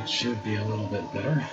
Should be a little bit better.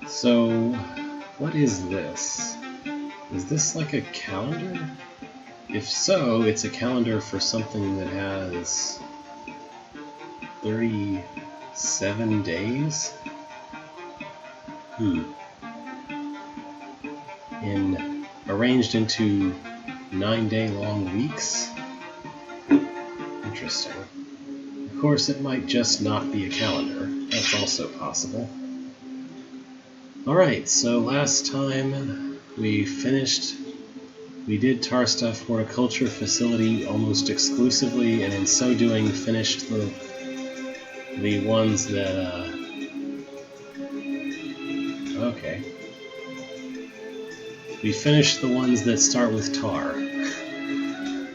So, what is this? Is this like a calendar? If so, it's a calendar for something that has 37 days? Arranged into 9-day-long weeks? Interesting. Of course, it might just not be a calendar. That's also possible. Alright, so last time we did Tarstuff Horticulture Facility almost exclusively, and in so doing finished the ones that, okay. We finished the ones that start with tar.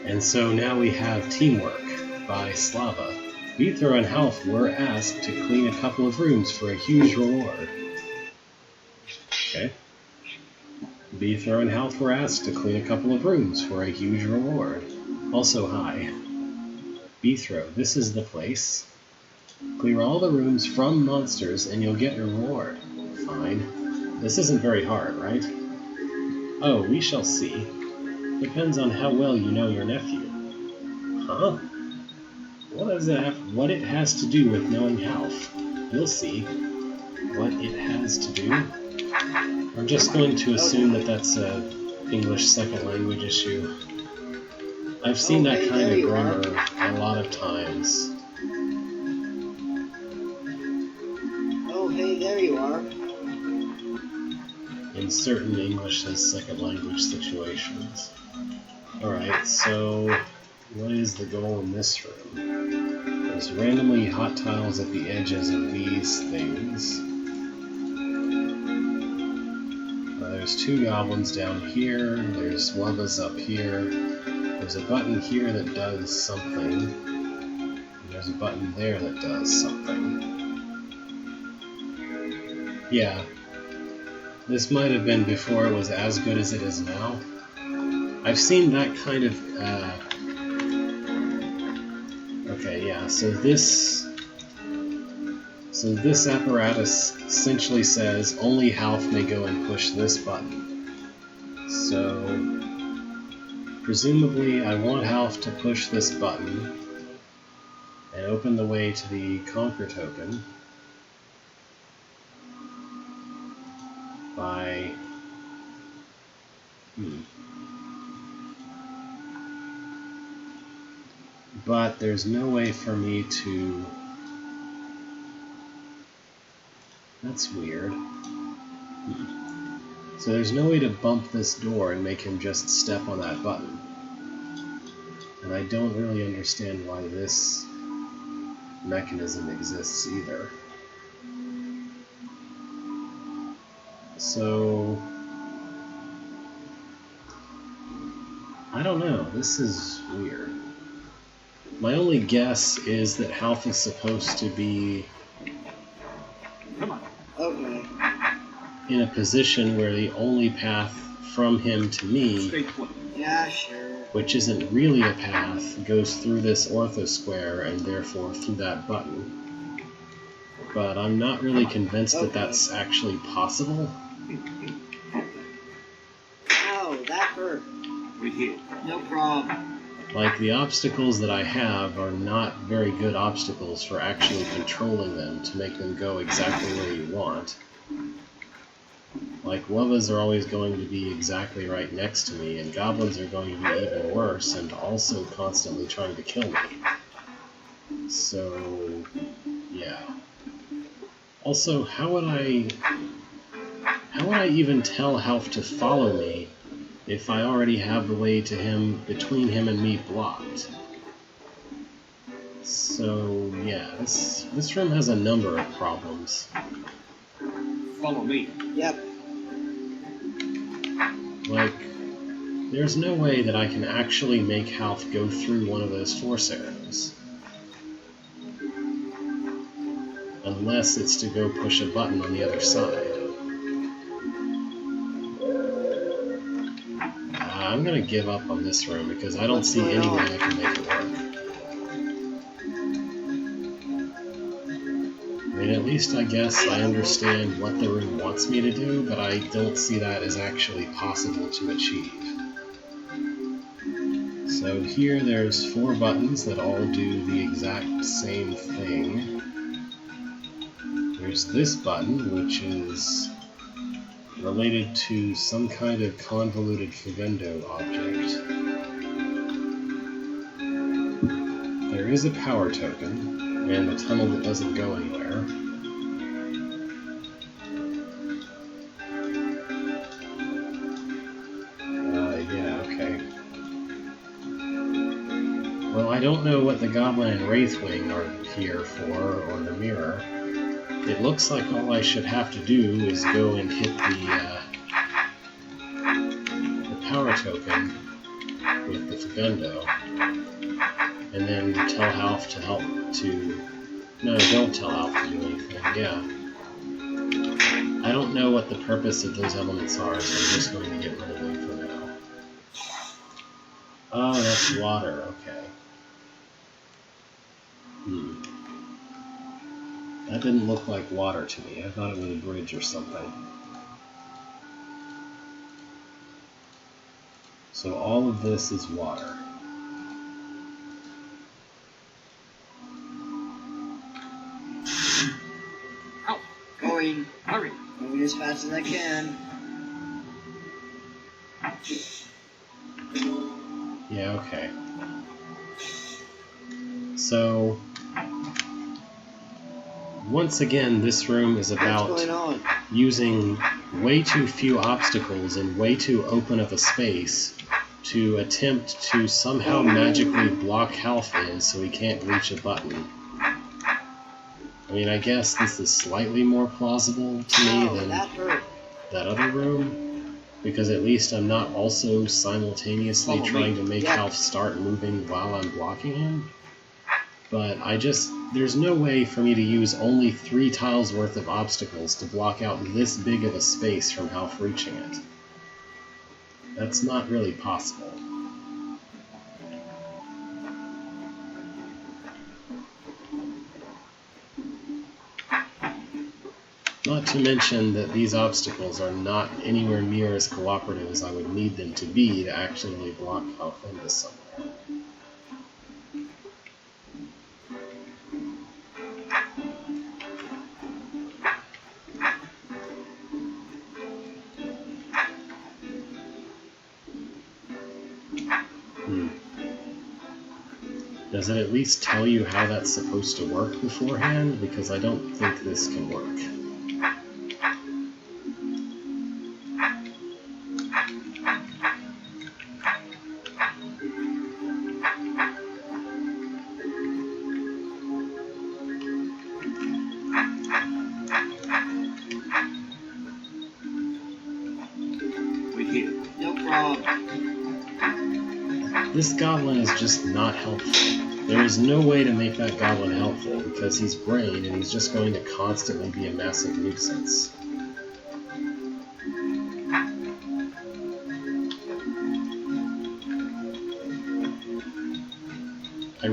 And so now we have Teamwork by Slava. Vithro and Half were asked to clean a couple of rooms for a huge reward. Okay. Vithro and Half were asked to clean a couple of rooms for a huge reward. Also hi. Vithro, this is the place. Clear all the rooms from monsters and you'll get a reward. Fine. This isn't very hard, right? Oh, we shall see. Depends on how well you know your nephew. Huh? What it has to do with knowing Half? You'll see. What it has to do? I'm just going to assume that that's a English second language issue. I've seen that kind of grammar a lot of times. Oh, hey, there you are. In certain English as second language situations. Alright, so what is the goal in this room? There's randomly hot tiles at the edges of these things. There's 2 goblins down here, there's Lubas up here, there's a button here that does something, and there's a button there that does something. Yeah. This might have been before it was as good as it is now. I've seen that kind of, okay, yeah, so this apparatus essentially says only Half may go and push this button. So, presumably I want Half to push this button and open the way to the Conquer token by but there's no way for me to. That's weird. So there's no way to bump this door and make him just step on that button. And I don't really understand why this mechanism exists either. So I don't know, this is weird. My only guess is that Half is supposed to be in a position where the only path from him to me yeah, sure. which isn't really a path, goes through this orthosquare and therefore through that button. But I'm not really convinced that that's actually possible. Ow, that hurt. Right here. No problem. Like, the obstacles that I have are not very good obstacles for actually controlling them to make them go exactly where you want. Like, Wubbas are always going to be exactly right next to me, and goblins are going to be even worse and also constantly trying to kill me. So, yeah. Also, how would I even tell Half to follow me if I already have the way to him, between him and me, blocked? So, yeah, this room has a number of problems. Follow me. Yep. Like, there's no way that I can actually make Half go through one of those force arrows. Unless it's to go push a button on the other side. I'm gonna give up on this room because I don't see any way I can make it work. I mean, at least I guess I understand what the room wants me to do, but I don't see that as actually possible to achieve. So here there's 4 buttons that all do the exact same thing. There's this button, which is related to some kind of convoluted Fugendo object. There is a power token, and a tunnel that doesn't go anywhere. Yeah, okay. Well, I don't know what the Goblin and Wraithwing are here for, or the mirror. It looks like all I should have to do is go and hit the power token with the Fugendo, and then tell Half to help to... No, don't tell Half to do anything, yeah. I don't know what the purpose of those elements are, so I'm just going to get rid of them for now. Oh, that's water, okay. That didn't look like water to me. I thought it was a bridge or something. So all of this is water. Out. Going. Hurry. Moving as fast as I can. Yeah, okay. So, once again, this room is about What's going on? using way too few obstacles in way too open of a space to attempt to somehow magically block Half in so he can't reach a button. I mean, I guess this is slightly more plausible to me than that hurt. that other room, because at least I'm not also simultaneously trying to make Half start moving while I'm blocking him. But there's no way for me to use only 3 tiles worth of obstacles to block out this big of a space from Half reaching it. That's not really possible. Not to mention that these obstacles are not anywhere near as cooperative as I would need them to be to actually block Half into somewhere. Does it at least tell you how that's supposed to work beforehand? Because I don't think this can work. Right here. No problem. This goblin is just not helpful. There is no way to make that goblin helpful because he's brain and he's just going to constantly be a massive nuisance.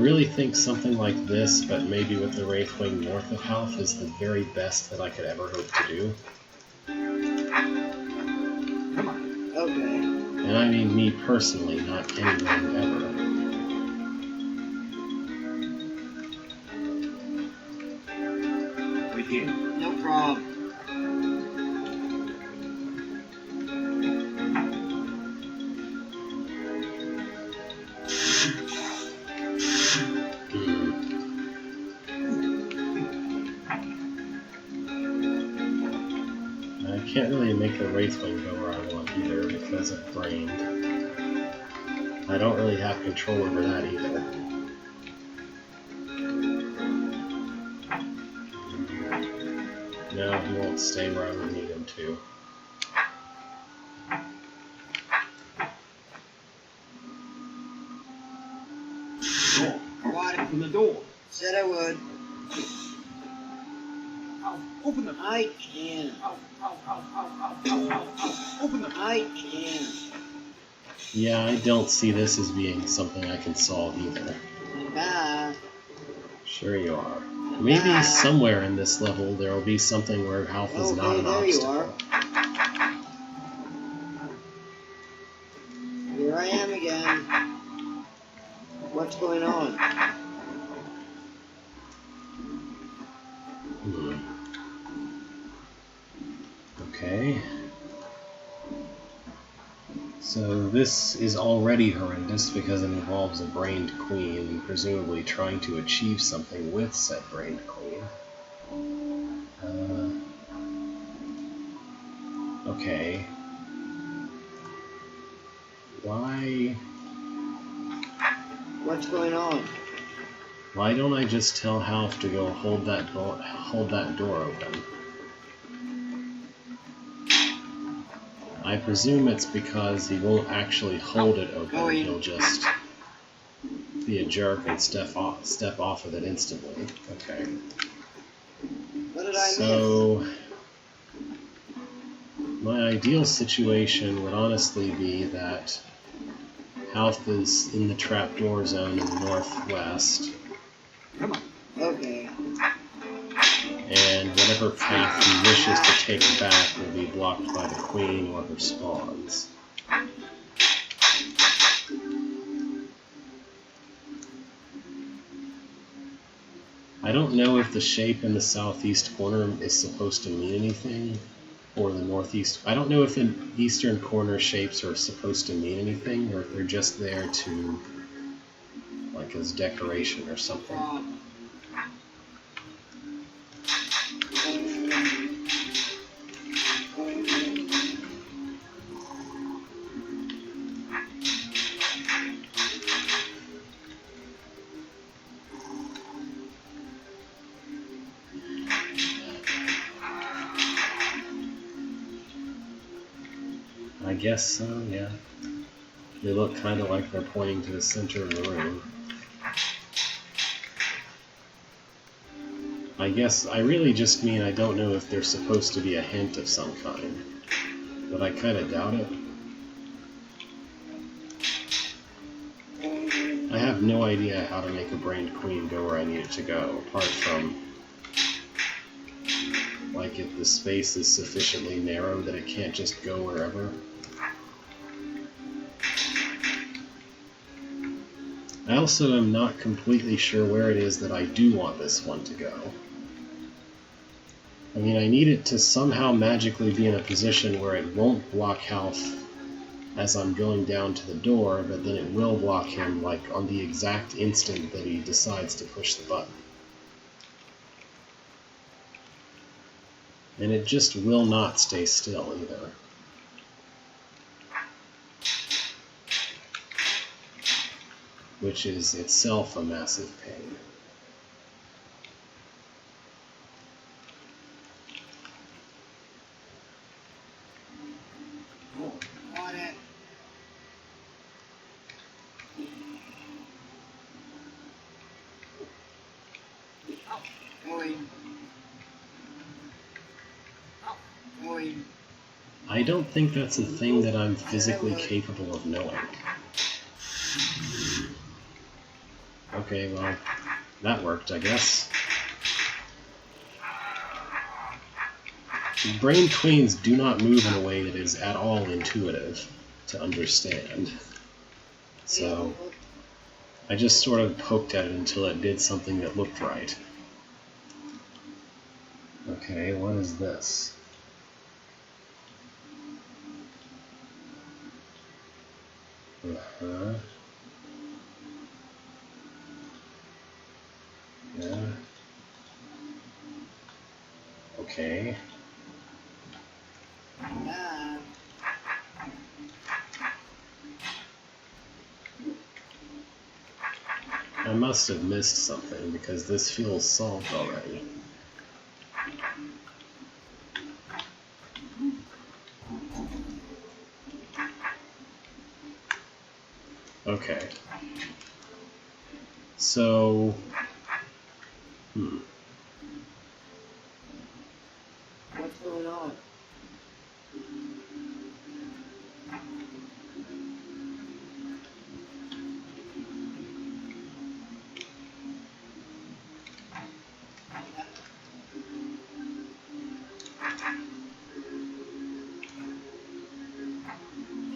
really think something like this, but maybe with the Wraithwing north of Half, is the very best that I could ever hope to do. Come on. Okay. And I mean me personally, not anyone ever. Wait here. No problem. I can't really make the Wraithwing go where I want either because of Brained. I don't really have control over that either. No, he won't stay where I would need him to. Door. What? Open the door. Said I would. Alf, open the. I can. Alf, Alf, Alf, Alf, Alf, Alf, Alf, Alf. Open the. I can. Yeah, I don't see this as being something I can solve either. Bye. Sure you are. Maybe somewhere in this level there will be something where health is not Okay, an there you obstacle. are. Here I am again. What's going on? Okay. So this is already horrendous because it involves a brained queen and presumably trying to achieve something with said brained queen. Okay. Why What's going on? don't I just tell Half to go hold that door open? I presume it's because he won't actually hold it open. He'll just be a jerk and step off of it instantly. Okay. What did I miss? So my ideal situation would honestly be that Half is in the trapdoor zone in the northwest, Come on. Okay. and whatever path he wishes to take back will be blocked by the queen or her spawns. I don't know if the shape in the southeast corner is supposed to mean anything, or the northeast. I don't know if the eastern corner shapes are supposed to mean anything, or if they're just there to, like, as decoration or something. Problem. I guess so, yeah. They look kind of like they're pointing to the center of the room. I guess I really just mean I don't know if there's supposed to be a hint of some kind, but I kind of doubt it. I have no idea how to make a brained queen go where I need it to go, apart from, like, if the space is sufficiently narrow that it can't just go wherever. I also am not completely sure where it is that I do want this one to go. I mean, I need it to somehow magically be in a position where it won't block Half as I'm going down to the door, but then it will block him, like, on the exact instant that he decides to push the button. And it just will not stay still either. Which is itself a massive pain. On it. Going. Going. I don't think that's a thing that I'm physically capable of knowing. Okay, well, that worked, I guess. Brain queens do not move in a way that is at all intuitive to understand. So I just sort of poked at it until it did something that looked right. Okay, what is this? Uh-huh. Yeah. Okay. Yeah. I must have missed something because this feels solved already. Okay. So, What's going on?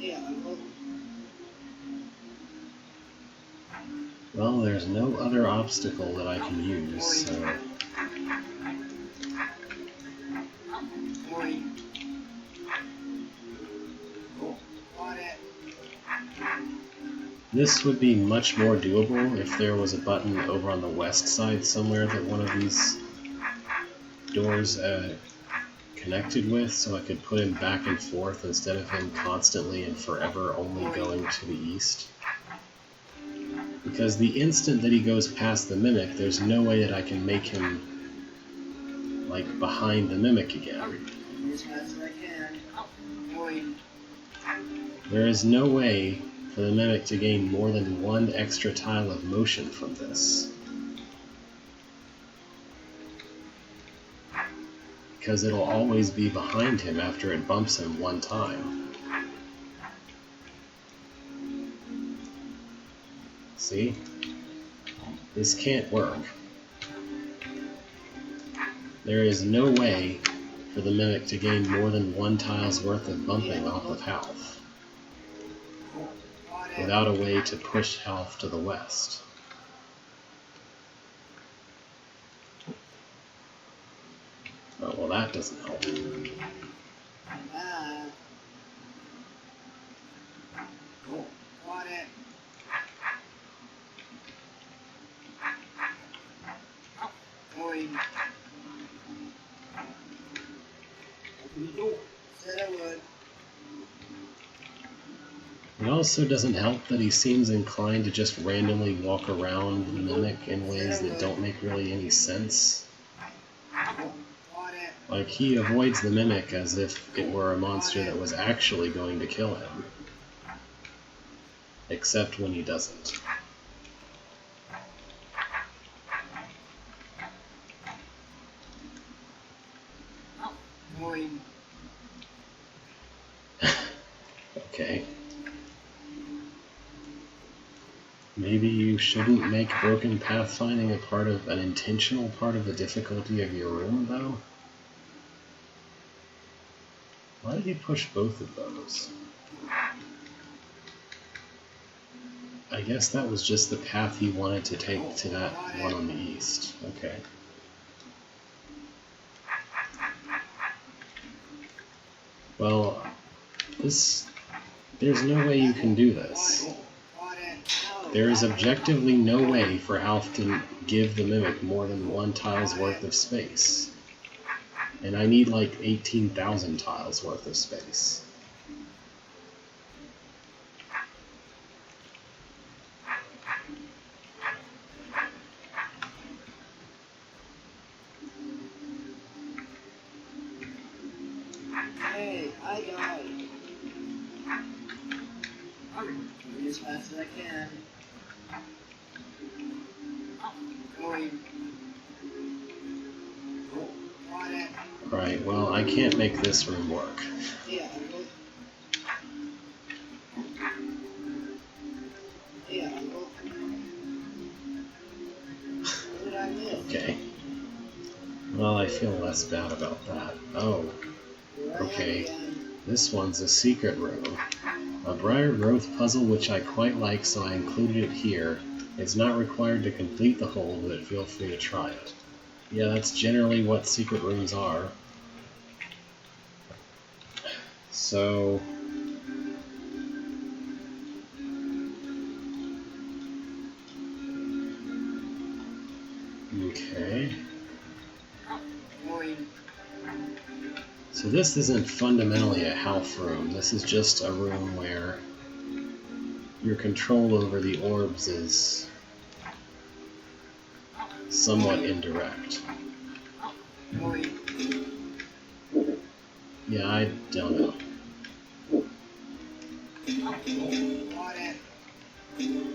Yeah, well, there's no other obstacle that I can use, so... Morning. Got it. This would be much more doable if there was a button over on the west side somewhere that one of these doors connected with, so I could put him back and forth instead of him constantly and forever only going to the east. Because the instant that he goes past the Mimic, there's no way that I can make him, like, behind the Mimic again. As fast as I can. Morning. There is no way for the Mimic to gain more than one extra tile of motion from this. Because it'll always be behind him after it bumps him one time. See? This can't work. There is no way for the Mimic to gain more than one tile's worth of bumping off of health, without a way to push health to the west. Oh, well, that doesn't help. Got it. Morning. Open the door. Said I would. It also doesn't help that he seems inclined to just randomly walk around the Mimic in ways that don't make really any sense. Got it. Like, he avoids the Mimic as if it were a monster that was actually going to kill him. Except when he doesn't. Morning. Okay. Maybe you shouldn't make broken pathfinding a part of an intentional part of the difficulty of your room, though? Why did he push both of those? I guess that was just the path he wanted to take to that one on the east. Okay. Well, there's no way you can do this. There is objectively no way for Alf to give the Mimic more than one tile's worth of space. And I need like 18,000 tiles worth of space. Hey, I got it. Hurry. As fast as I can. Morning. Got it. Right, well, I can't make this room work. Yeah. Yeah. Well, I feel less bad about that. Oh, okay. This one's a secret room. A Briar Growth puzzle which I quite like, so I included it here. It's not required to complete the whole, but feel free to try it. Yeah, that's generally what secret rooms are. So... okay. So this isn't fundamentally a health room. This is just a room where your control over the orbs is somewhat indirect. Yeah, I don't know.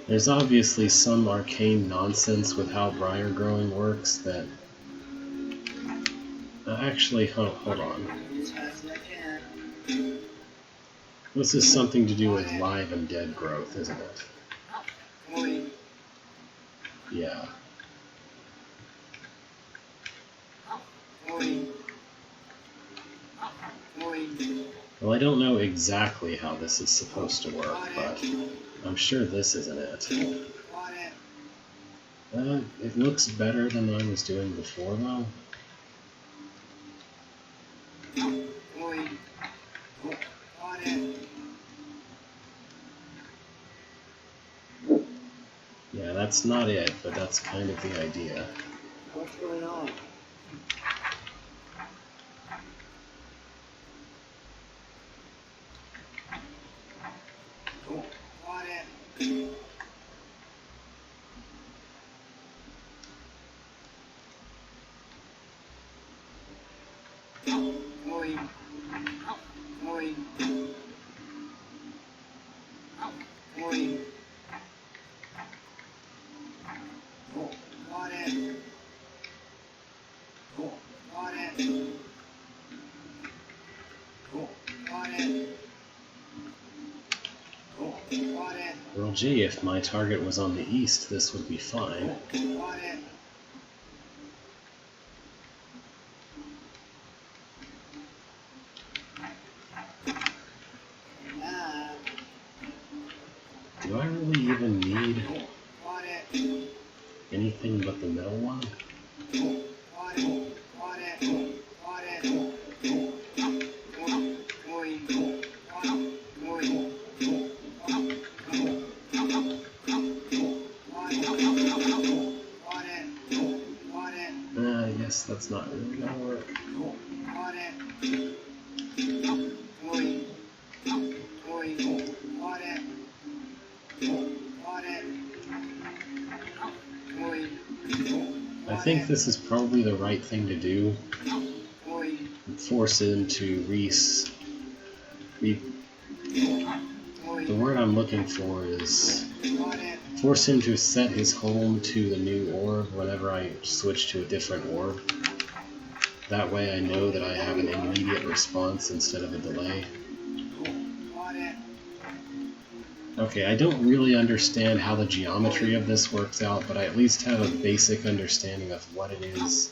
There's obviously some arcane nonsense with how briar growing works that... actually, hold on. This is something to do with live and dead growth, isn't it? Yeah. Well, I don't know exactly how this is supposed to work, but I'm sure this isn't it. It looks better than I was doing before, though. Yeah, that's not it, but that's kind of the idea. What's going on? Well, gee, if my target was on the east, this would be fine. Do I really even need anything but the middle one? I guess that's not really gonna work. I think this is probably the right thing to do. Force him to the word I'm looking for is force him to set his home to the new orb whenever I switch to a different orb. That way I know that I have an immediate response instead of a delay. Okay, I don't really understand how the geometry of this works out, but I at least have a basic understanding of what it is,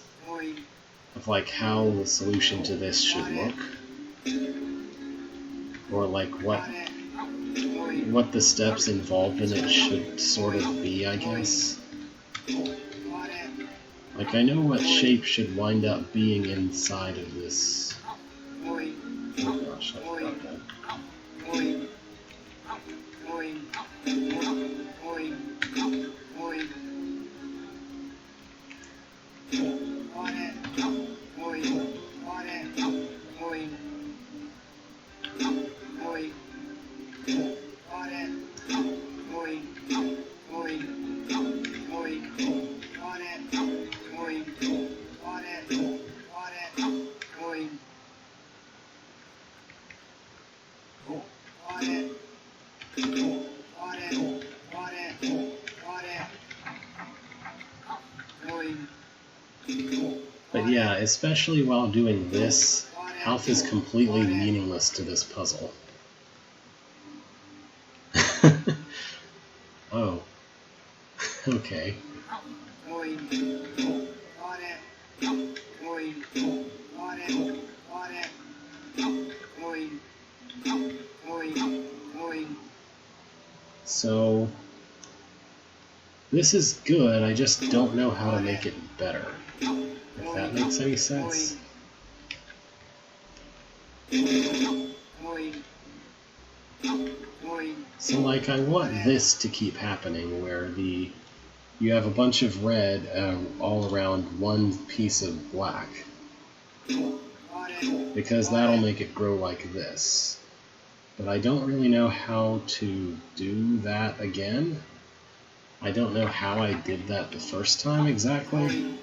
of like how the solution to this should look, or like what the steps involved in it should sort of be, I guess. Like, I know what shape should wind up being inside of this. Oh gosh, I forgot that. But yeah, especially while doing this, health is completely meaningless to this puzzle. Oh. Okay. So this is good, I just don't know how to make it better, if that makes any sense. So like I want this to keep happening where you have a bunch of red all around one piece of black, because that'll make it grow like this. But I don't really know how to do that again. I don't know how I did that the first time exactly.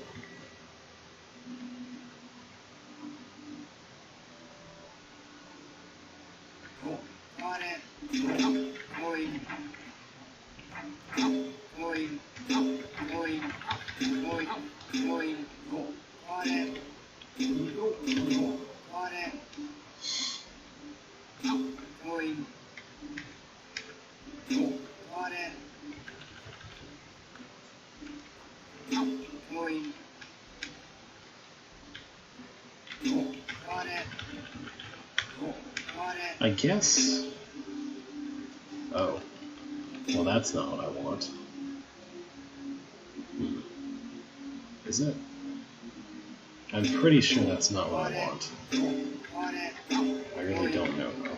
I guess. Oh. Well, that's not what I want. Is it? I'm pretty sure that's not what I want. I really don't know, though.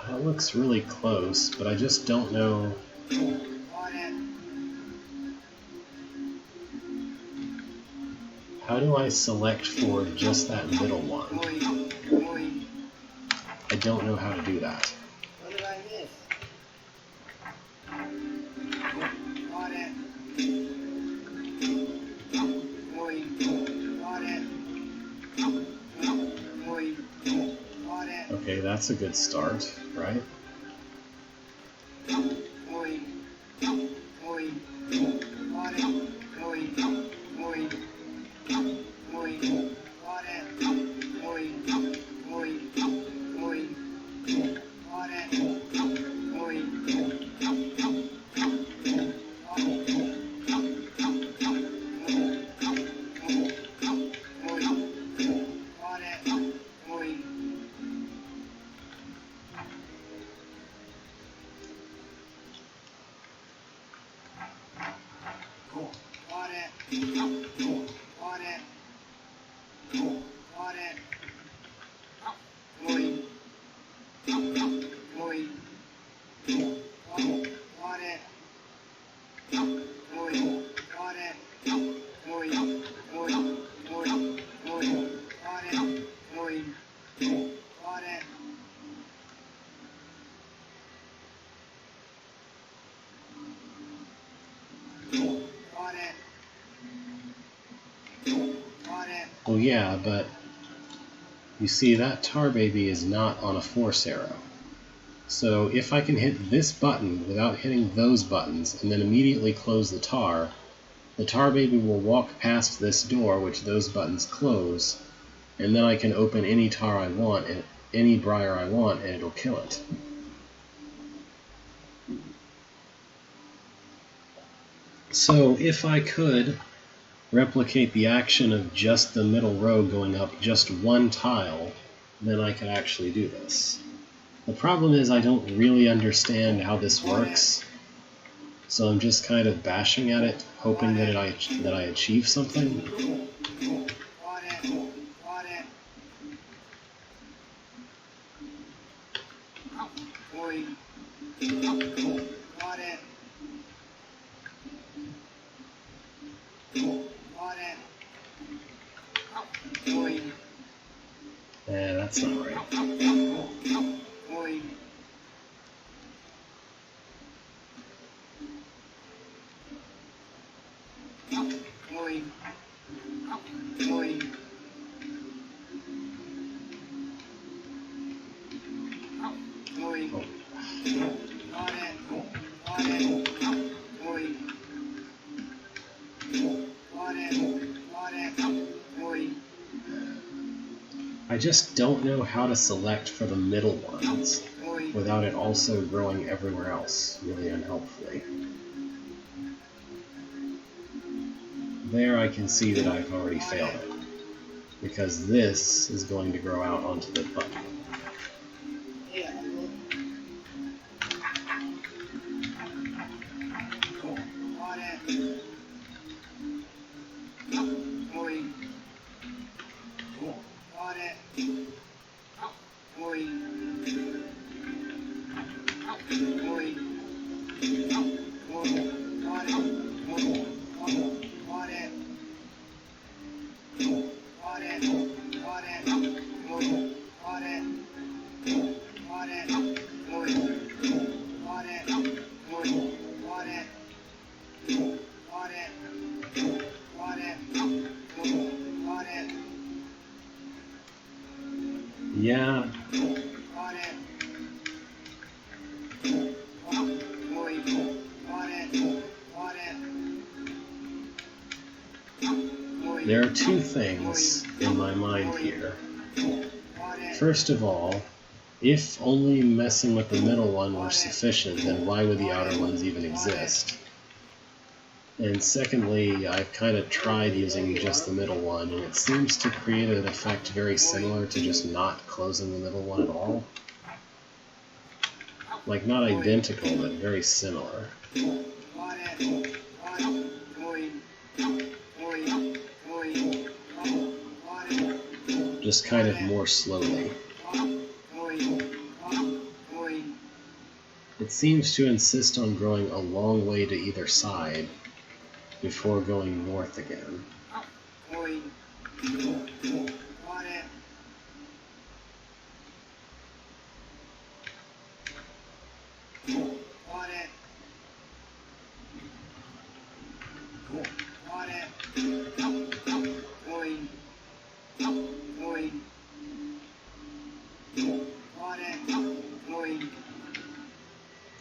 That looks really close, but I just don't know. How do I select for just that middle one? I don't know how to do that. What did I miss? Okay, that's a good start, right? Well, yeah, but you see that tar baby is not on a force arrow. So if I can hit this button without hitting those buttons and then immediately close the tar baby will walk past this door, which those buttons close, and then I can open any tar I want, and any briar I want, and it'll kill it. So if I could replicate the action of just the middle row going up just one tile, then I could actually do this. The problem is I don't really understand how this works, so I'm just kind of bashing at it, hoping that I achieve something. That's not right. I just don't know how to select for the middle ones without it also growing everywhere else really unhelpfully. There I can see that I've already failed it, because this is going to grow out onto the button. Yeah. Yeah. There are two things in my mind here. First of all, if only messing with the middle one were sufficient, then why would the outer ones even exist? And secondly, I've kind of tried using just the middle one, and it seems to create an effect very similar to just not closing the middle one at all. Like, not identical, but very similar. Just kind of more slowly. It seems to insist on growing a long way to either side before going north again.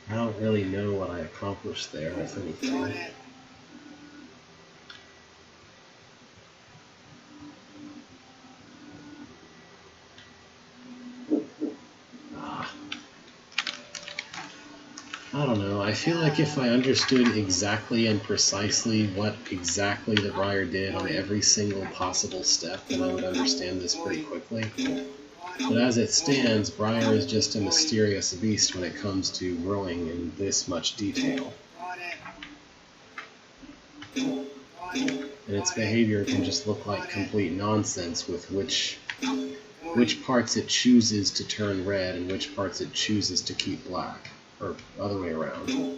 I don't really know what I accomplished there, if anything. I don't know, I feel like if I understood exactly and precisely what exactly the Briar did on every single possible step, then I would understand this pretty quickly. But as it stands, Briar is just a mysterious beast when it comes to growing in this much detail. And its behavior can just look like complete nonsense with which parts it chooses to turn red and which parts it chooses to keep black. Or other way around.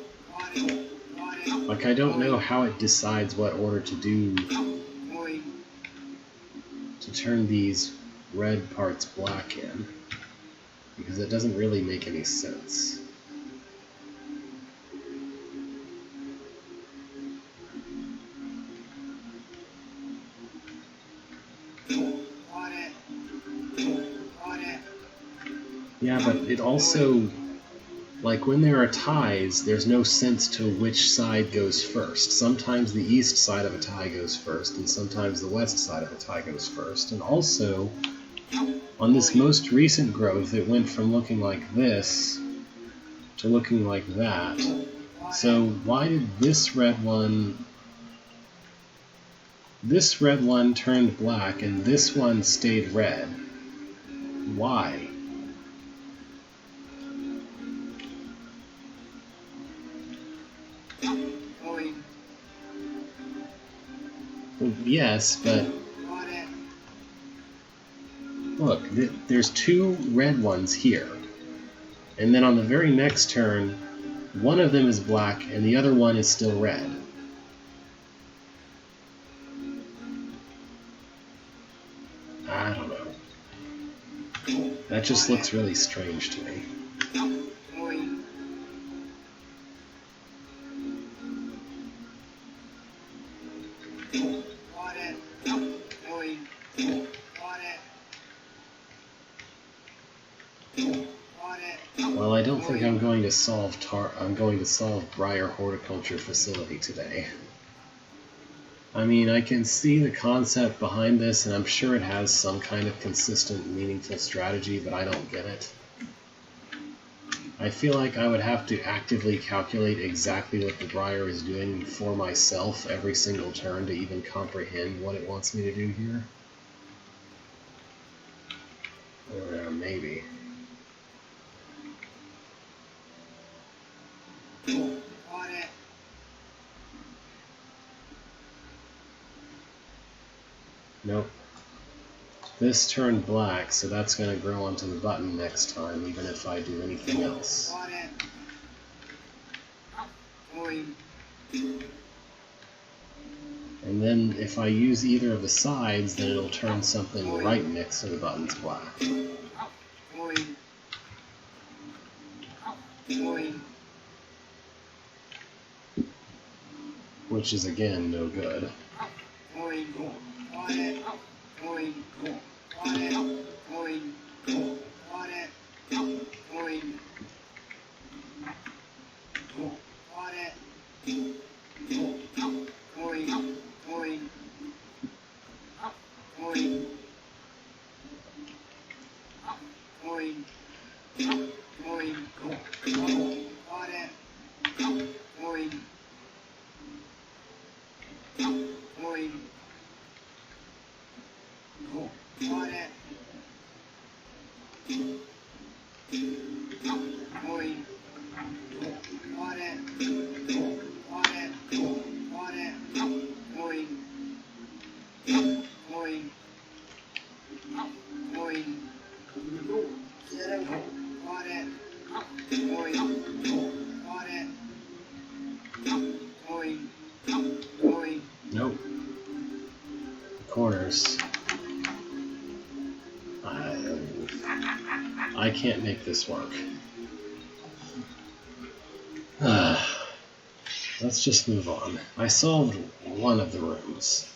Like, I don't know how it decides what order to do to turn these red parts black in, because it doesn't really make any sense. Yeah, but it also, like, when there are ties, there's no sense to which side goes first. Sometimes the east side of a tie goes first, and sometimes the west side of a tie goes first. And also, on this most recent growth, it went from looking like this to looking like that. So why did this red one turned black and this one stayed red? Why? Well, yes, but look, there's two red ones here. And then on the very next turn, one of them is black and the other one is still red. I don't know. That just looks really strange to me. Well, I don't think I'm going to solve Briar Horticulture Facility today. I mean, I can see the concept behind this, and I'm sure it has some kind of consistent, meaningful strategy, but I don't get it. I feel like I would have to actively calculate exactly what the Briar is doing for myself every single turn to even comprehend what it wants me to do here. Or maybe. Nope. This turned black, so that's going to grow onto the button next time, even if I do anything else. And then if I use either of the sides, then it'll turn something right next to the buttons black. Which is again no good. Nope. Corners. I can't make this work. Let's just move on. I solved one of the rooms.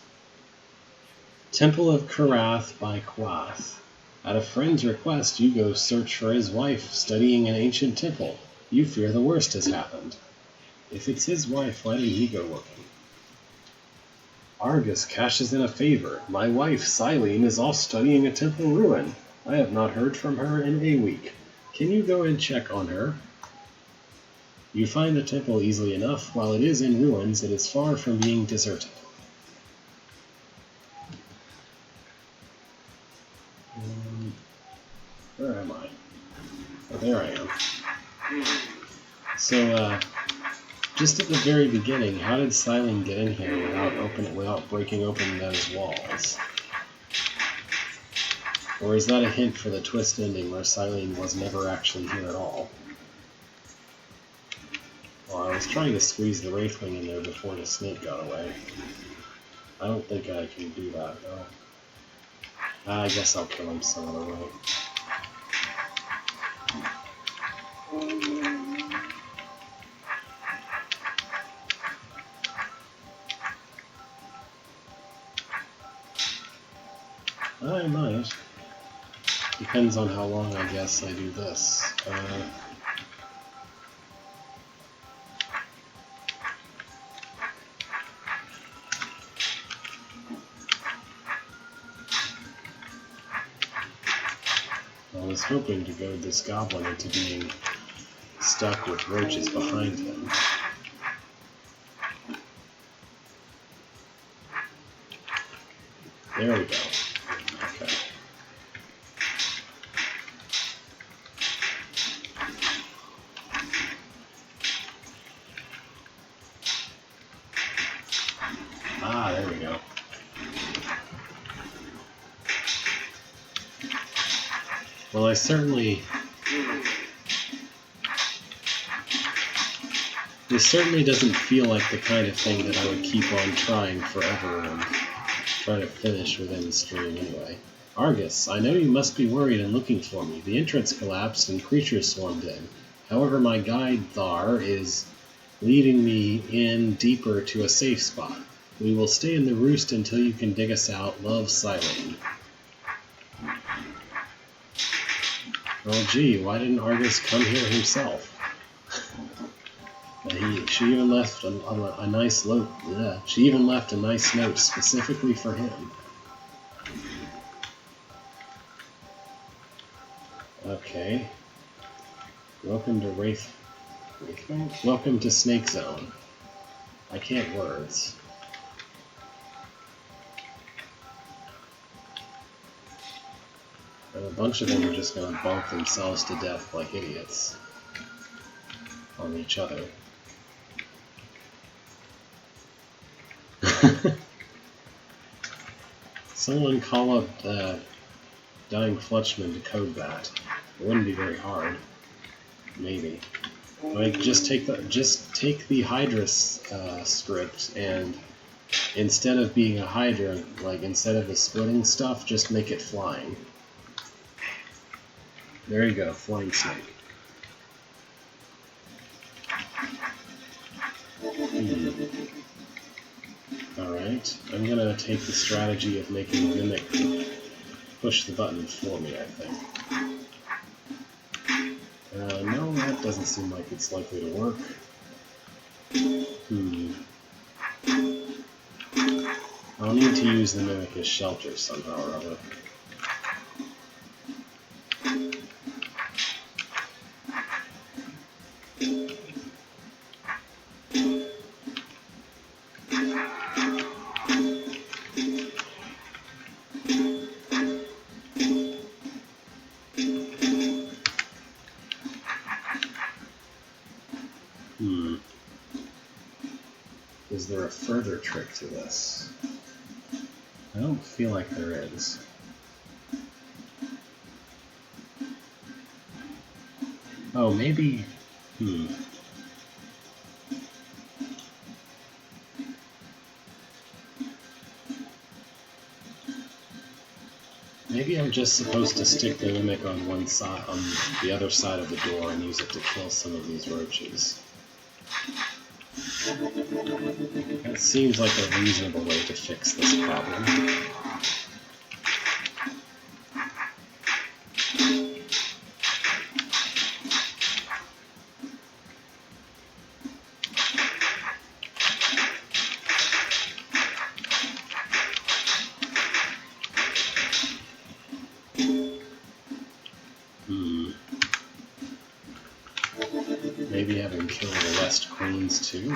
Temple of Karath by Quath. At a friend's request, you go search for his wife, studying an ancient temple. You fear the worst has happened. If it's his wife, why didn't he go looking? Argus cashes in a favor. My wife, Silene, is off studying a temple ruin. I have not heard from her in a week. Can you go and check on her? You find the temple easily enough. While it is in ruins, it is far from being deserted. Where am I? Oh, there I am. So, just at the very beginning, how did Silene get in here without breaking open those walls? Or is that a hint for the twist ending where Silene was never actually here at all? Well, I was trying to squeeze the Wraithwing in there before the snake got away. I don't think I can do that, though. I guess I'll kill him some other way. I might. Depends on how long, I guess, I do this. I was hoping to goad this goblin into being stuck with roaches behind him. There we go. Okay. Ah, there we go. Well, I certainly... This certainly doesn't feel like the kind of thing that I would keep on trying forever and try to finish within the stream anyway. Argus, I know you must be worried and looking for me. The entrance collapsed and creatures swarmed in. However, my guide Thar is leading me in deeper to a safe spot. We will stay in the roost until you can dig us out. Love, Silene. Well, gee, why didn't Argus come here himself? she even left a nice note. Yeah, she even left a nice note specifically for him. Okay. Welcome to Welcome to Snake Zone. I can't words. And a bunch of them are just gonna bonk themselves to death like idiots on each other. Someone call up Dying Fletchman to code that. It wouldn't be very hard. Maybe. Like, just take the Hydra script, and instead of being a Hydra, like, instead of the splitting stuff, just make it flying. There you go, Flying Snake. Alright, I'm gonna take the strategy of making Mimic push the button for me, I think. No, that doesn't seem like it's likely to work. I'll need to use the Mimic as shelter somehow or other. Is there a further trick to this? I don't feel like there is. Oh, maybe... Maybe I'm just supposed to stick the Mimic on one side, on the other side of the door, and use it to kill some of these roaches. That seems like a reasonable way to fix this problem. Maybe having killed the West Queens too?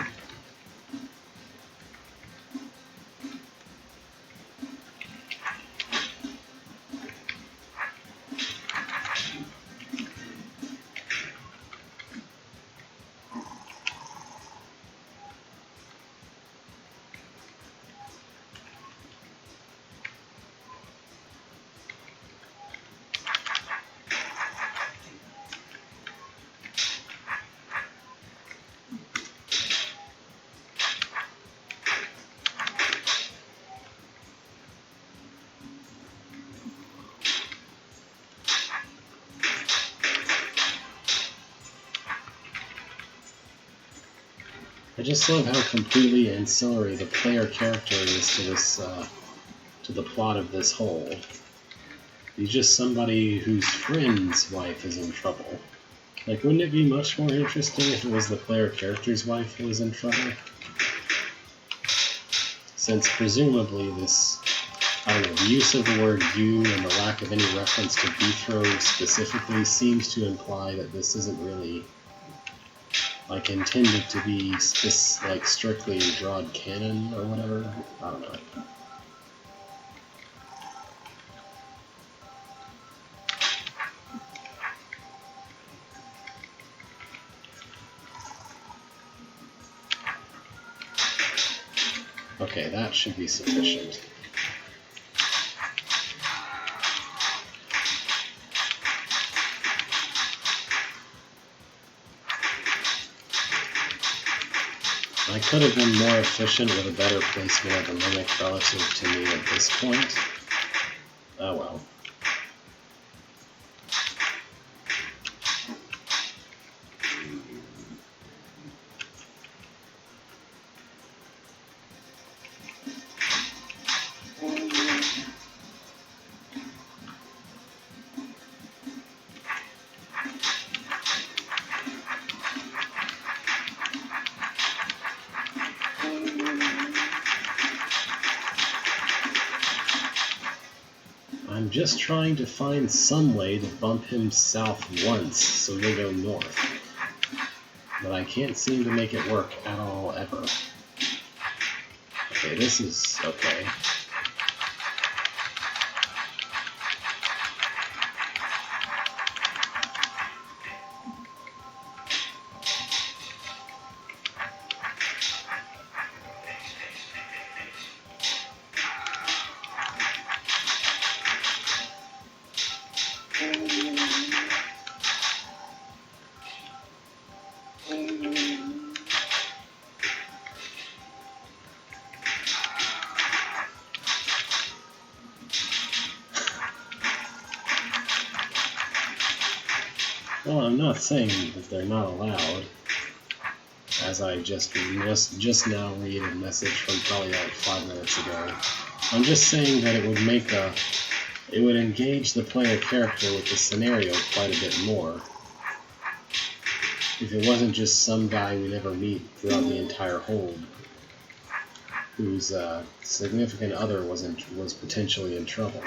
I just love how completely ancillary the player character is to this, to the plot of this whole. He's just somebody whose friend's wife is in trouble. Like, wouldn't it be much more interesting if it was the player character's wife who was in trouble? Since presumably this, I don't know, the use of the word you and the lack of any reference to Beethro specifically seems to imply that this isn't really like intended to be like strictly broad canon or whatever. I don't know. Okay, that should be sufficient. I could have been more efficient with a better placement of the Mimic relative to me at this point. Oh well. just trying to find some way to bump him south once so he'll go north. But I can't seem to make it work at all, ever. Okay, this is okay. Well, I'm not saying that they're not allowed, as I just now read a message from probably like 5 minutes ago. I'm just saying that it would engage the player character with the scenario quite a bit more. If it wasn't just some guy we never meet throughout the entire hold, whose significant other was potentially in trouble.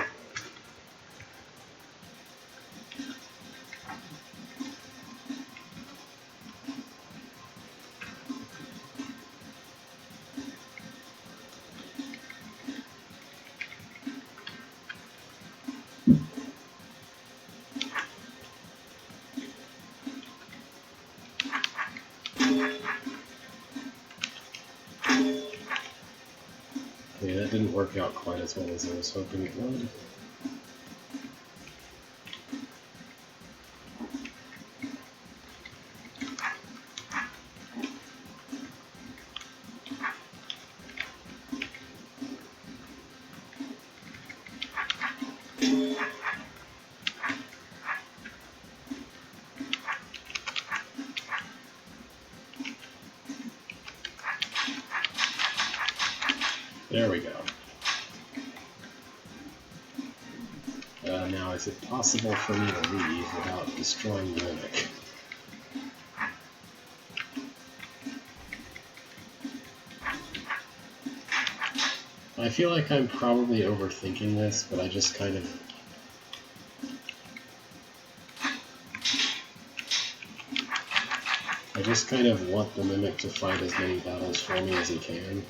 Yeah, that didn't work out quite as well as I was hoping it would. There we go. Now, is it possible for me to leave without destroying the mimic? I feel like I'm probably overthinking this, but I just kind of... want the mimic to fight as many battles for me as he can.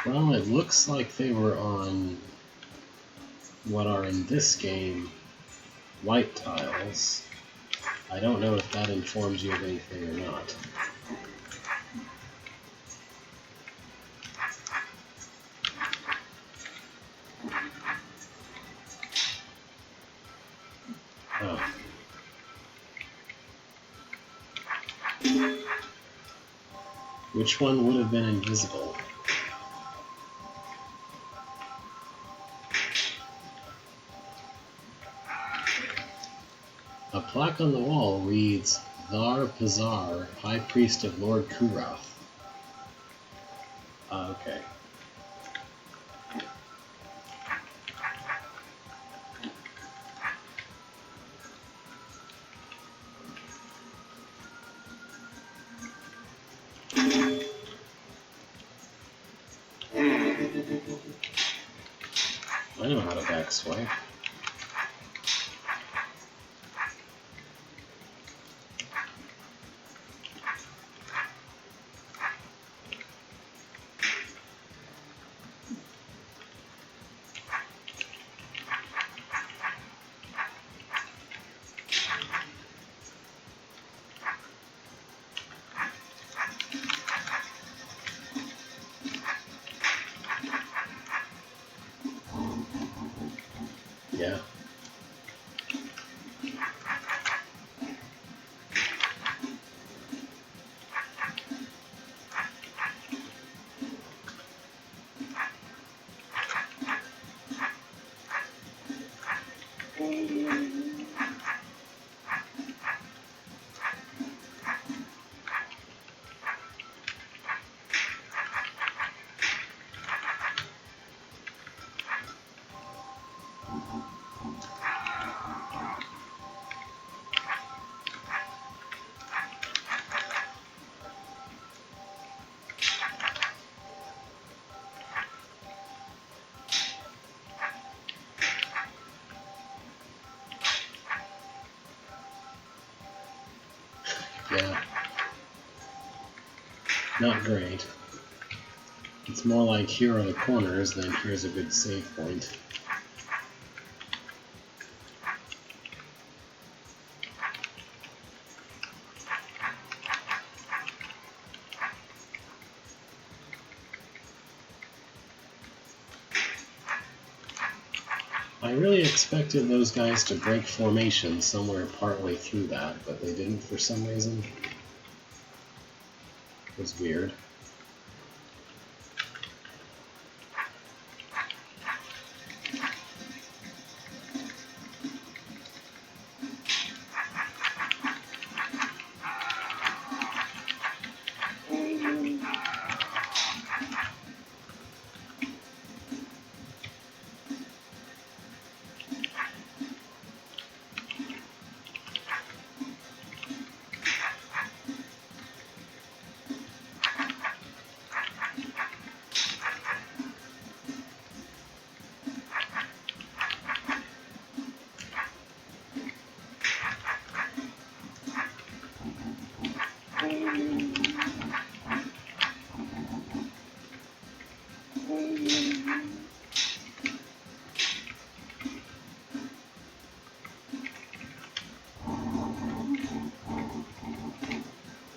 Well, it looks like they were on what are in this game white tiles. I don't know if that informs you of anything or not. Oh. Which one would have been invisible? A plaque on the wall reads, Thar Pazar, High Priest of Lord Kurath. Okay. I know how to backswipe. Yeah. Not great. It's more like here are the corners than here's a good save point. I really expected those guys to break formation somewhere partway through that, but they didn't for some reason. It was weird.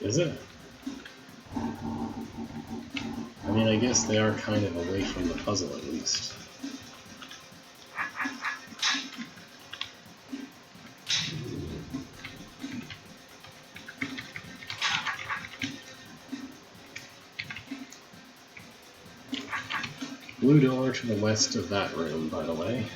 Is it? I mean, I guess they are kind of away from the puzzle at least. Blue door to the west of that room, by the way.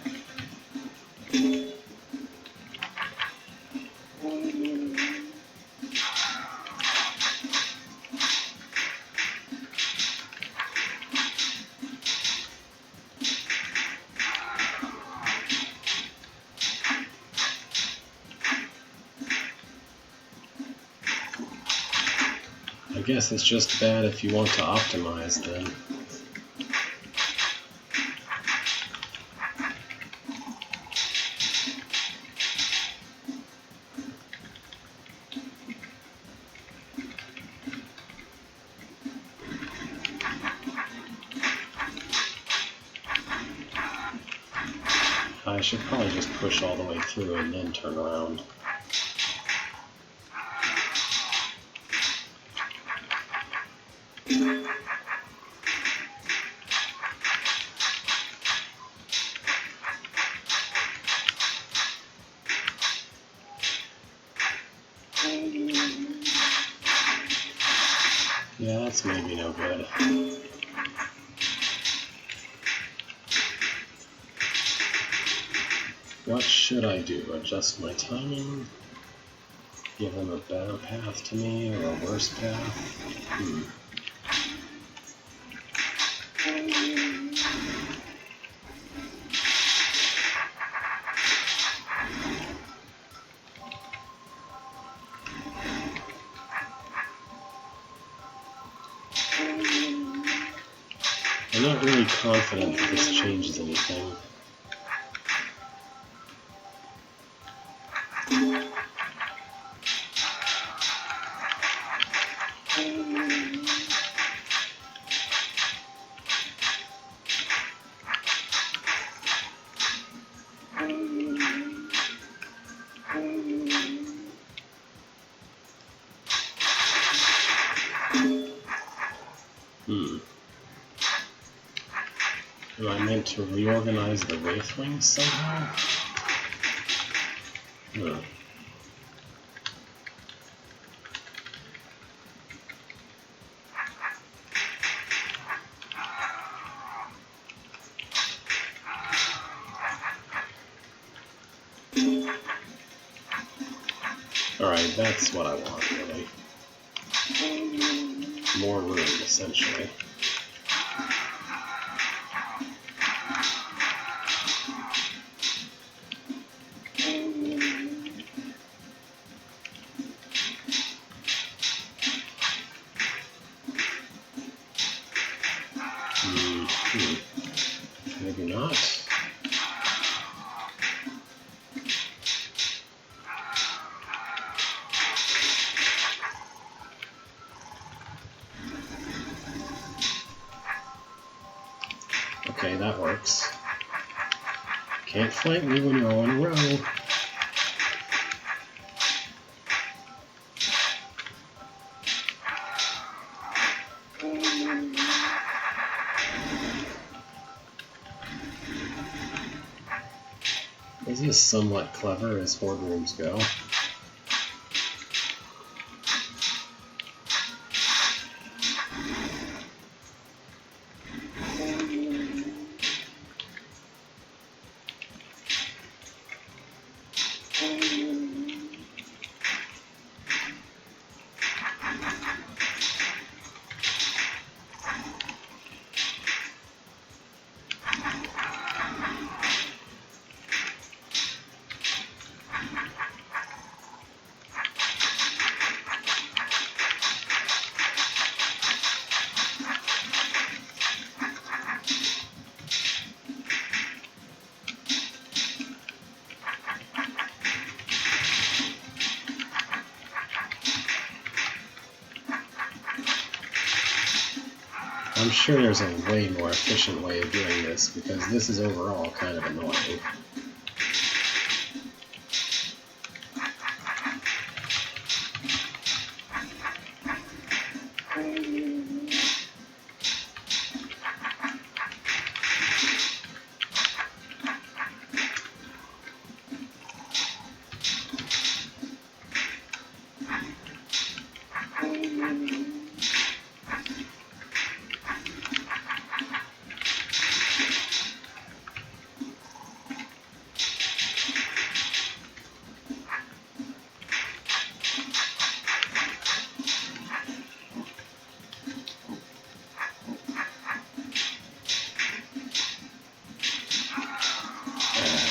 I guess it's just bad if you want to optimize then. I should probably just push all the way through and then turn around. Yeah, that's maybe no good. What should I do? Adjust my timing? Give them a better path to me or a worse path? I'm not really confident that this changes anything. Am I meant to reorganize the Wraithwings somehow? Alright, that's what I want, really. More room, essentially. Maybe not. that works. Can't flank me when you're on a row. This is somewhat clever as horde rooms go. I'm sure there's a way more efficient way of doing this, because this is overall kind of annoying.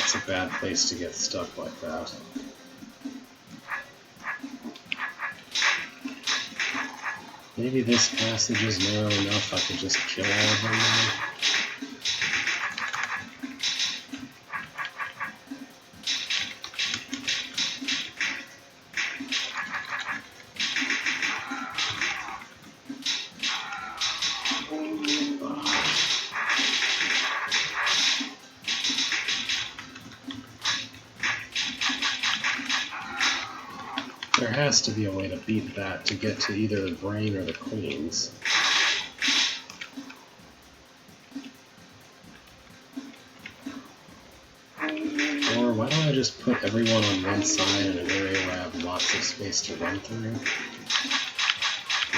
It's a bad place to get stuck like that. Maybe this passage is narrow enough I could just kill all of them now. There has to be a way to beat that to get to either the brain or the queens. Or why don't I just put everyone on one side in an area where I have lots of space to run through?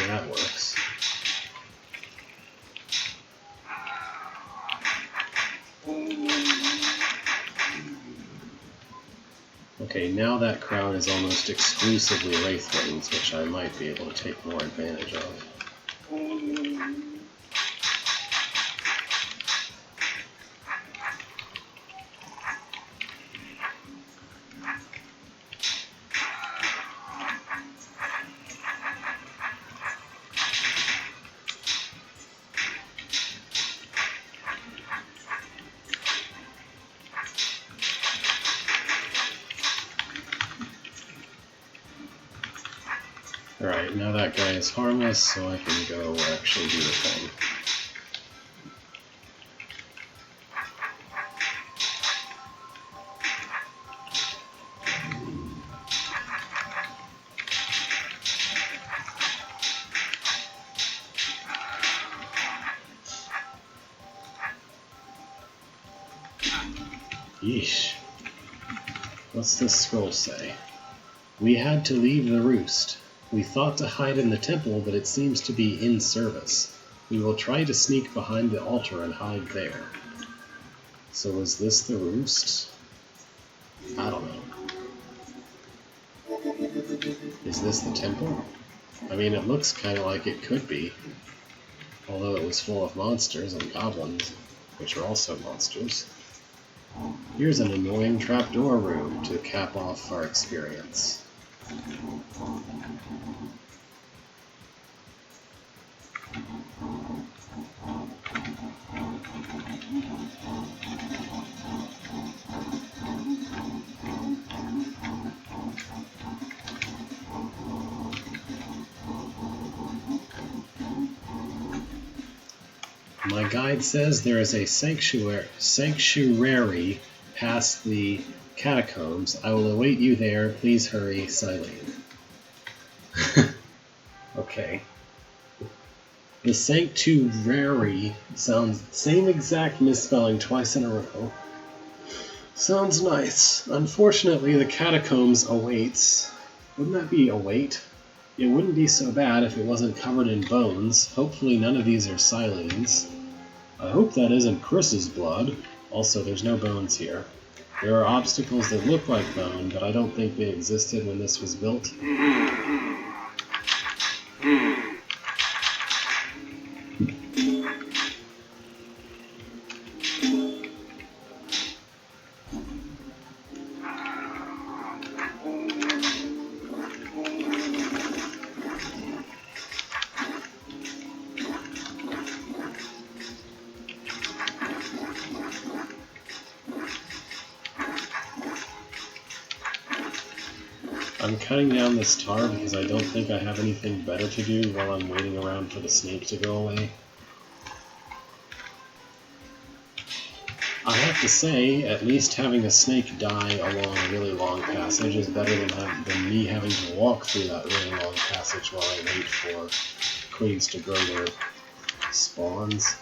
Yeah, that works. Okay, now that crowd is almost exclusively Wraithlings, which I might be able to take more advantage of. Alright, now that guy is harmless, so I can go actually do the thing. Yeesh. What's this scroll say? We had to leave the roost. We thought to hide in the temple, but it seems to be in service. We will try to sneak behind the altar and hide there. So is this the roost? I don't know. Is this the temple? I mean, it looks kind of like it could be. Although it was full of monsters and goblins, which are also monsters. Here's an annoying trapdoor room to cap off our experience. My guide says there is a sanctuary past the catacombs. I will await you there. Please hurry, Silene. Okay. The sanctuary sounds same exact misspelling twice in a row. Sounds nice. Unfortunately, the catacombs awaits. Wouldn't that be await? It wouldn't be so bad if it wasn't covered in bones. Hopefully none of these are Silene's. I hope that isn't Chris's blood. Also, there's no bones here. There are obstacles that look like bone, but I don't think they existed when this was built. I'm cutting down this tar because I don't think I have anything better to do while I'm waiting around for the snake to go away. I have to say, at least having a snake die along a really long passage is better than me having to walk through that really long passage while I wait for queens to grow their spawns.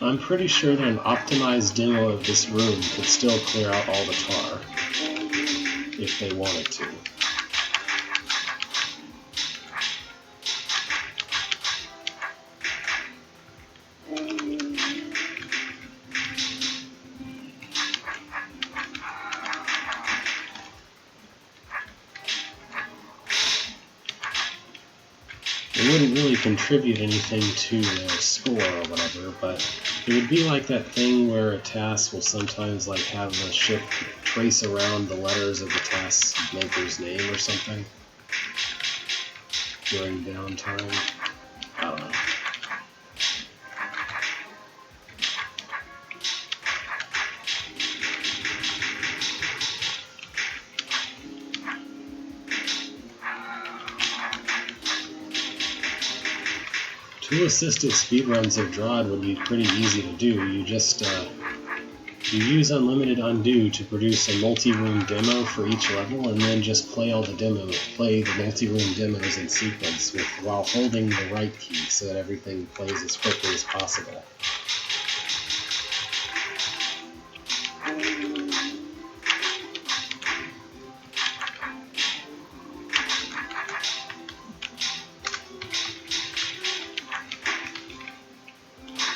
I'm pretty sure that an optimized demo of this room could still clear out all the tar, if they wanted to. It wouldn't really contribute anything to their score or whatever, but it would be like that thing where a task will sometimes like have the ship trace around the letters of the task maker's name or something during downtime. I don't know. Tool-assisted speedruns of Drawd would be pretty easy to do. You just you use unlimited undo to produce a multi-room demo for each level, and then just play the multi-room demos in sequence while holding the right key so that everything plays as quickly as possible.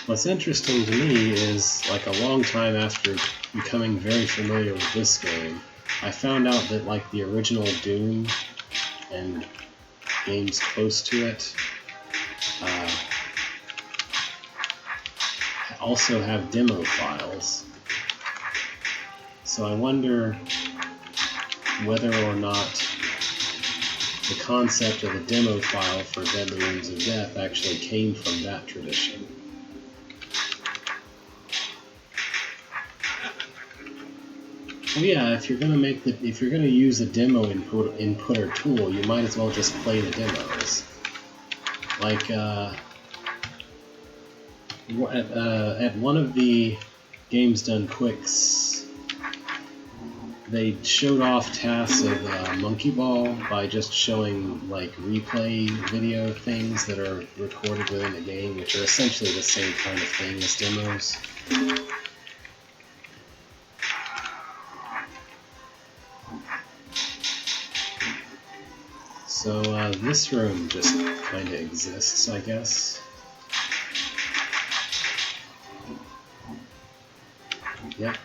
What's interesting to me is, like, a long time after becoming very familiar with this game, I found out that, like, the original Doom and games close to it also have demo files. So I wonder whether or not the concept of a demo file for Deadly Rooms of Death actually came from that tradition. Well, yeah, if you're gonna use a demo inputter tool, you might as well just play the demos. Like at one of the Games Done Quicks, they showed off tasks of Monkey Ball by just showing like replay video things that are recorded within the game, which are essentially the same kind of thing as demos. So this room just kind of exists, I guess. Yep.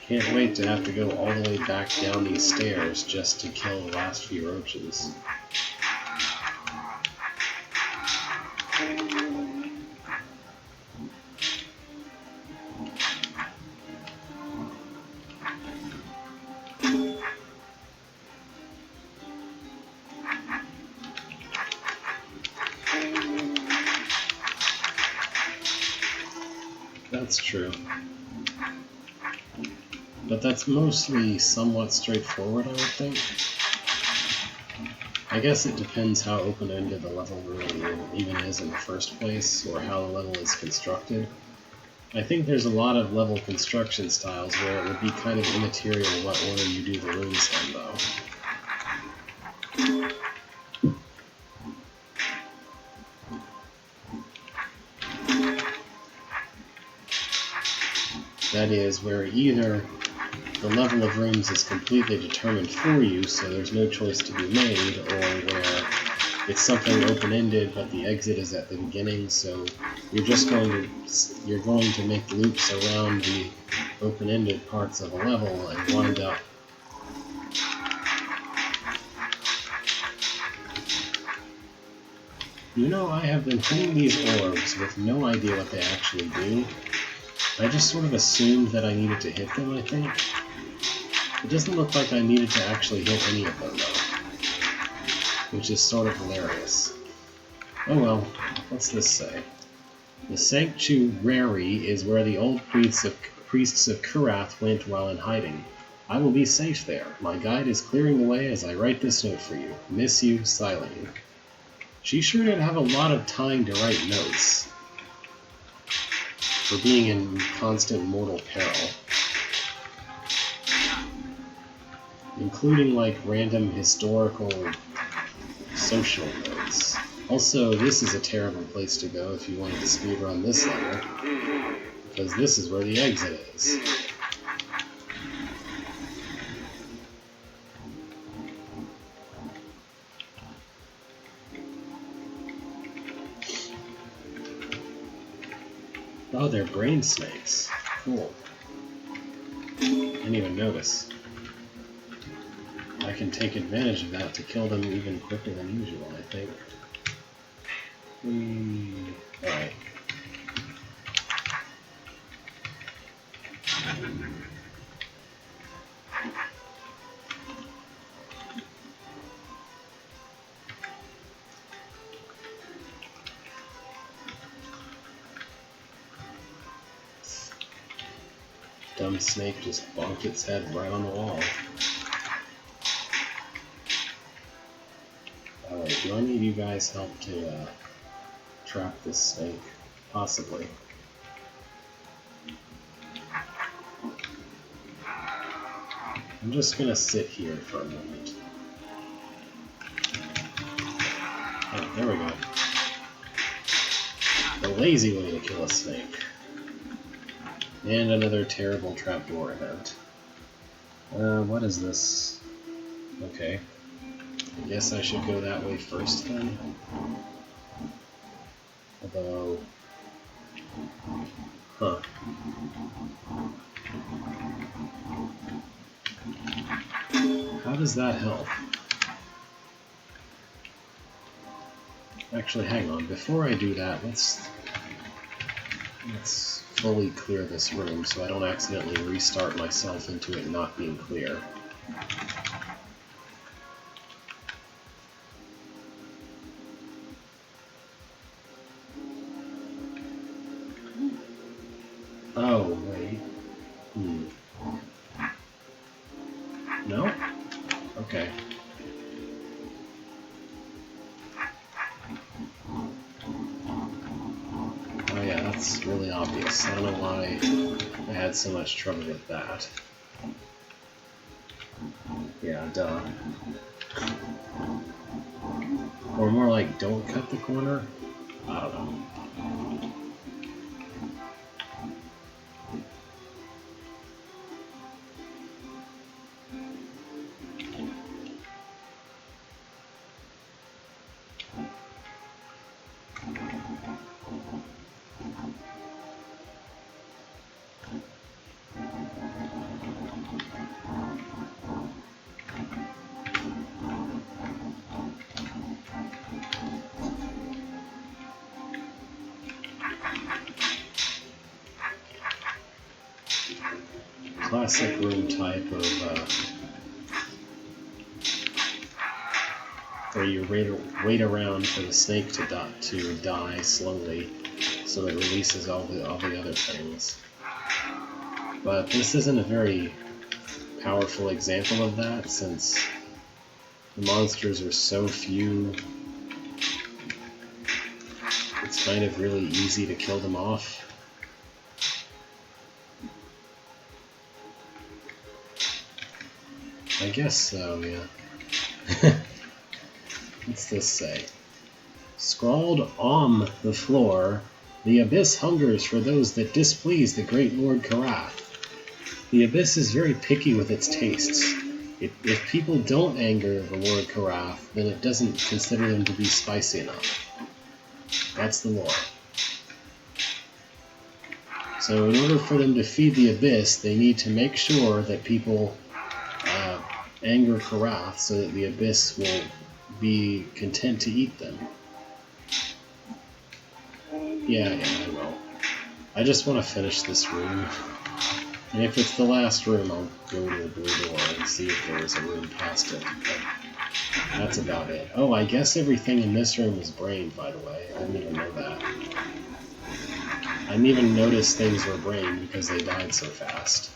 Can't wait to have to go all the way back down these stairs just to kill the last few roaches. That's true. But that's mostly somewhat straightforward, I would think. I guess it depends how open-ended the level really even is in the first place, or how the level is constructed. I think there's a lot of level construction styles where it would be kind of immaterial what order you do the rooms in, though. That is, where either the level of rooms is completely determined for you, so there's no choice to be made, or where it's something open-ended, but the exit is at the beginning, so you're going to make loops around the open-ended parts of a level and wind up. You know, I have been hitting these orbs with no idea what they actually do. I just sort of assumed that I needed to hit them, I think. It doesn't look like I needed to actually hit any of them, though. Which is sort of hilarious. Oh well, what's this say? The Sanctuary is where the old priests of Kurath went while in hiding. I will be safe there. My guide is clearing the way as I write this note for you. Miss you, Silene. She sure did have a lot of time to write notes. For being in constant mortal peril. Including, like, random historical, social notes. Also, this is a terrible place to go if you wanted to speedrun this level, because this is where the exit is. Oh, they're brain snakes. Cool. Didn't even notice. I can take advantage of that to kill them even quicker than usual, I think. Alright. Dumb snake just bonked its head right on the wall. Alright, do I need you guys' help to trap this snake? Possibly. I'm just gonna sit here for a moment. Oh, there we go. The lazy way to kill a snake. And another terrible trapdoor event. What is this? Okay. I guess I should go that way first then. Although... Huh. How does that help? Actually, hang on. Before I do that, let's fully clear this room so I don't accidentally restart myself into it not being clear. Oh, wait. No? Okay. Oh yeah, that's really obvious. I don't know why I had so much trouble with that. Yeah, duh. Or more like, don't cut the corner? I don't know. Classic room type of where you wait around for the snake to die slowly, so it releases all the other things. But this isn't a very powerful example of that, since the monsters are so few. It's kind of really easy to kill them off. I guess so, yeah. What's this say? Scrawled on the floor, the Abyss hungers for those that displease the great Lord Karath. The Abyss is very picky with its tastes. If people don't anger the Lord Karath, then it doesn't consider them to be spicy enough. That's the lore. So in order for them to feed the Abyss, they need to make sure that people anger Karath so that the Abyss will be content to eat them. Yeah, I will. I just want to finish this room. And if it's the last room, I'll go to the blue door and see if there's a room past it. But that's about it. Oh, I guess everything in this room is brained, by the way. I didn't even know that. I didn't even notice things were brained because they died so fast.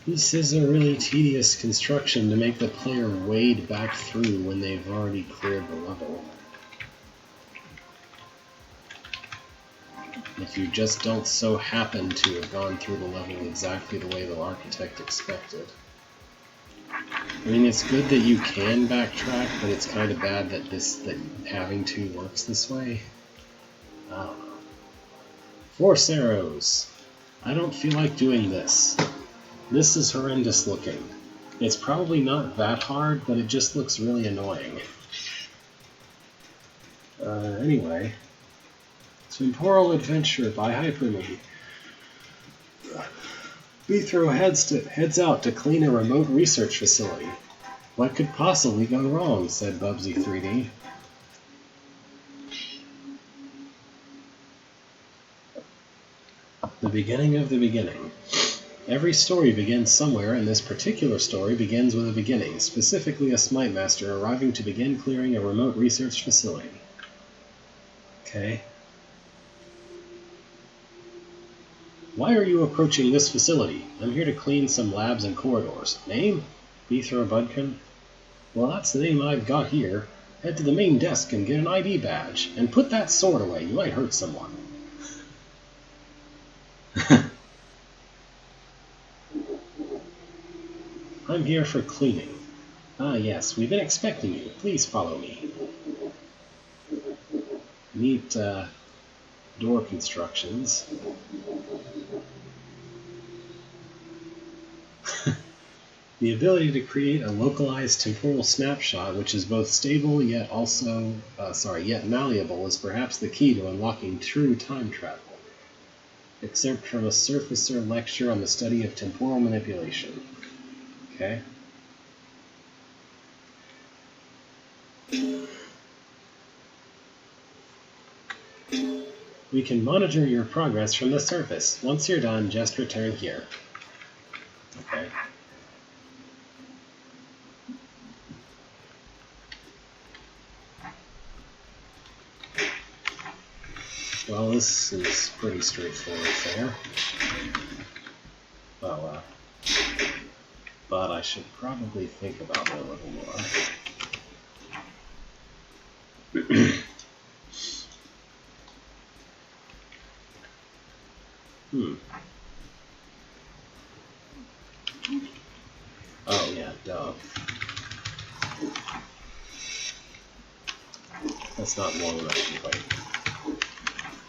This is a really tedious construction to make the player wade back through when they've already cleared the level. If you just don't so happen to have gone through the level exactly the way the architect expected. I mean, it's good that you can backtrack, but it's kind of bad that having to works this way. I don't know. Force arrows. I don't feel like doing this. This is horrendous looking. It's probably not that hard, but it just looks really annoying. Anyway. Temporal Adventure by Hyperme. Bithro heads out to clean a remote research facility. What could possibly go wrong, said Bubsy 3D. The beginning of the beginning. Every story begins somewhere, and this particular story begins with a beginning, specifically a Smite Master arriving to begin clearing a remote research facility. Okay. Why are you approaching this facility? I'm here to clean some labs and corridors. Name? Bithro Budkin. Well, that's the name I've got here. Head to the main desk and get an ID badge. And put that sword away. You might hurt someone. I'm here for cleaning. Ah, yes, we've been expecting you. Please follow me. Neat, door constructions. The ability to create a localized temporal snapshot, which is both stable yet malleable, is perhaps the key to unlocking true time travel. Excerpt from a Surfacer lecture on the study of temporal manipulation. Okay. We can monitor your progress from the surface. Once you're done, just return here. Okay. Well, this is pretty straightforward there. Well, but I should probably think about it a little more. Oh, yeah, duh. That's not long enough to wait.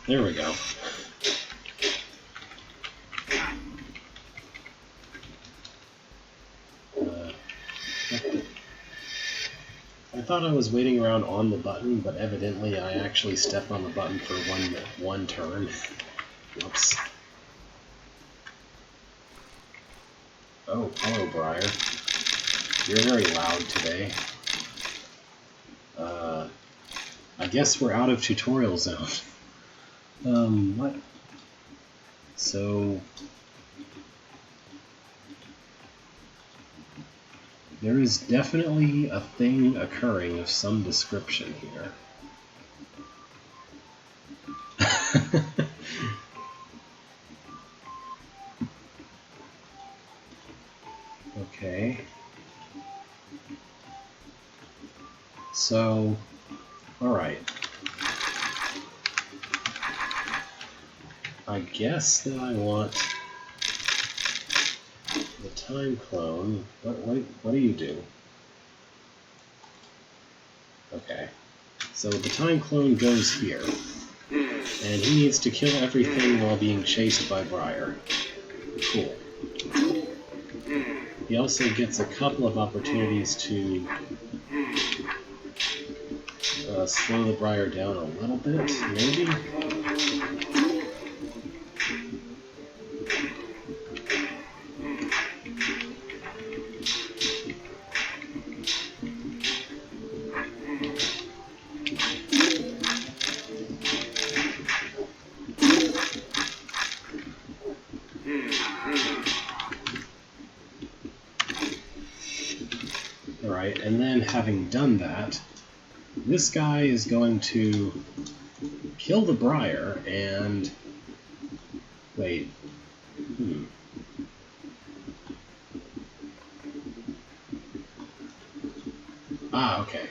There we go. I thought I was waiting around on the button, but evidently I actually stepped on the button for one turn. Whoops. Oh, hello, Briar. You're very loud today. I guess we're out of tutorial zone. What? So... There is definitely a thing occurring of some description here. Okay. So, alright. I guess that I want the time clone. What do you do? Okay. So the time clone goes here. And he needs to kill everything while being chased by Briar. Cool. He also gets a couple of opportunities to slow the Briar down a little bit, maybe? Alright, and then having done that, this guy is going to kill the Briar and... wait. Ah, okay.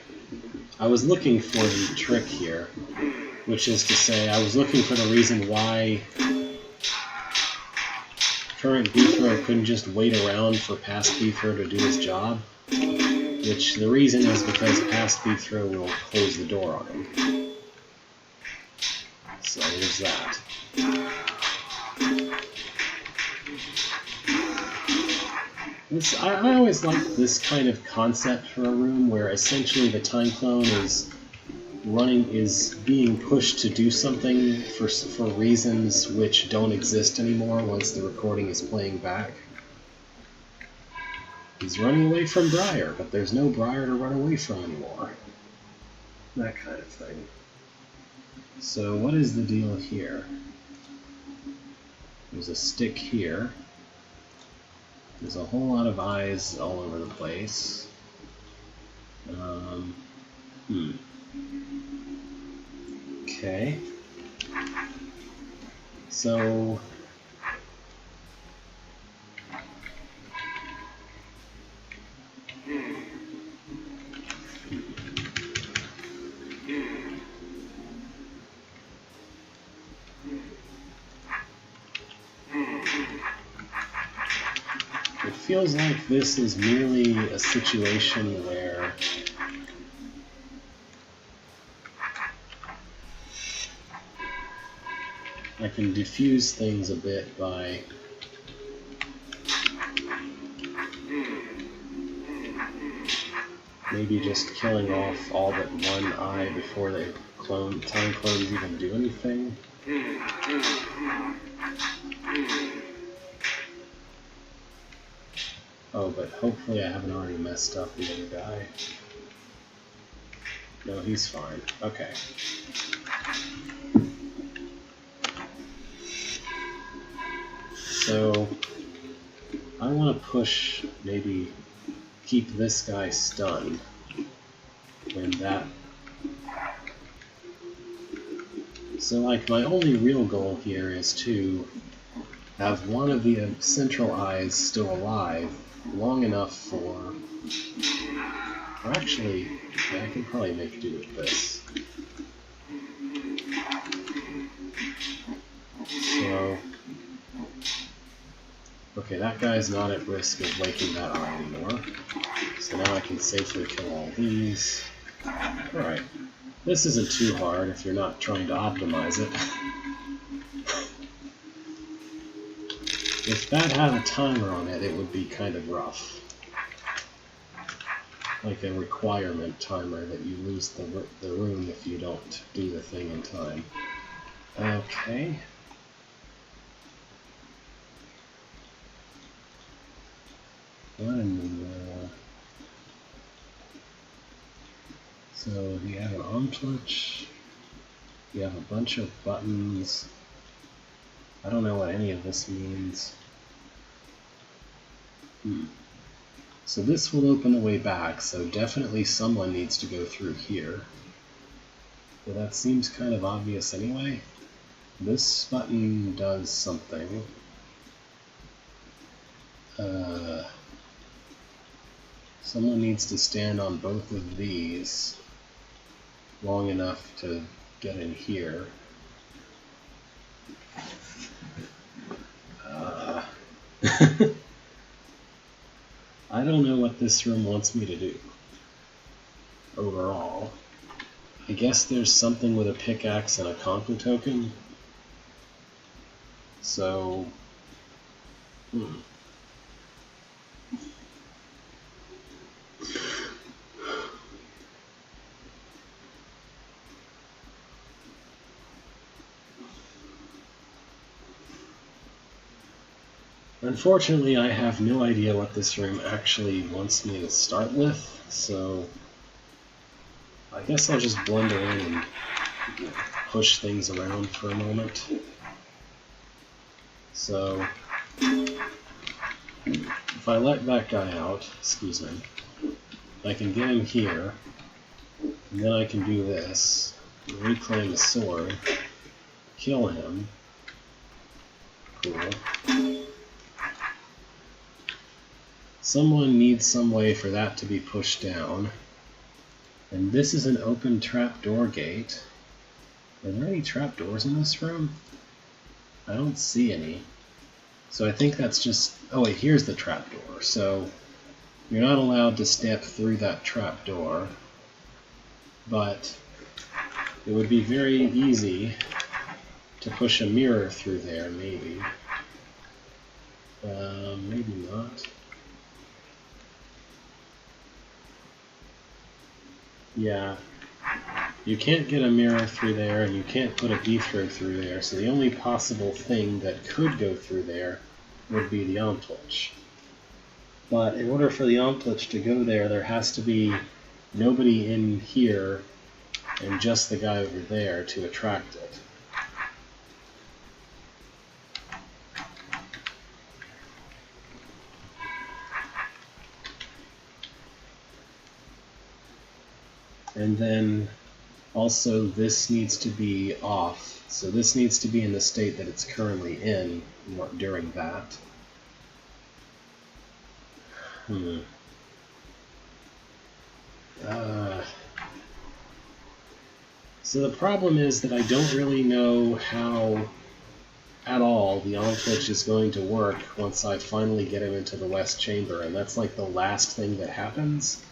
I was looking for the trick here, which is to say, I was looking for the reason why current Beethro couldn't just wait around for past Beethro to do his job, which the reason is because past Beethro will close the door on him. So there's that. I always like this kind of concept for a room where essentially the time clone is being pushed to do something for reasons which don't exist anymore once the recording is playing back. He's running away from Briar, but there's no Briar to run away from anymore. That kind of thing. So what is the deal here? There's a stick here. There's a whole lot of eyes all over the place. Okay. So... it feels like this is merely a situation where I can diffuse things a bit by maybe just killing off all but one eye before the time clones even do anything. Oh, but hopefully I haven't already messed up the other guy. No, he's fine. Okay. So, I want to push, maybe keep this guy stunned when that... So, like, my only real goal here is to have one of the central eyes still alive long enough for... Or actually, yeah, I can probably make do with this. So... Okay, that guy's not at risk of waking that eye anymore. So now I can safely kill all these. Alright. This isn't too hard if you're not trying to optimize it. If that had a timer on it, it would be kind of rough. Like a requirement timer that you lose the room if you don't do the thing in time. Okay. What in the... So you have an arm touch, you have a bunch of buttons. I don't know what any of this means. So this will open the way back, so definitely someone needs to go through here. But that seems kind of obvious anyway. This button does something. Someone needs to stand on both of these long enough to get in here. I don't know what this room wants me to do overall. I guess there's something with a pickaxe and a conquer token. So, Unfortunately, I have no idea what this room actually wants me to start with, so I guess I'll just blunder in and push things around for a moment. So, if I let that guy out, excuse me, I can get him here, and then I can do this, reclaim the sword, kill him. Cool. Someone needs some way for that to be pushed down. And this is an open trapdoor gate. Are there any trapdoors in this room? I don't see any. So I think that's just... Oh wait, here's the trapdoor. So you're not allowed to step through that trapdoor. But it would be very easy to push a mirror through there, maybe. Maybe not. Yeah, you can't get a mirror through there, and you can't put a Beethro through there, so the only possible thing that could go through there would be the Omtlich. But in order for the Omtlich to go there, there has to be nobody in here and just the guy over there to attract it. And then also this needs to be off. So this needs to be in the state that it's currently in during that. So the problem is that I don't really know how at all the Omtlich is going to work once I finally get him into the West Chamber, and that's like the last thing that happens.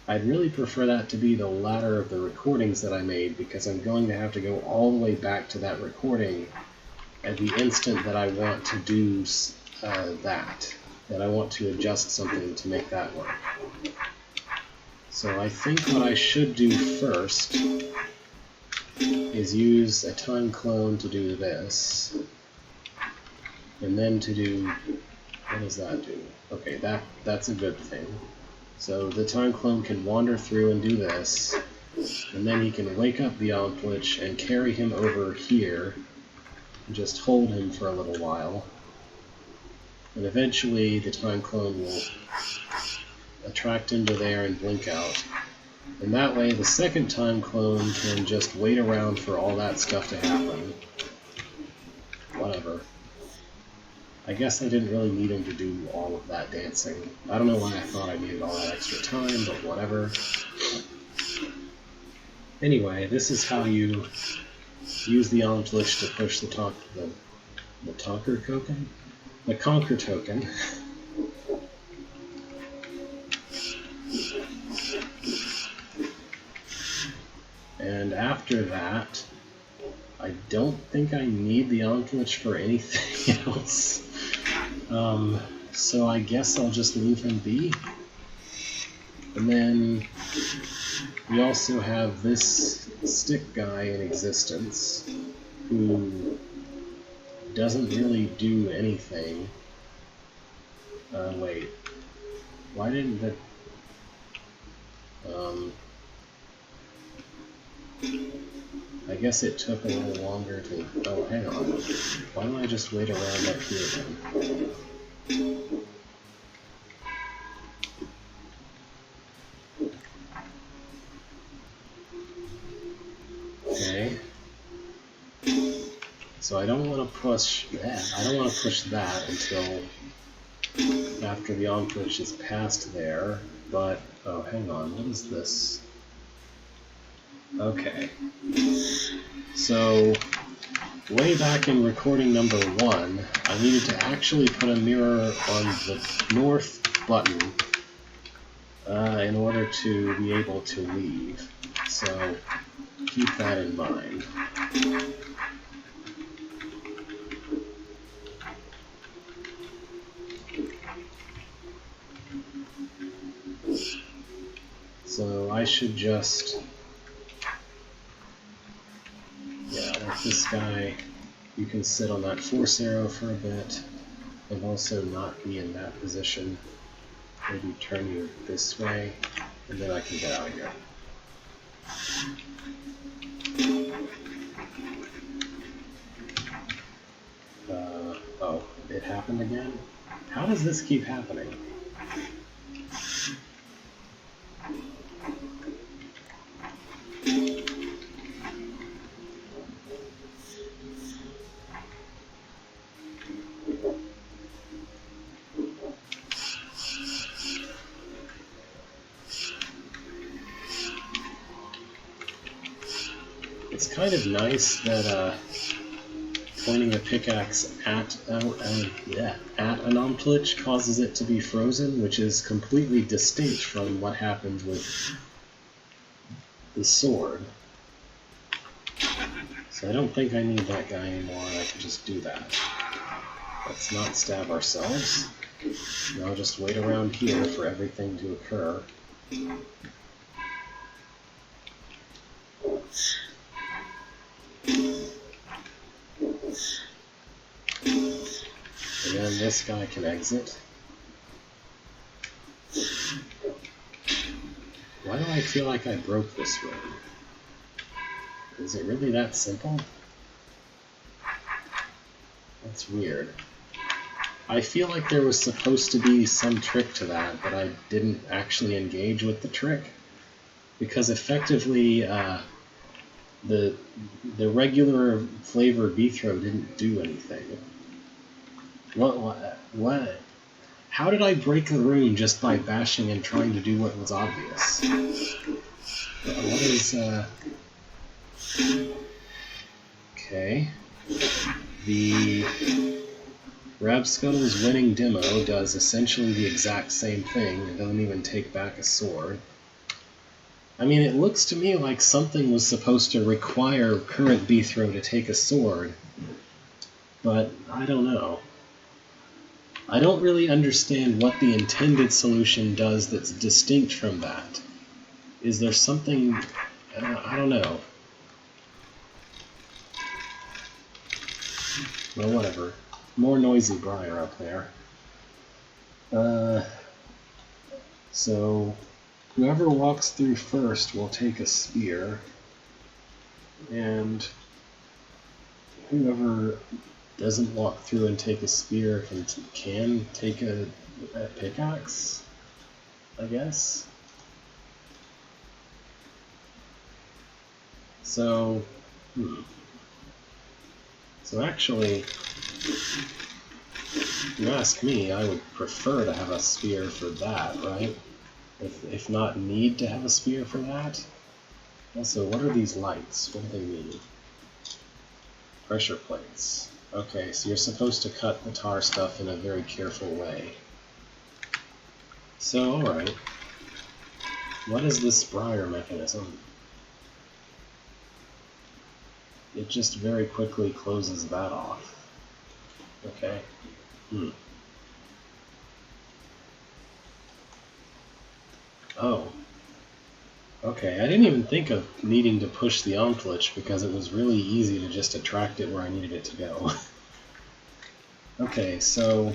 I'd really prefer that to be the latter of the recordings that I made, because I'm going to have to go all the way back to that recording at the instant that I want to do that I want to adjust something to make that work. So I think what I should do first is use a time clone to do this, and then to do, what does that do? Okay, that's a good thing. So the time clone can wander through and do this, and then he can wake up the Omtlich and carry him over here, and just hold him for a little while. And eventually the time clone will attract him to there and blink out. And that way the second time clone can just wait around for all that stuff to happen. Whatever. I guess I didn't really need him to do all of that dancing. I don't know why I thought I needed all that extra time, but whatever. Anyway, this is how you use the Omtlich to push the Conquer token. The Conquer token. And after that, I don't think I need the Omtlich for anything else. So I guess I'll just leave him be. And then we also have this stick guy in existence who doesn't really do anything. Wait. Why didn't the... I guess it took a little longer to... Oh, hang on. Why don't I just wait around up here then? Okay. So I don't want to push that. I don't want to push that until after the Omplitch is past there. But oh, hang on. What is this? Okay. So way back in recording number 1, I needed to actually put a mirror on the north button in order to be able to leave. So keep that in mind. So I should just, yeah, let this guy, you can sit on that force arrow for a bit and also not be in that position. Maybe turn you this way, and then I can get out of here. Oh, it happened again? How does this keep happening? It's kind of nice that pointing the pickaxe at an Omplitch causes it to be frozen, which is completely distinct from what happens with the sword. So I don't think I need that guy anymore, I can just do that. Let's not stab ourselves. Now just wait around here for everything to occur. And then this guy can exit. Why do I feel like I broke this room? Is it really that simple? That's weird. I feel like there was supposed to be some trick to that, but I didn't actually engage with the trick. Because effectively, the regular flavor Beethro didn't do anything. What? How did I break the room just by bashing and trying to do what was obvious? What is, okay. The Rabscuttle's winning demo does essentially the exact same thing. It doesn't even take back a sword. I mean, it looks to me like something was supposed to require current Beethro to take a sword, but I don't know. I don't really understand what the intended solution does that's distinct from that. Is there something... I don't know. Well, whatever. More noisy Briar up there. So, whoever walks through first will take a spear, and whoever doesn't walk through and take a spear can take a pickaxe, I guess. So, So actually, if you ask me, I would prefer to have a spear for that, right? If not need to have a spear for that. Also, what are these lights? What do they mean? Pressure plates. Okay, so you're supposed to cut the tar stuff in a very careful way. So, alright. What is this Briar mechanism? It just very quickly closes that off. Okay. Oh. Okay, I didn't even think of needing to push the Omplitch because it was really easy to just attract it where I needed it to go. Okay, so...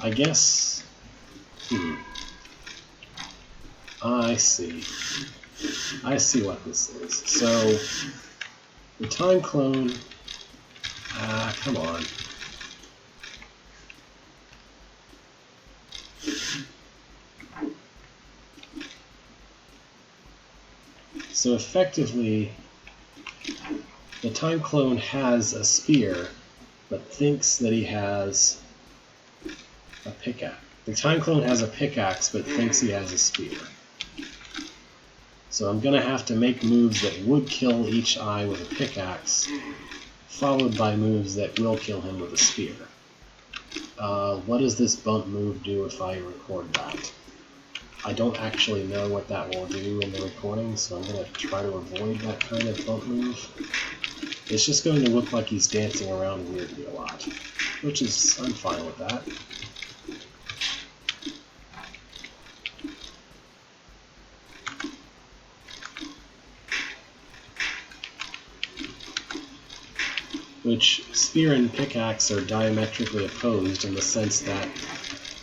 I guess... I see. I see what this is. So, the time clone... come on. So effectively, the time clone has a spear, but thinks that he has a pickaxe. The time clone has a pickaxe, but thinks he has a spear. So I'm going to have to make moves that would kill each eye with a pickaxe, followed by moves that will kill him with a spear. What does this bump move do if I record that? I don't actually know what that will do in the recording, so I'm going to try to avoid that kind of bump move. It's just going to look like he's dancing around weirdly a lot, which is, I'm fine with that. Which spear and pickaxe are diametrically opposed in the sense that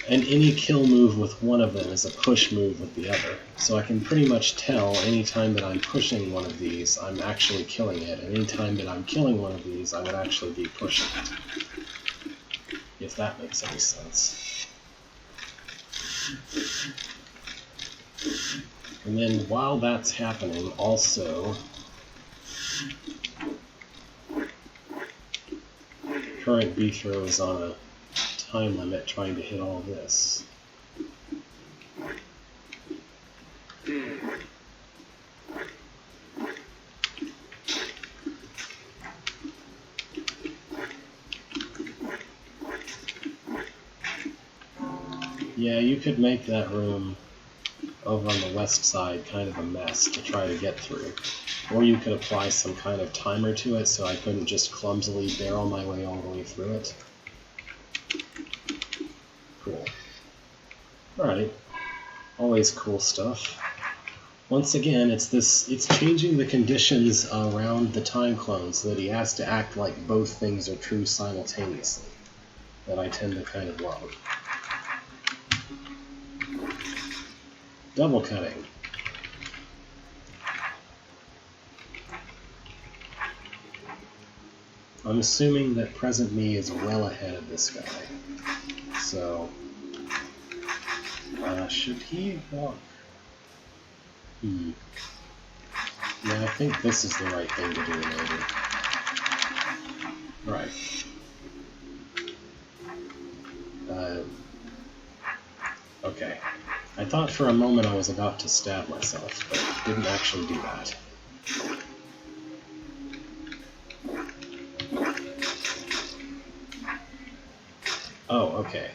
any kill move with one of them is a push move with the other. So I can pretty much tell any time that I'm pushing one of these, I'm actually killing it, and any time that I'm killing one of these, I would actually be pushing it. If that makes any sense. And then while that's happening, also, current B throw is on a time limit trying to hit all this. Yeah, you could make that room over on the west side kind of a mess to try to get through. Or you could apply some kind of timer to it so I couldn't just clumsily barrel my way all the way through it. Cool. Alright. Always cool stuff. Once again, it's changing the conditions around the time clone so that he has to act like both things are true simultaneously. That I tend to kind of love. Double cutting. I'm assuming that present me is well ahead of this guy. So, should he walk? Yeah, I think this is the right thing to do later. Right. Okay. I thought for a moment I was about to stab myself, but didn't actually do that. Oh, okay.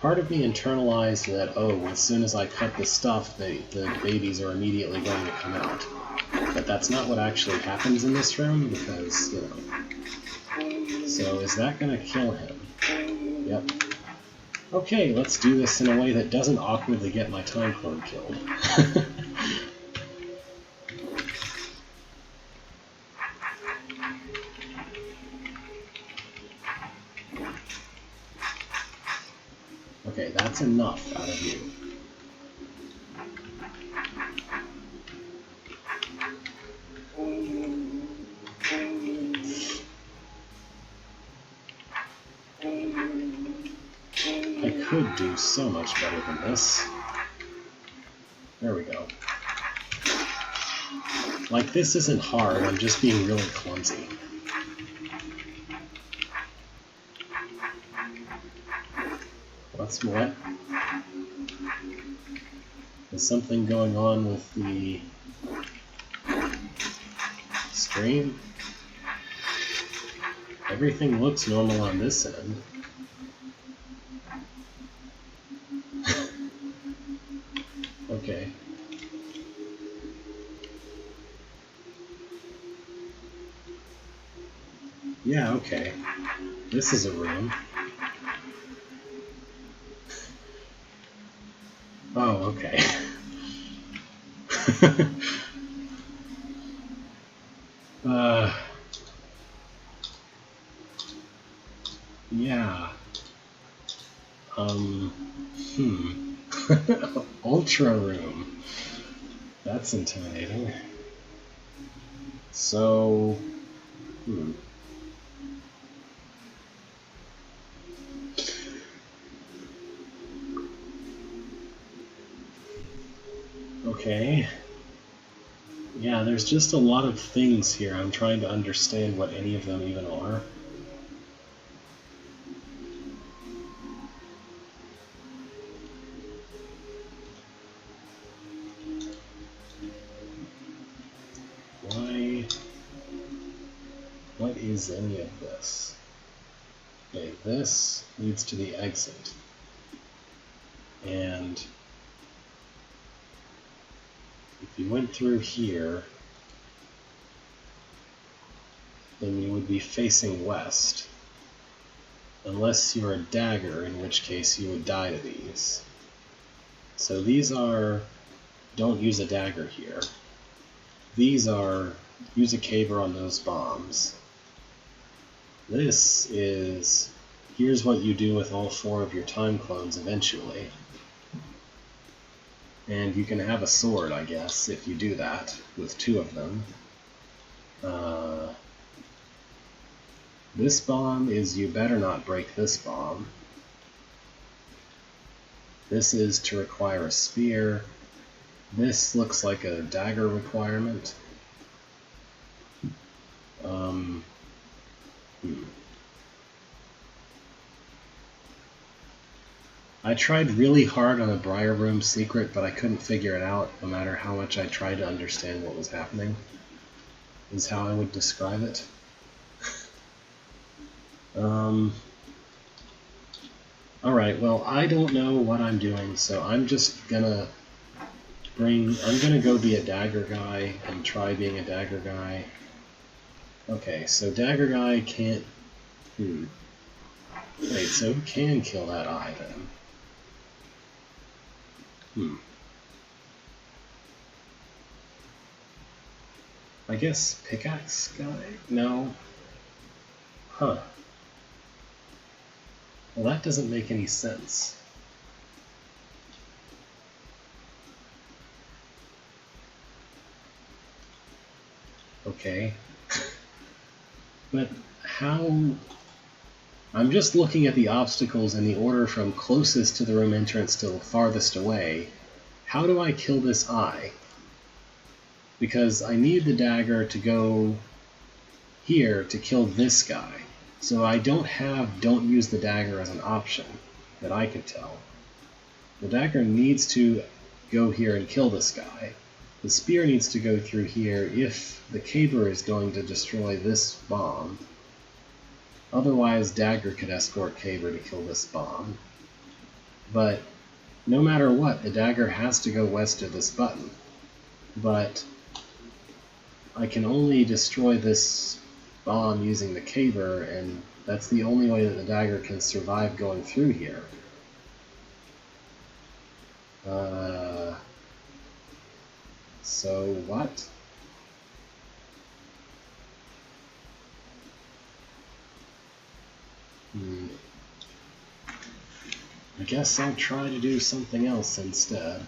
Part of me internalized that, oh, as soon as I cut the stuff, the babies are immediately going to come out. But that's not what actually happens in this room, because, you know. So is that going to kill him? Yep. Okay, let's do this in a way that doesn't awkwardly get my time clone killed. Okay, that's enough out of you. I could do so much better than this. There we go. Like, this isn't hard, I'm just being really clumsy. What's what? Is something going on with the stream? Everything looks normal on this end. Okay. Yeah, okay. This is a room. Oh, okay. Yeah. Ultra room. That's intimidating. So, Okay. Yeah, there's just a lot of things here. I'm trying to understand what any of them even are. Why? What is any of this? Okay, this leads to the exit. And if you went through here, then you would be facing west. Unless you're a dagger, in which case you would die to these. So these are, don't use a dagger here. These are, use a caber on those bombs. This is, here's what you do with all 4 of your time clones eventually. And you can have a sword, I guess, if you do that, with 2 of them. This bomb is you better not break this bomb. This is to require a spear. This looks like a dagger requirement. I tried really hard on a Briar Room secret, but I couldn't figure it out, no matter how much I tried to understand what was happening, is how I would describe it. Alright, well, I don't know what I'm doing, so I'm just gonna I'm gonna go be a dagger guy and try being a dagger guy. Okay, so dagger guy can't... Wait, so who can kill that eye, then? I guess pickaxe guy? No. Huh. Well, that doesn't make any sense. Okay. But how... I'm just looking at the obstacles in the order from closest to the room entrance to farthest away. How do I kill this eye? Because I need the dagger to go here to kill this guy. So I don't use the dagger as an option that I could tell. The dagger needs to go here and kill this guy. The spear needs to go through here if the caber is going to destroy this bomb. Otherwise, dagger could escort caber to kill this bomb. But no matter what, the dagger has to go west of this button. But I can only destroy this bomb using the caber, and that's the only way that the dagger can survive going through here. So what? I guess I'll try to do something else instead.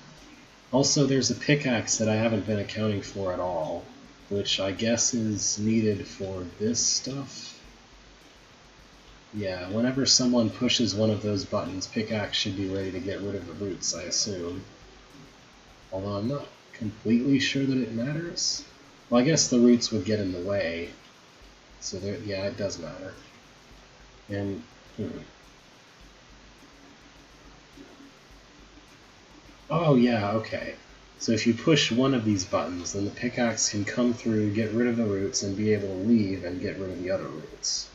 Also, there's a pickaxe that I haven't been accounting for at all, which I guess is needed for this stuff. Yeah, whenever someone pushes one of those buttons, pickaxe should be ready to get rid of the roots, I assume. Although I'm not completely sure that it matters. Well, I guess the roots would get in the way. So there, yeah, it does matter. And, Oh yeah, okay. So if you push one of these buttons, then the pickaxe can come through, get rid of the roots, and be able to leave and get rid of the other roots.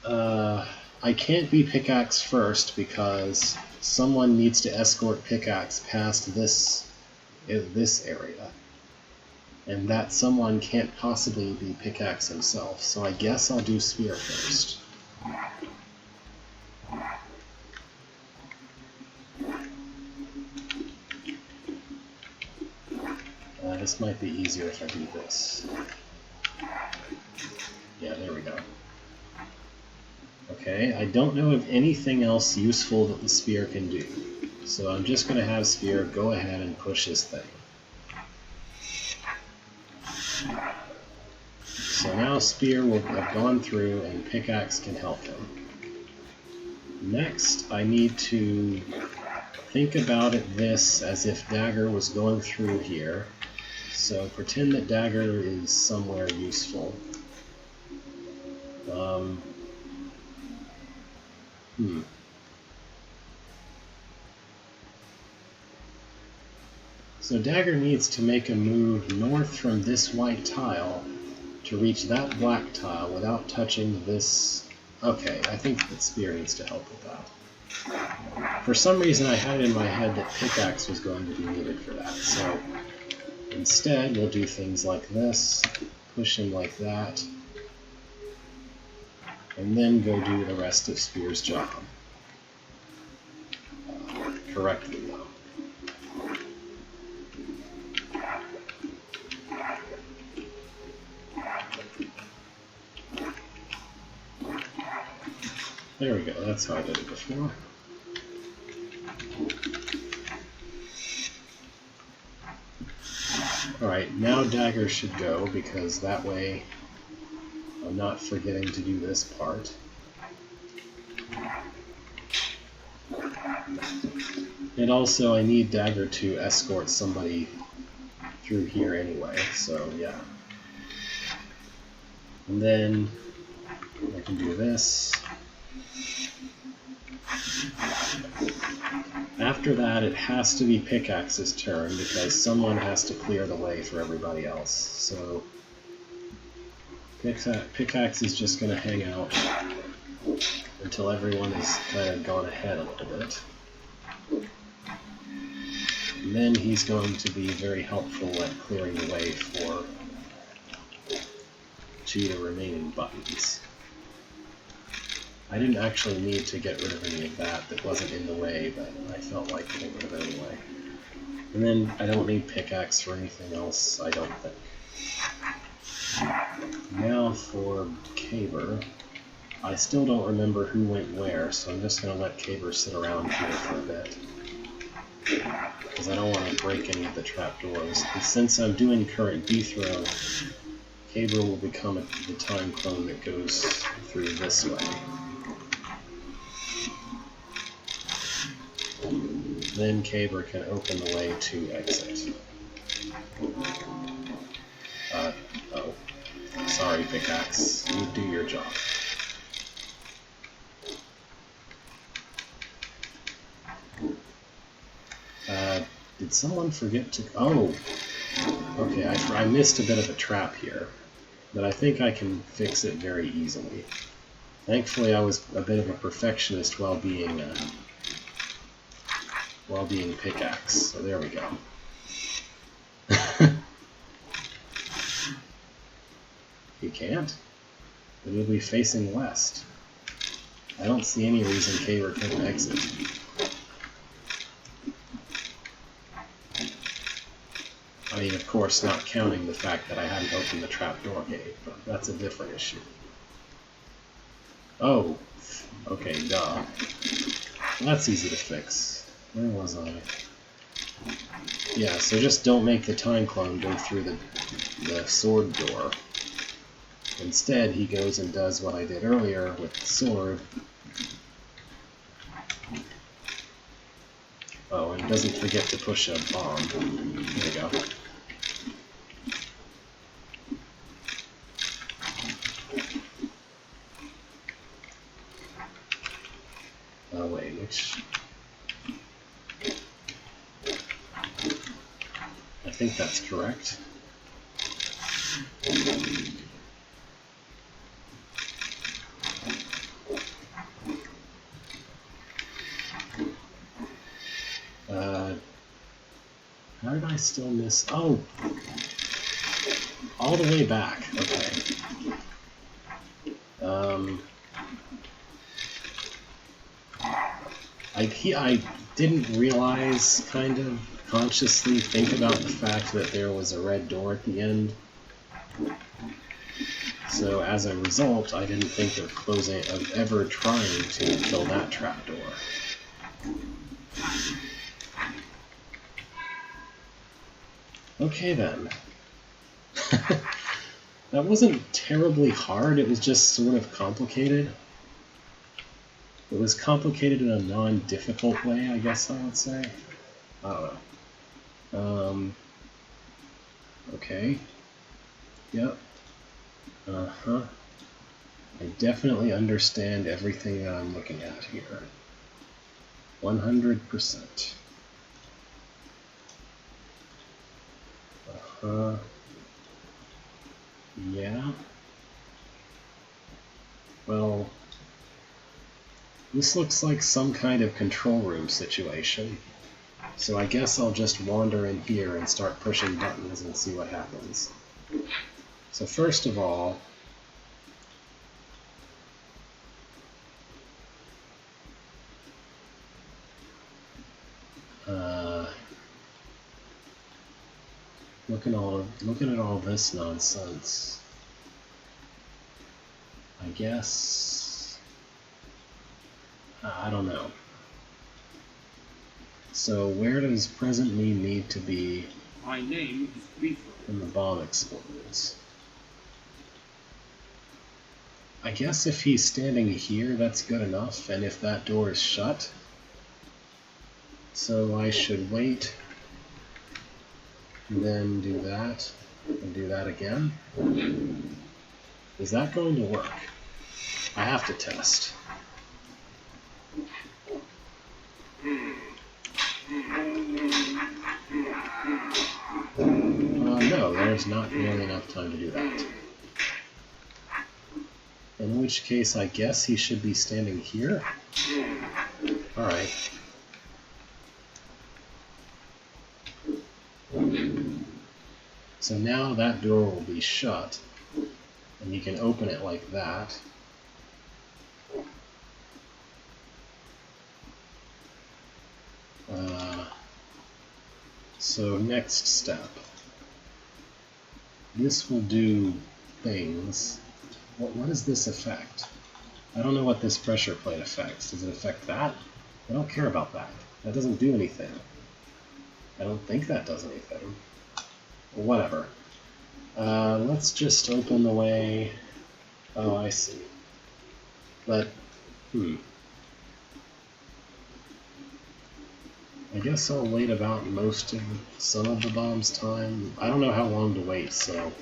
I can't be pickaxe first because someone needs to escort pickaxe past this area. And that someone can't possibly be pickaxe himself, so I guess I'll do spear first. This might be easier if I do this. Yeah, there we go. Okay, I don't know of anything else useful that the spear can do. So I'm just going to have spear go ahead and push his thing. So now spear will have gone through and pickaxe can help him. Next, I need to think about this as if dagger was going through here. So pretend that dagger is somewhere useful. So dagger needs to make a move north from this white tile to reach that black tile without touching this. Okay, I think that spear needs to help with that. For some reason I had it in my head that pickaxe was going to be needed for that, so instead we'll do things like this, push him like that, and then go do the rest of Spear's job. Correctly though. There we go, that's how I did it before. Alright, now dagger should go, because that way I'm not forgetting to do this part. And also I need dagger to escort somebody through here anyway, so yeah. And then I can do this. After that, it has to be Pickaxe's turn, because someone has to clear the way for everybody else. So Pickaxe is just going to hang out until everyone has kind of gone ahead a little bit. And then he's going to be very helpful at clearing the way for 2 of the remaining buttons. I didn't actually need to get rid of any of that wasn't in the way, but I felt like getting rid of it anyway. And then I don't need Pickaxe for anything else, I don't think. Now for Caber. I still don't remember who went where, so I'm just going to let Caber sit around here for a bit. Because I don't want to break any of the trapdoors. And since I'm doing current dethrow, Caber will become the time clone that goes through this way. Then Caber can open the way to exit. Oh. Sorry, Pickaxe. You do your job. Did someone forget to... Oh! Okay, I missed a bit of a trap here. But I think I can fix it very easily. Thankfully, I was a bit of a perfectionist while being Pickaxe. So there we go. He can't? Then he'll be facing west. I don't see any reason Caber couldn't exit. I mean, of course, not counting the fact that I hadn't opened the trapdoor gate, but that's a different issue. Oh, okay, duh. That's easy to fix. Where was I? Yeah, so just don't make the time clone go through the sword door. Instead, he goes and does what I did earlier with the sword. Oh, and doesn't forget to push a bomb. There you go. Wait, which... I think that's correct. How did I still miss? Oh! All the way back. Okay. I didn't realize, kind of consciously think about the fact that there was a red door at the end. So as a result, I didn't think of ever trying to kill that trapdoor. Okay then. That wasn't terribly hard, it was just sort of complicated. It was complicated in a non-difficult way, I guess I would say. I don't know. Okay. Yep. Uh-huh. I definitely understand everything that I'm looking at here. 100%. Uh-huh. Yeah. Well, this looks like some kind of control room situation. So I guess I'll just wander in here and start pushing buttons and see what happens. So first of all, looking at all this nonsense. I guess I don't know. So where does present me need to be My name is Beaver. when the bomb explodes? I guess if he's standing here, that's good enough, and if that door is shut, so I should wait, and then do that, and do that again. Is that going to work? I have to test. No, there's not nearly enough time to do that. In which case, I guess he should be standing here? Alright. So now that door will be shut, and you can open it like that. So next step. This will do things. What does this affect? I don't know what this pressure plate affects. Does it affect that? I don't care about that. That doesn't do anything. I don't think that does anything. Whatever. Let's just open the way. Oh, I see. But, I guess I'll wait about some of the bomb's time. I don't know how long to wait, so.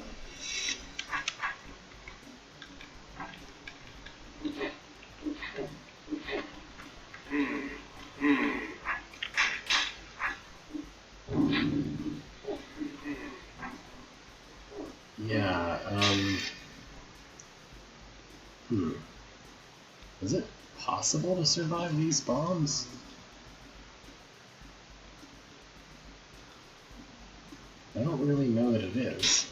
Yeah, Is it possible to survive these bombs? I don't really know that it is.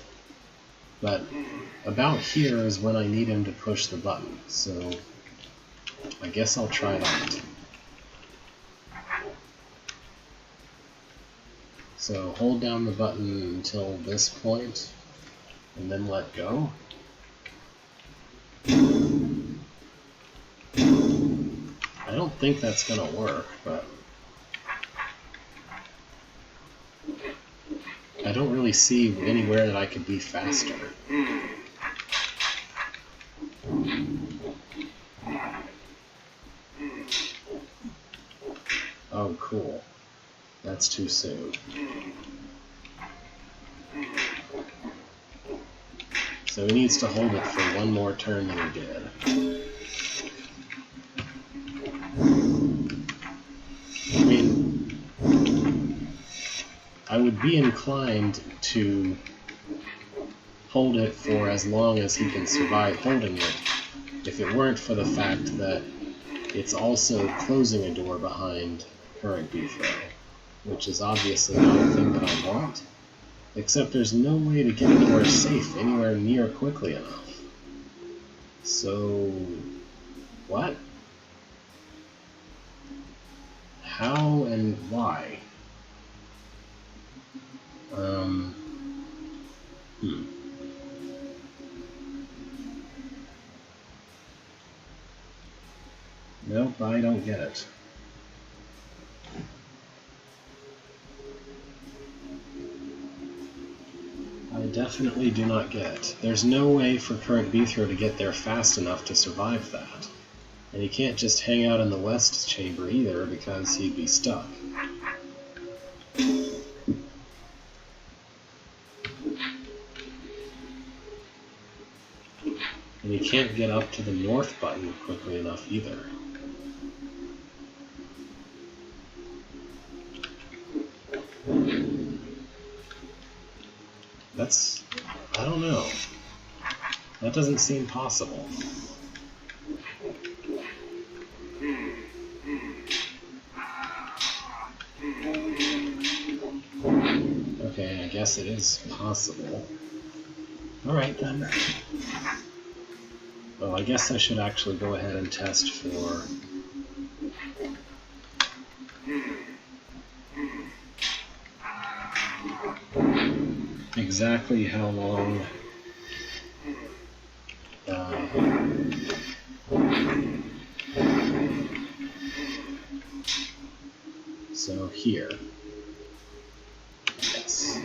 But about here is when I need him to push the button, so I guess I'll try that. So hold down the button until this point, and then let go. I don't think that's gonna work, but I don't really see anywhere that I could be faster. Oh, cool. That's too soon. So he needs to hold it for one more turn than he did. I mean, I would be inclined to hold it for as long as he can survive holding it, if it weren't for the fact that it's also closing a door behind current B-throw, which is obviously not a thing that I want, except there's no way to get anywhere safe anywhere near quickly enough. So, what? How and why? Nope, I don't get it. I definitely do not get it. There's no way for current B-throw to get there fast enough to survive that. And he can't just hang out in the west chamber either, because he'd be stuck. can't get up to the north button quickly enough either. That's... I don't know. That doesn't seem possible. Okay, I guess it is possible. Alright then. Well, I guess I should actually go ahead and test for... exactly how long so here. Yes.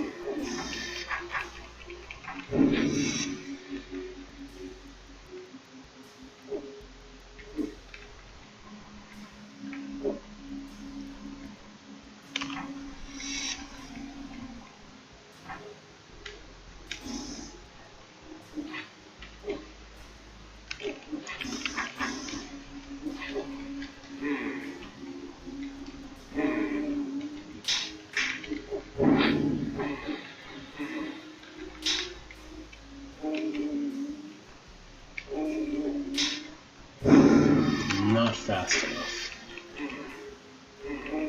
Not fast enough.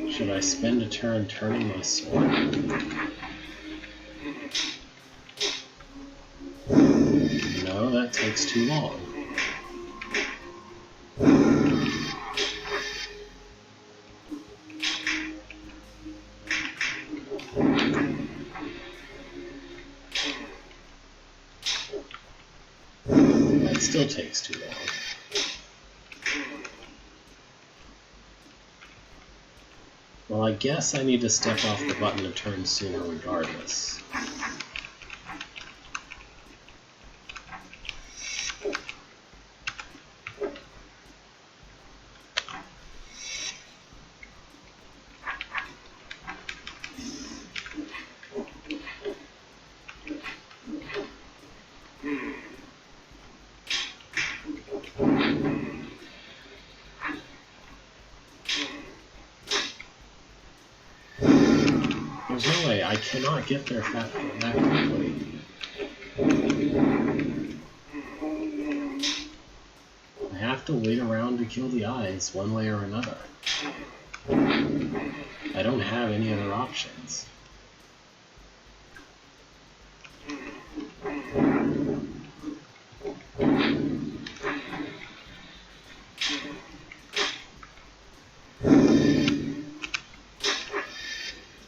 Should I spend a turn turning my sword? No, that takes too long. That still takes too long. Well, I guess I need to step off the button to turn sooner regardless. There's no way, I cannot get there that quickly. I have to wait around to kill the eyes one way or another. I don't have any other options.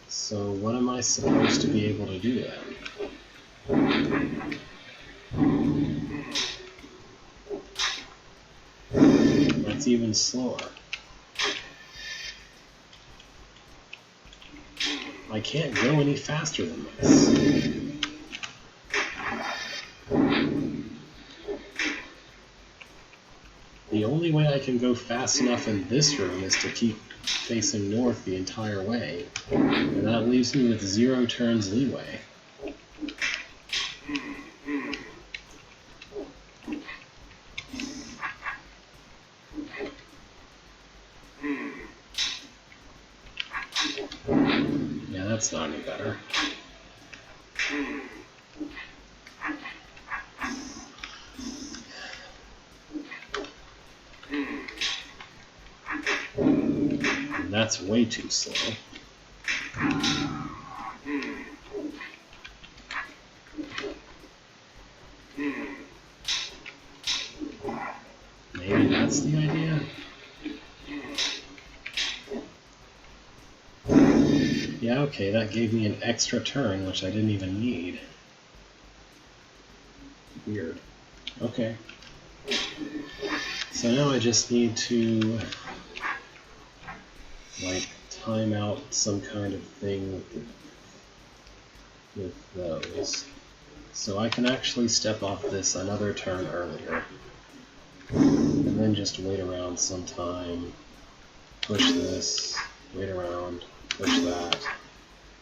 So what am I supposed to be able to do then? That's even slower. I can't go any faster than this. The only way I can go fast enough in this room is to keep facing north the entire way, and that leaves me with 0 turns leeway. Yeah, that's not any better. That's way too slow. Maybe that's the idea? Yeah, okay, that gave me an extra turn, which I didn't even need. Weird. Okay. So now I just need to like time out some kind of thing with those. So I can actually step off this another turn earlier. And then just wait around some time, push this, wait around, push that.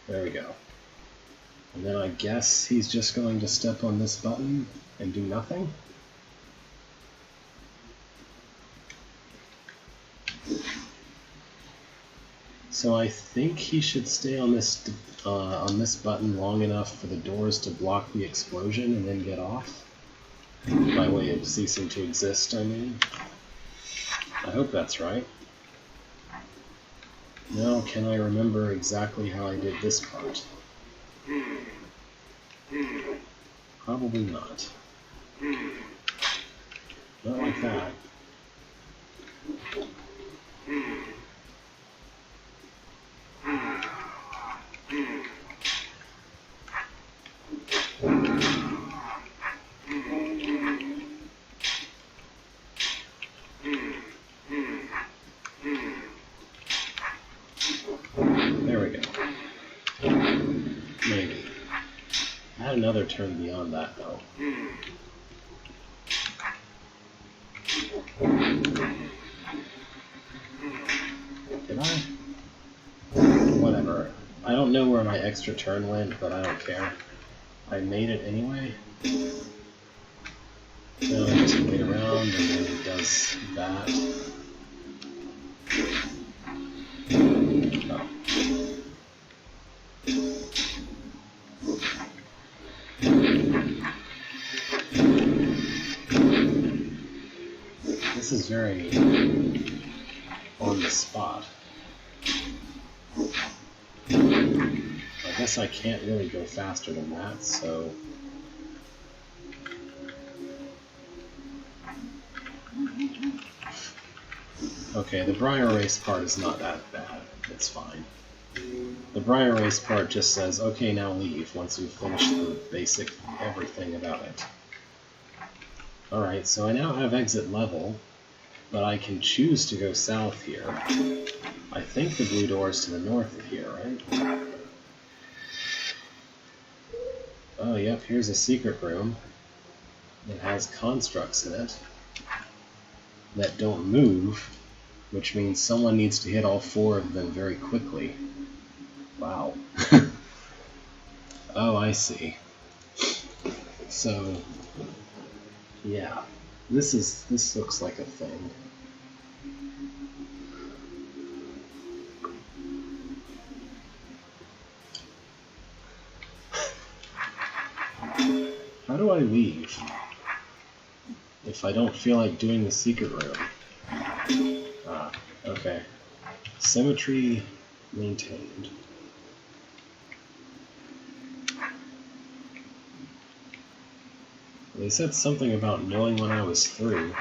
There we go. And then I guess he's just going to step on this button and do nothing? So I think he should stay on this button long enough for the doors to block the explosion and then get off. By way of ceasing to exist, I mean. I hope that's right. Now, can I remember exactly how I did this part? Probably not. Not like that. There we go. Maybe. I had another turn beyond that, though. Did I? Whatever. I don't know where my extra turn went, but I don't care. I made it anyway. So I just wait around and then it does that. Oh. This is very on the spot. I guess I can't really go faster than that, so... Okay, the Briar Race part is not that bad. It's fine. The Briar Race part just says, okay, now leave, once you've finished the basic everything about it. Alright, so I now have exit level, but I can choose to go south here. I think the blue door is to the north of here, right? Oh, yep, here's a secret room. It has constructs in it that don't move, which means someone needs to hit all 4 of them very quickly. Wow. Oh, I see. So, yeah, this looks like a thing. How do I leave if I don't feel like doing the secret room? Ah, okay. Symmetry maintained. They said something about knowing when I was through,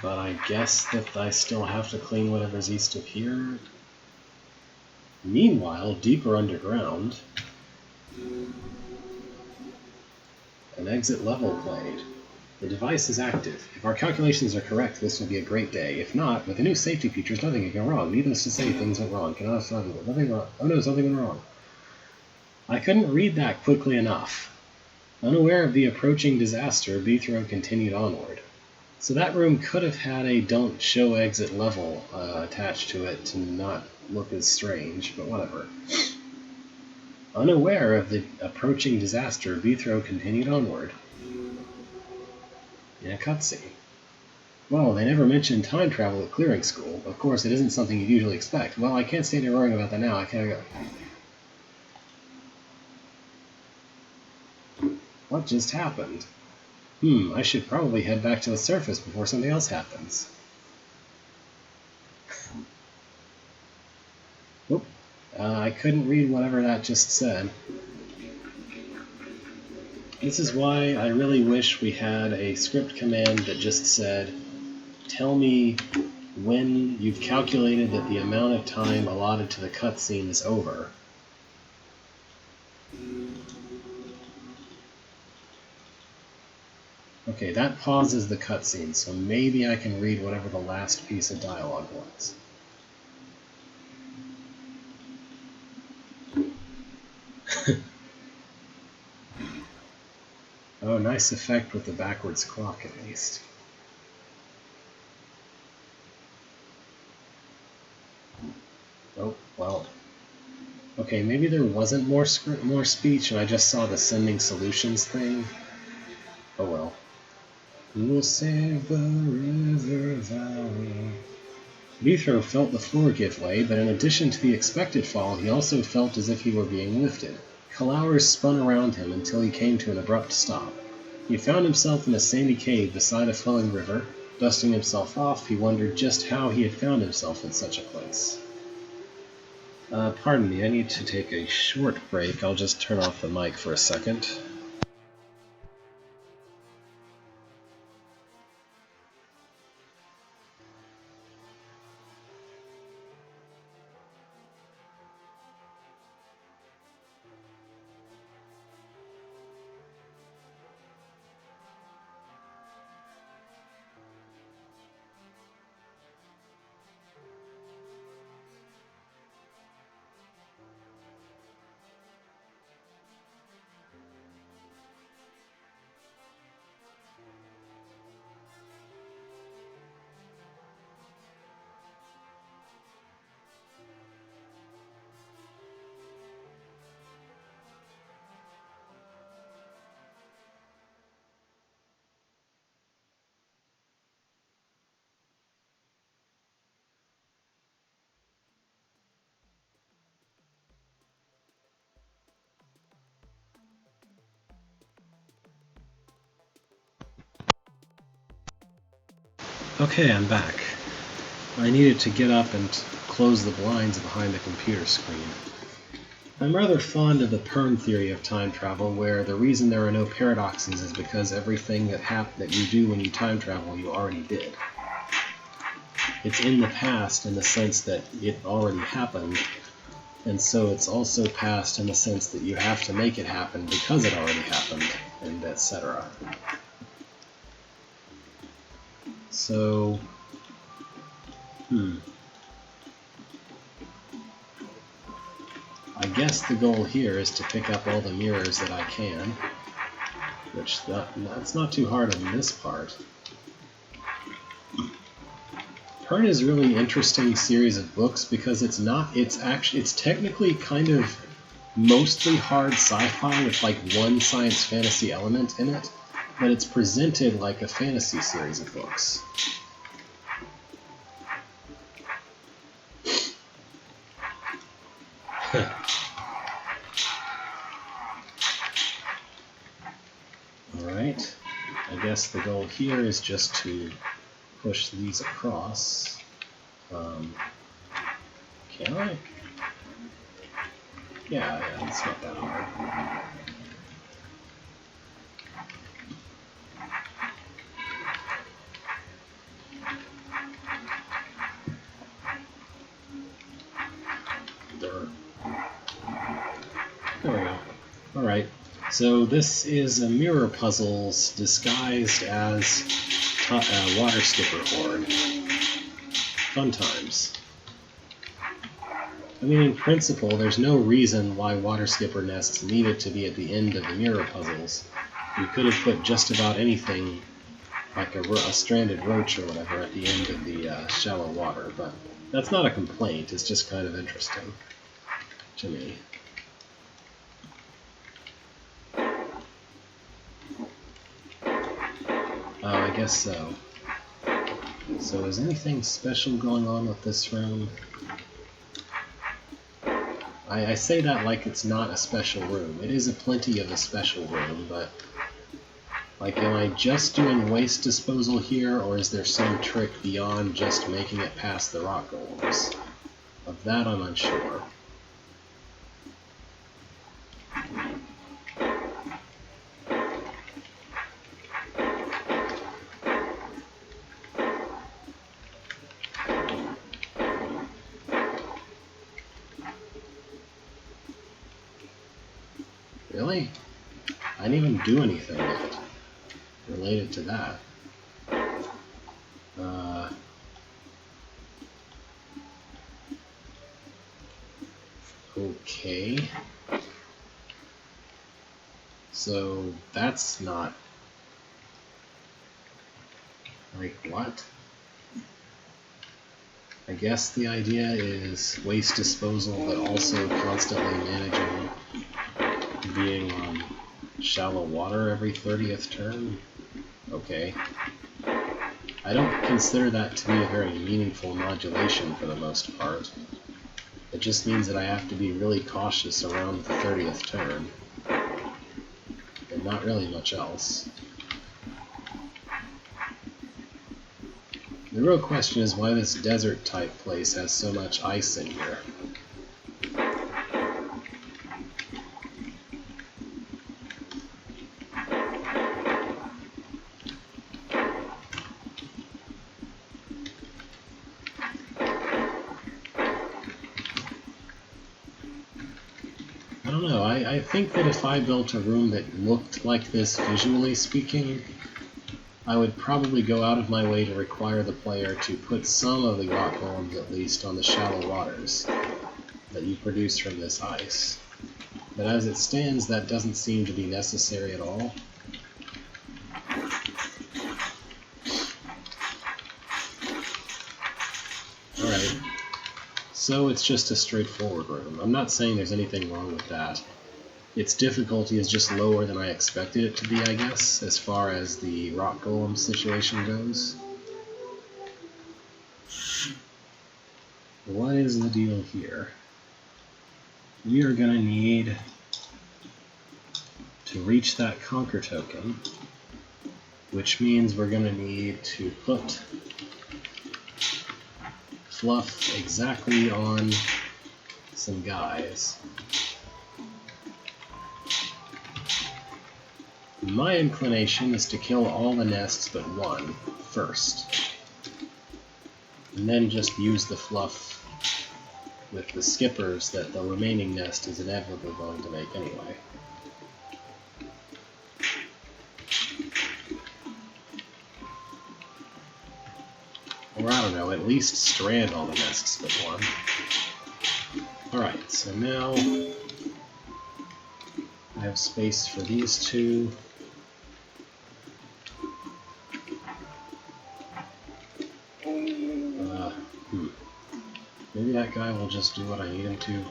but I guess that I still have to clean whatever's east of here. Meanwhile, deeper underground, an exit level played. The device is active. If our calculations are correct, this will be a great day. If not, with the new safety features, nothing can go wrong. Needless to say, things went wrong. Cannot stop it. Nothing wrong. Oh no, something went wrong. I couldn't read that quickly enough. Unaware of the approaching disaster, Beethro continued onward. So that room could have had a don't show exit level attached to it to not look as strange, but whatever. Unaware of the approaching disaster, Beethro continued onward. In a cutscene. Well, they never mentioned time travel at clearing school. Of course, it isn't something you'd usually expect. Well, I can't stand here worrying about that now. I can't go. What just happened? I should probably head back to the surface before something else happens. Whoop. I couldn't read whatever that just said. This is why I really wish we had a script command that just said, tell me when you've calculated that the amount of time allotted to the cutscene is over. Okay, that pauses the cutscene, so maybe I can read whatever the last piece of dialogue was. Oh, nice effect with the backwards clock, at least. Oh, well. Okay, maybe there wasn't more speech, and I just saw the sending solutions thing. Oh well. We will save the river valley. Vithro felt the floor give way, but in addition to the expected fall, he also felt as if he were being lifted. Kalauer spun around him until he came to an abrupt stop. He found himself in a sandy cave beside a flowing river. Dusting himself off, he wondered just how he had found himself in such a place. Pardon me, I need to take a short break. I'll just turn off the mic for a second. Okay, I'm back. I needed to get up and close the blinds behind the computer screen. I'm rather fond of the Pern theory of time travel, where the reason there are no paradoxes is because everything that you do when you time travel you already did. It's in the past in the sense that it already happened, and so it's also past in the sense that you have to make it happen because it already happened, and etc. So, I guess the goal here is to pick up all the mirrors that I can, which that's not too hard on this part. Pern is a really interesting series of books because it's technically kind of mostly hard sci-fi with like one science fantasy element in it, but it's presented like a fantasy series of books. Alright, I guess the goal here is just to push these across. Can I? Yeah, it's not that hard. There we go. Alright, so this is a mirror puzzles disguised as a water skipper horde. Fun times. I mean, in principle, there's no reason why water skipper nests needed to be at the end of the mirror puzzles. You could have put just about anything, like a stranded roach or whatever, at the end of the shallow water, but that's not a complaint, it's just kind of interesting to me. I guess so. So is anything special going on with this room? I say that like it's not a special room. It is plenty of a special room, but like, am I just doing waste disposal here, or is there some trick beyond just making it past the rock golems? Of that I'm unsure. Really? I didn't even do anything yet related to that. Okay. So that's not... like, what? I guess the idea is waste disposal, but also constantly managing being on shallow water every 30th turn? Okay. I don't consider that to be a very meaningful modulation for the most part. It just means that I have to be really cautious around the 30th turn. And not really much else. The real question is why this desert-type place has so much ice in here. I don't know, I think that if I built a room that looked like this visually speaking, I would probably go out of my way to require the player to put some of the rock golems at least on the shallow waters that you produce from this ice. But as it stands, that doesn't seem to be necessary at all. Alright, so it's just a straightforward room. I'm not saying there's anything wrong with that. Its difficulty is just lower than I expected it to be, I guess, as far as the rock golem situation goes. What is the deal here? We are going to need to reach that conquer token, which means we're going to need to put fluff exactly on some guys. My inclination is to kill all the nests but one first, and then just use the fluff with the skippers that the remaining nest is inevitably going to make anyway. Or I don't know, at least strand all the nests but one. Alright, so now I have space for these two. Maybe that guy will just do what I need him to.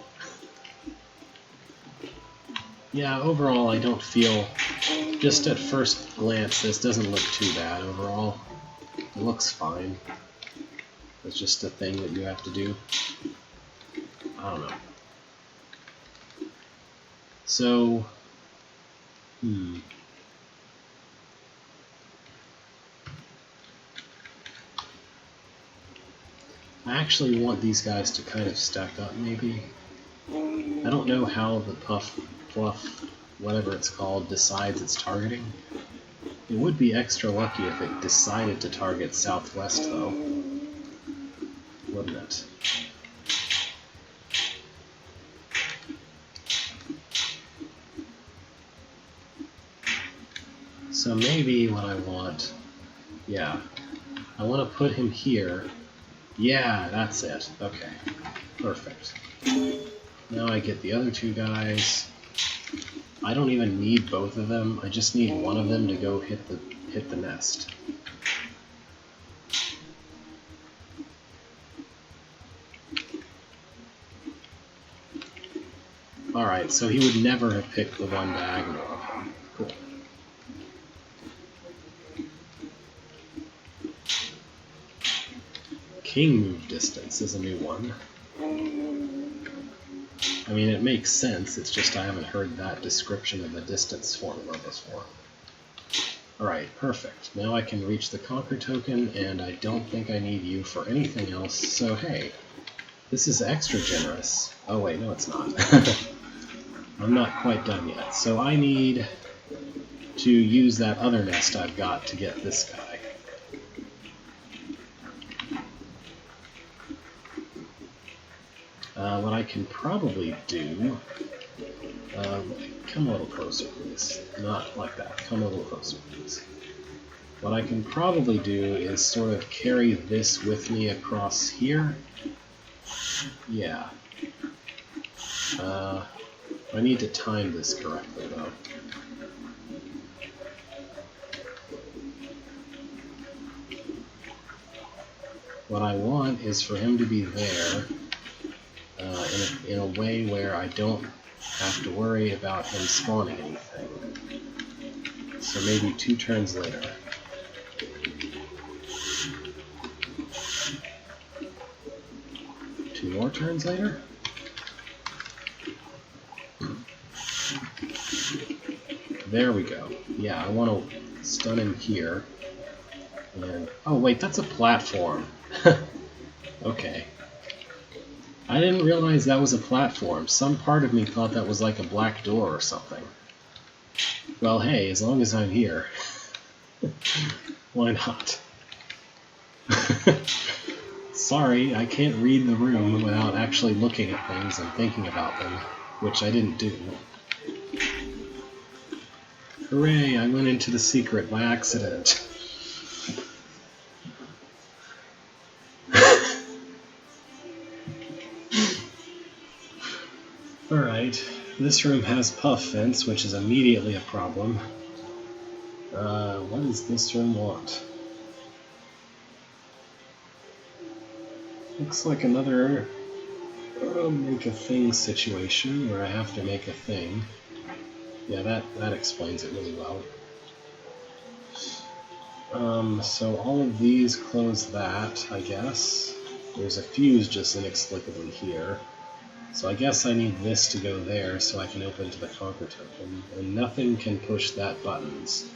Yeah, overall I don't feel, just at first glance, this doesn't look too bad overall. It looks fine. It's just a thing that you have to do. I don't know. So, I actually want these guys to kind of stack up, maybe. I don't know how the fluff, whatever it's called, decides its targeting. It would be extra lucky if it decided to target southwest, though. Wouldn't it? So maybe what I want, yeah, I want to put him here. Yeah, that's it. Okay, perfect. Now I get the other two guys. I don't even need both of them. I just need one of them to go hit the nest. Alright, so he would never have picked the one diagonal of him. Cool. King move distance is a new one. I mean, it makes sense, it's just I haven't heard that description of the distance formula before. Alright, perfect. Now I can reach the conquer token, and I don't think I need you for anything else, so hey, this is extra generous. Oh wait, no it's not. I'm not quite done yet. So I need to use that other nest I've got to get this guy. What I can probably do, come a little closer please, not like that, come a little closer please. What I can probably do is sort of carry this with me across here. Yeah. I need to time this correctly though. What I want is for him to be there in a way where I don't have to worry about him spawning anything. So maybe 2 turns later. more turns later? There we go. Yeah, I want to stun him here. And oh wait, that's a platform. Okay. I didn't realize that was a platform. Some part of me thought that was like a black door or something. Well, hey, as long as I'm here. Why not? Sorry, I can't read the room without actually looking at things and thinking about them, which I didn't do. Hooray, I went into the secret by accident. Alright, this room has puff vents, which is immediately a problem. What does this room want? Looks like another make a thing situation where I have to make a thing. Yeah, that explains it really well. So all of these close that, I guess. There's a fuse just inexplicably here. So I guess I need this to go there so I can open to the Conquer token, and nothing can push that buttons.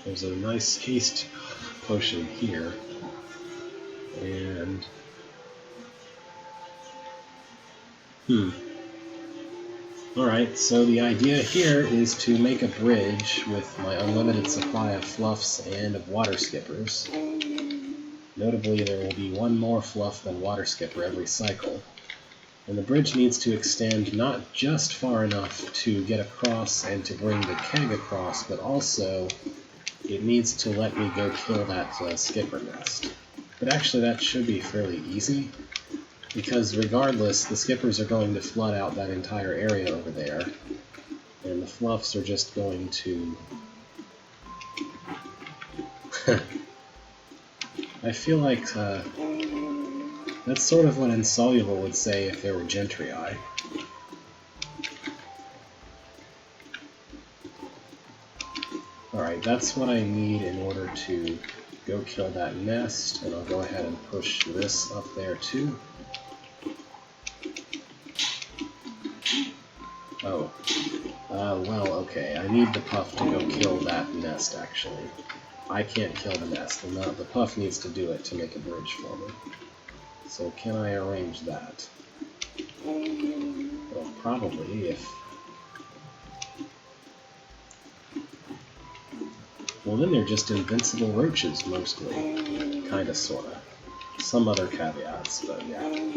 There's a nice haste potion here, and Alright, so the idea here is to make a bridge with my unlimited supply of fluffs and of water skippers. Notably, there will be one more fluff than water skipper every cycle. And the bridge needs to extend not just far enough to get across and to bring the keg across, but also it needs to let me go kill that skipper nest. But actually that should be fairly easy, because regardless, the skippers are going to flood out that entire area over there, and the fluffs are just going to... I feel like that's sort of what Insoluble would say if there were Gentrii. Alright, that's what I need in order to go kill that nest, and I'll go ahead and push this up there too. Oh. Well, okay, I need the puff to go kill that nest, actually. I can't kill the nest, and the puff needs to do it to make a bridge for me. So can I arrange that? Well, probably, if... Well, then they're just invincible roaches, mostly. Kinda, sorta. Some other caveats, but yeah.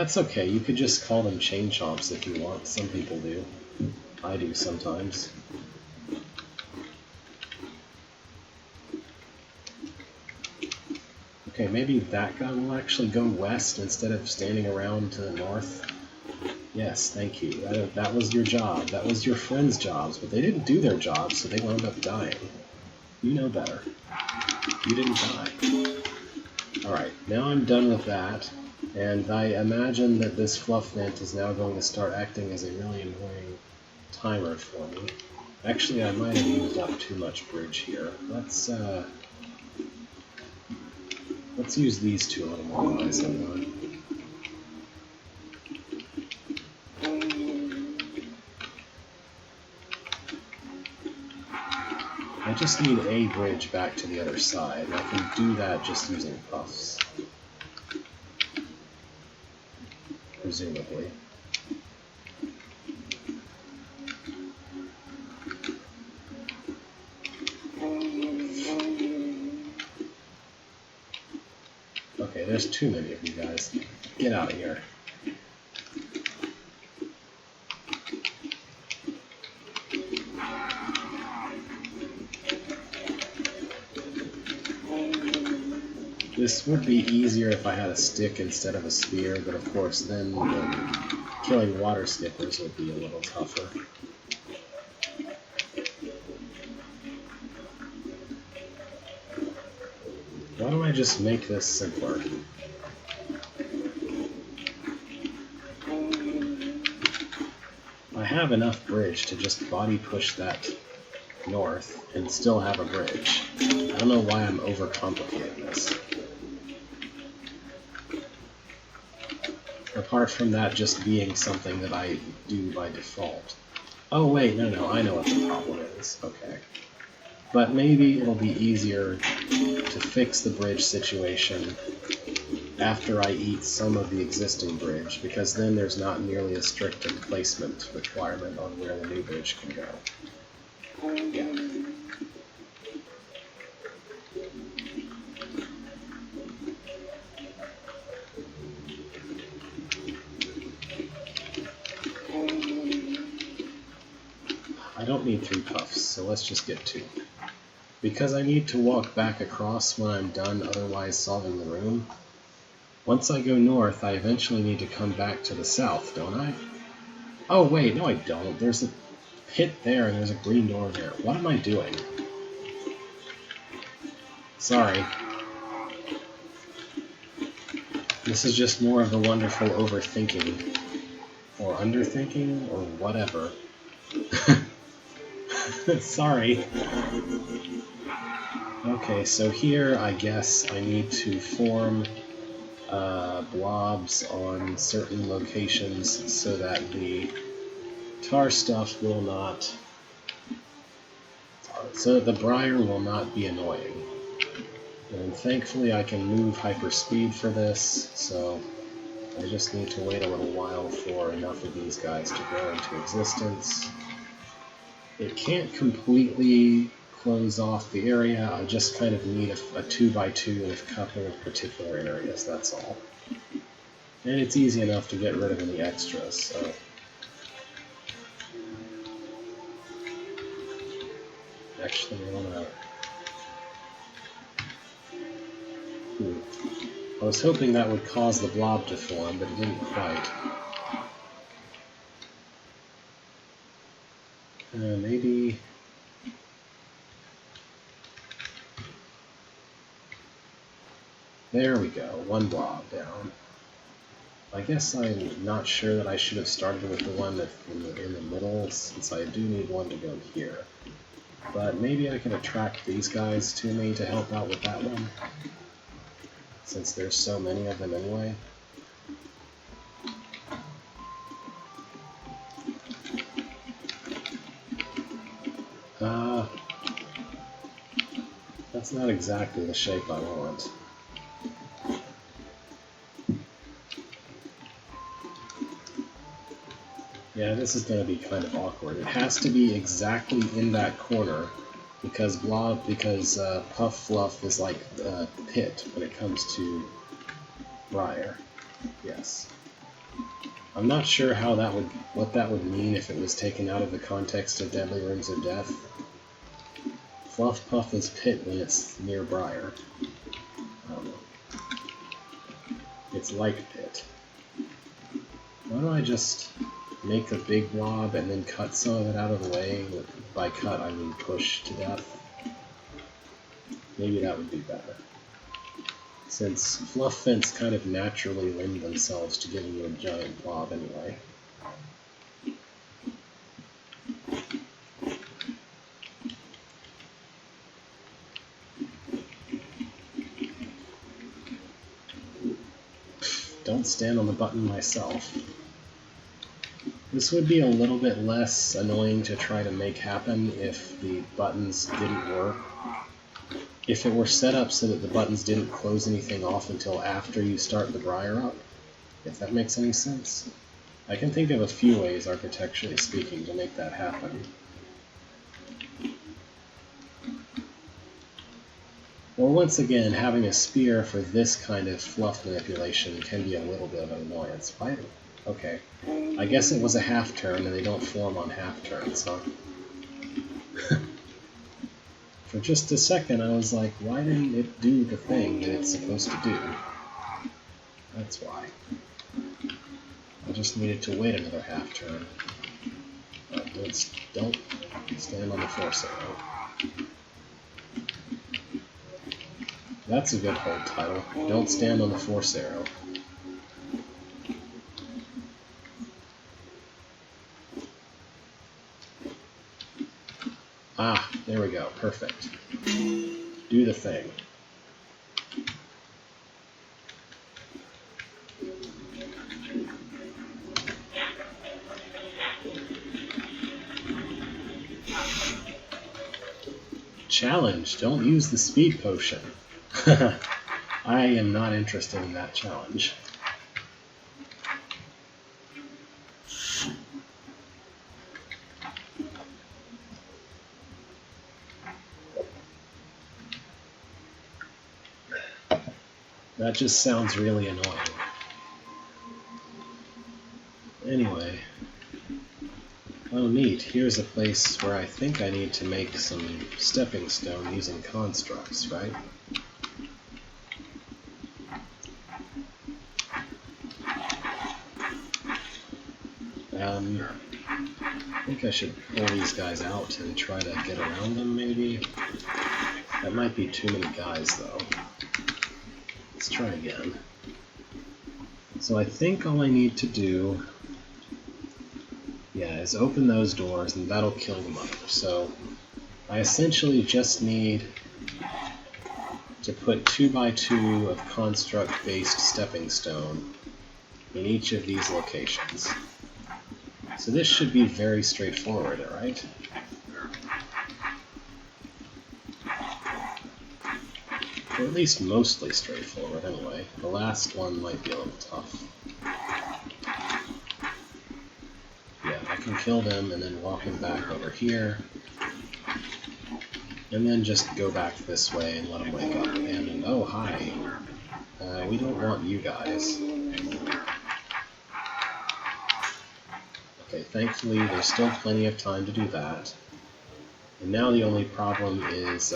That's okay. You could just call them chain chomps if you want. Some people do. I do sometimes. Okay, maybe that guy will actually go west instead of standing around to the north. Yes, thank you. That was your job. That was your friends' jobs, but they didn't do their jobs, so they wound up dying. You know better. You didn't die. Alright, now I'm done with that. And I imagine that this fluff vent is now going to start acting as a really annoying timer for me. Actually, I might have used up too much bridge here. Let's use these two a little more wisely. I just need a bridge back to the other side. I can do that just using puffs. Presumably. Okay, there's too many of you guys. Get out of here. This would be easier if I had a stick instead of a spear, but of course then killing water skippers would be a little tougher. Why don't I just make this simpler? I have enough bridge to just body push that north and still have a bridge. I don't know why I'm overcomplicating this. Apart from that just being something that I do by default. Oh wait, no, I know what the problem is. Okay. But maybe it'll be easier to fix the bridge situation after I eat some of the existing bridge, because then there's not nearly as strict a placement requirement on where the new bridge can go. Yeah. I don't need 3 puffs, so let's just get 2. Because I need to walk back across when I'm done otherwise solving the room. Once I go north, I eventually need to come back to the south, don't I? Oh wait, no I don't. There's a pit there and there's a green door there. What am I doing? Sorry. This is just more of the wonderful overthinking. Or underthinking, or whatever. Sorry. Okay, so here I guess I need to form blobs on certain locations so that the tar stuff will not, so that the briar will not be annoying. And thankfully I can move hyperspeed for this, so I just need to wait a little while for enough of these guys to grow into existence. It can't completely close off the area, I just kind of need a 2x2 in a couple of particular areas, that's all. And it's easy enough to get rid of any extras, so... Actually, I wanna... I was hoping that would cause the blob to form, but it didn't quite. Maybe... There we go, 1 blob down. I guess I'm not sure that I should have started with the one that's in the middle, since I do need one to go here. But maybe I can attract these guys to me to help out with that one, since there's so many of them anyway. That's not exactly the shape I want. Yeah, this is going to be kind of awkward. It has to be exactly in that corner, because Puff Fluff is like a pit when it comes to Briar. Yes. I'm not sure how what that would mean if it was taken out of the context of Deadly Rings of Death. Fluff Puff is pit when it's near Briar. I don't know. It's like pit. Why don't I just make a big blob and then cut some of it out of the way? By cut, I mean push to death. Maybe that would be better. Since Fluff Vents kind of naturally lend themselves to giving you a giant blob anyway. Don't stand on the button myself. This would be a little bit less annoying to try to make happen if the buttons didn't work. If it were set up so that the buttons didn't close anything off until after you start the Briar up, if that makes any sense. I can think of a few ways, architecturally speaking, to make that happen. Or once again, having a spear for this kind of fluff manipulation can be a little bit of an annoyance. Why? Okay. I guess it was a half turn and they don't form on half turns, huh? For just a second I was like, why didn't it do the thing that it's supposed to do? That's why. I just needed to wait another half turn. Don't stand on the force arrow. That's a good hold title. Don't stand on the force arrow. Ah, there we go. Perfect. Do the thing. Challenge. Don't use the speed potion. I am not interested in that challenge. That just sounds really annoying. Anyway. Oh neat, here's a place where I think I need to make some stepping stone using constructs, right? I think I should pull these guys out and try to get around them, maybe? That might be too many guys, though. Let's try again. So I think all I need to do, yeah, is open those doors, and that'll kill them up. So I essentially just need to put 2x2 of construct-based stepping stone in each of these locations. So this should be very straightforward, right? Or at least mostly straightforward, anyway. The last one might be a little tough. Yeah, I can kill them and then walk them back over here. And then just go back this way and let them wake up. And oh, hi. We don't want you guys. Okay, thankfully there's still plenty of time to do that. And now the only problem is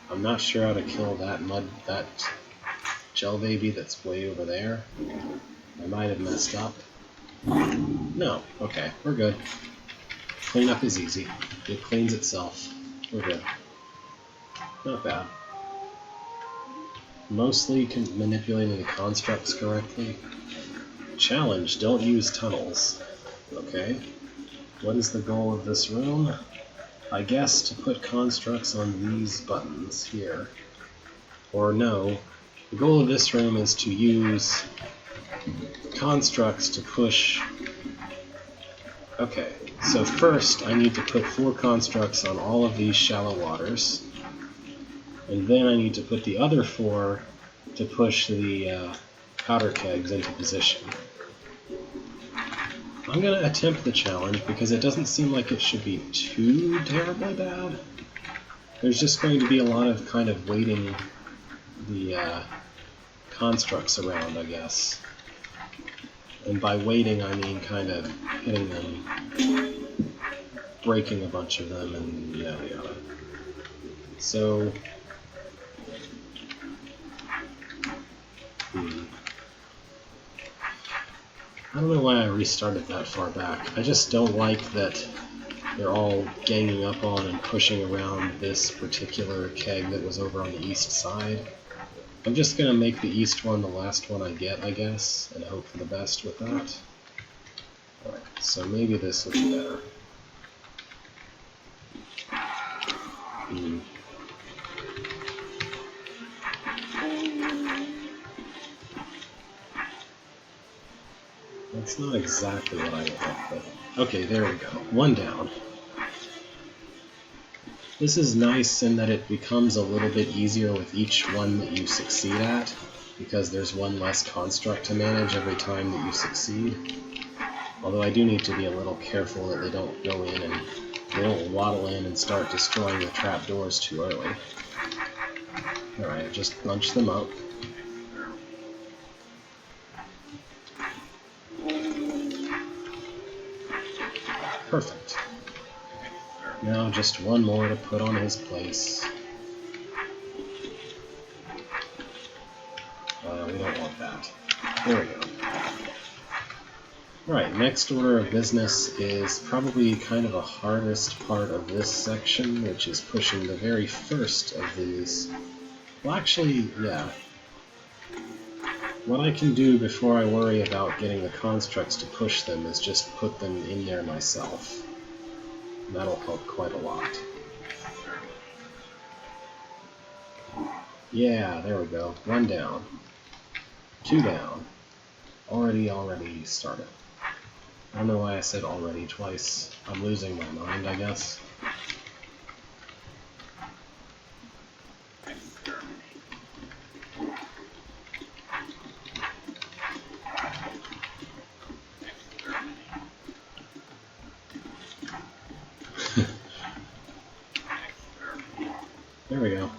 I'm not sure how to kill that gel baby that's way over there. I might have messed up. No, okay, we're good. Cleanup is easy. It cleans itself. We're good. Not bad. Mostly manipulating the constructs correctly. Challenge, don't use tunnels. Okay. What is the goal of this room? I guess to put constructs on these buttons here. Or no, the goal of this room is to use constructs to push... Okay, so first I need to put 4 constructs on all of these shallow waters. And then I need to put the other 4 to push the powder kegs into position. I'm going to attempt the challenge because it doesn't seem like it should be too terribly bad. There's just going to be a lot of kind of waiting the constructs around, I guess. And by waiting, I mean kind of hitting them, breaking a bunch of them, and yada yada. So... I don't know why I restarted that far back. I just don't like that they're all ganging up on and pushing around this particular keg that was over on the east side. I'm just going to make the east one the last one I get, I guess, and hope for the best with that. Alright, so maybe this will be better. That's not exactly what I want, but... Okay, there we go. One down. This is nice in that it becomes a little bit easier with each one that you succeed at, because there's one less construct to manage every time that you succeed. Although I do need to be a little careful that they don't go in and they don't waddle in and start destroying the trapdoors too early. Alright, just bunch them up. Perfect. Now just one more to put on his place. We don't want that. There we go. Alright, next order of business is probably kind of the hardest part of this section, which is pushing the very first of these Well, actually, yeah. What I can do before I worry about getting the constructs to push them is just put them in there myself. That'll help quite a lot. Yeah, there we go. 1 down. 2 down. Already started. I don't know why I said already twice. I'm losing my mind, I guess. There we go.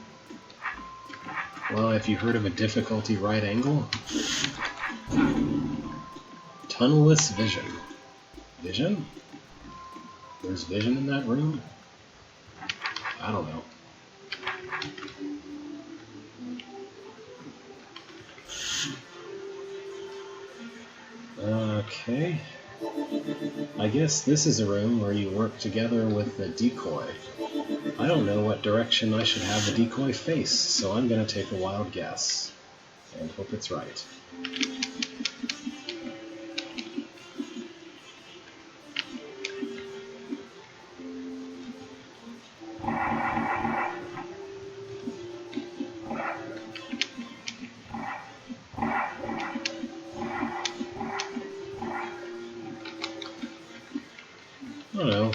Well, have you heard of a difficulty right angle? Tunnelless vision. Vision? There's vision in that room? I don't know. Okay. I guess this is a room where you work together with the decoy. I don't know what direction I should have the decoy face, so I'm going to take a wild guess. And hope it's right. I don't know.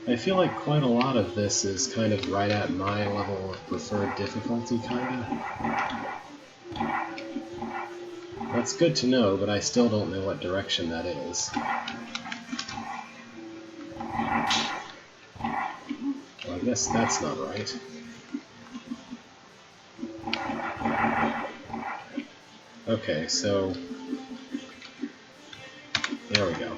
I feel like quite a lot of this is kind of right at my level of preferred difficulty, kinda. That's good to know, but I still don't know what direction that is. Well, I guess that's not right. Okay, so... there we go.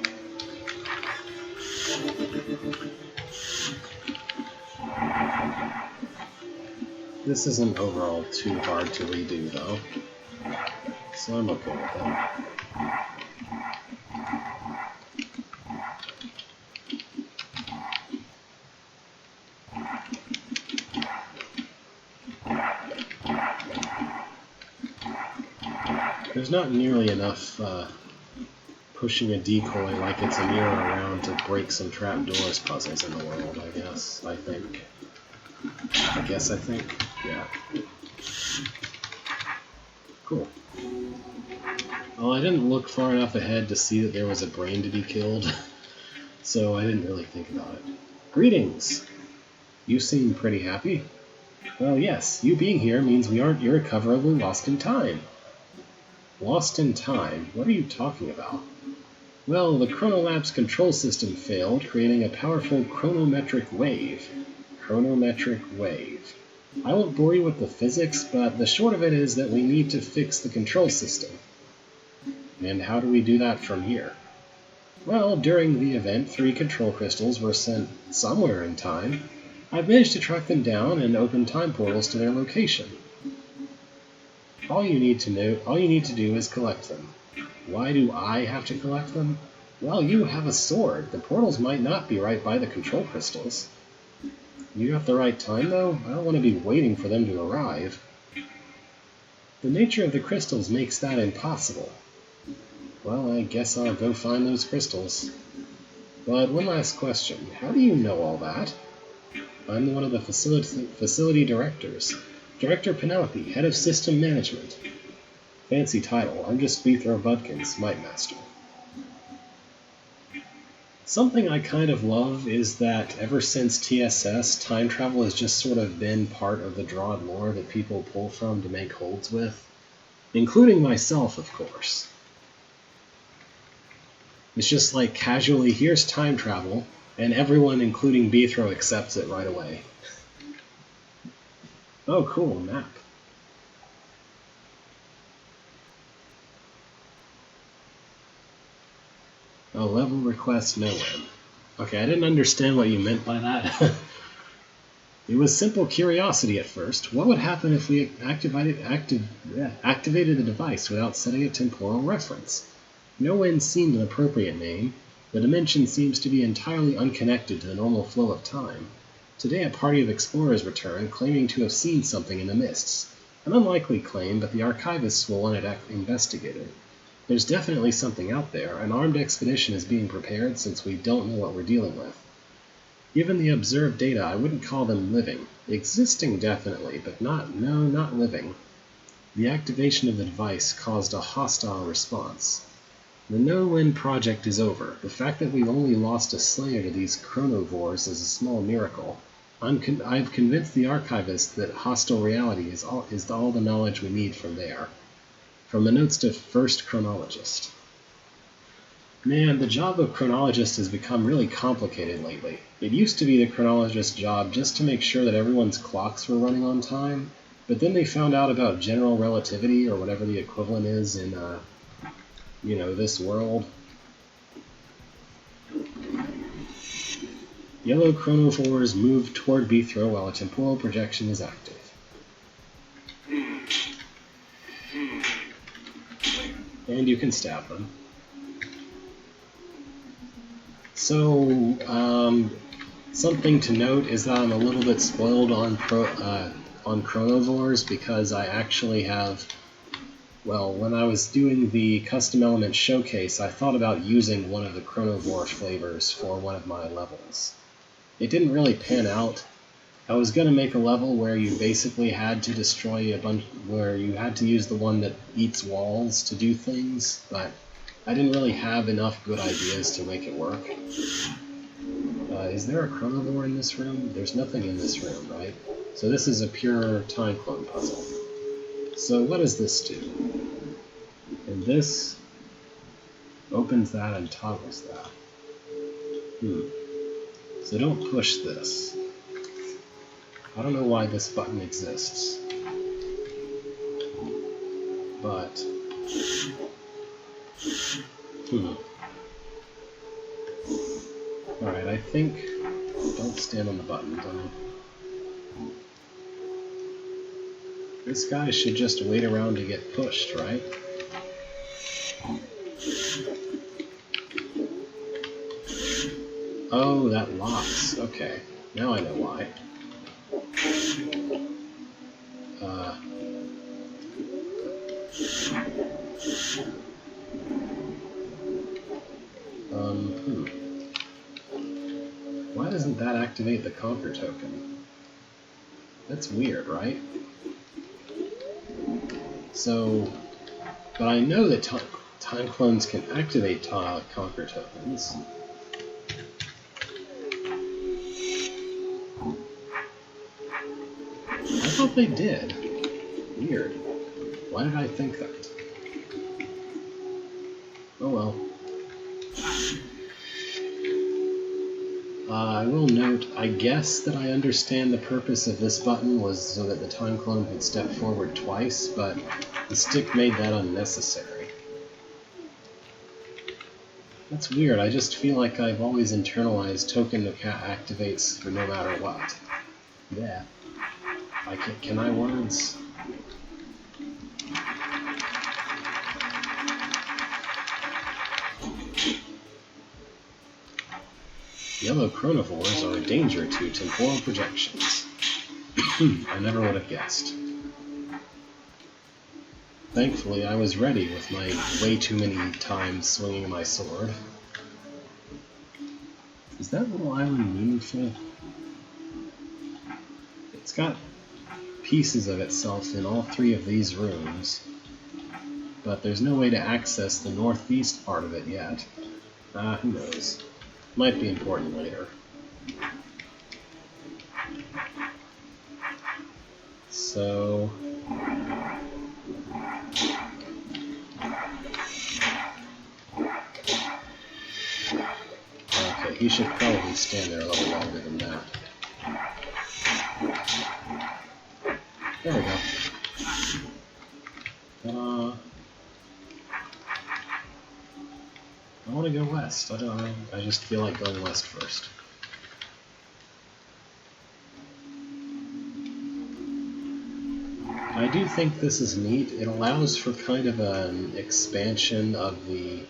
This isn't overall too hard to redo, though, so I'm okay with that. There's not nearly enough pushing a decoy like it's a mirror around to break some trapdoors puzzles in the world, I guess. I think. Yeah. Cool. Well, I didn't look far enough ahead to see that there was a brain to be killed, so I didn't really think about it. Greetings! You seem pretty happy. Well, yes, you being here means we aren't irrecoverably lost in time. Lost in time? What are you talking about? Well, the Chronolab's control system failed, creating a powerful chronometric wave. Chronometric wave. I won't bore you with the physics, but the short of it is that we need to fix the control system. And how do we do that from here? Well, during the event, 3 control crystals were sent somewhere in time. I've managed to track them down and open time portals to their location. All you need to do is collect them. Why do I have to collect them? Well, you have a sword. The portals might not be right by the control crystals. You got the right time, though? I don't want to be waiting for them to arrive. The nature of the crystals makes that impossible. Well, I guess I'll go find those crystals. But one last question. How do you know all that? I'm one of the facility directors. Director Penelope, head of system management. Fancy title. I'm just Beethro Budkins, Might Master. Something I kind of love is that ever since TSS, time travel has just sort of been part of the Draught lore that people pull from to make holds with. Including myself, of course. It's just like casually, here's time travel, and everyone, including Beethro, accepts it right away. Oh, cool, map. Oh, level request no win. Okay, I didn't understand what you meant by that. It was simple curiosity at first. What would happen if we activated the device without setting a temporal reference? No win seemed an appropriate name. The dimension seems to be entirely unconnected to the normal flow of time. Today a party of explorers returned, claiming to have seen something in the mists. An unlikely claim, but the archivists will want it investigated. There's definitely something out there. An armed expedition is being prepared since we don't know what we're dealing with. Given the observed data, I wouldn't call them living. Existing definitely, but not living. The activation of the device caused a hostile response. The No-Win project is over. The fact that we've only lost a slayer to these chronovores is a small miracle. I've convinced the archivist that hostile reality is all the knowledge we need from there. From the notes to First Chronologist. Man, the job of chronologist has become really complicated lately. It used to be the chronologist's job just to make sure that everyone's clocks were running on time, but then they found out about general relativity, or whatever the equivalent is in, this world. Yellow chronovores move toward Bithro while a temporal projection is active. And you can stab them. So, something to note is that I'm a little bit spoiled on chronovores because I actually have, when I was doing the custom element showcase, I thought about using one of the chronovore flavors for one of my levels. It didn't really pan out. I was going to make a level where you basically had to destroy where you had to use the one that eats walls to do things, but I didn't really have enough good ideas to make it work. Is there a chronovore in this room? There's nothing in this room, right? So this is a pure time clone puzzle. So what does this do? And this opens that and toggles that. So don't push this. I don't know why this button exists. But Alright, I think... Don't stand on the button, don't. This guy should just wait around to get pushed, right? Oh, that locks. Okay, now I know why. Why doesn't that activate the Conquer token? That's weird, right? So, but I know that time clones can activate Conquer tokens. I thought they did. Weird. Why did I think that? Oh well. I will note, I guess that I understand the purpose of this button was so that the time clone could step forward twice, but the stick made that unnecessary. That's weird, I just feel like I've always internalized token that activates for no matter what. Yeah. Can I words? Yellow chronovores are a danger to temporal projections. I never would have guessed. Thankfully, I was ready with my way too many times swinging my sword. Is that little island meaningful? It's got pieces of itself in all three of these rooms, but there's no way to access the northeast part of it yet. Who knows? Might be important later. So... Okay, he should probably stand there a little longer than that. There we go. I want to go west. I don't know. I just feel like going west first. I do think this is neat. It allows for kind of an expansion of the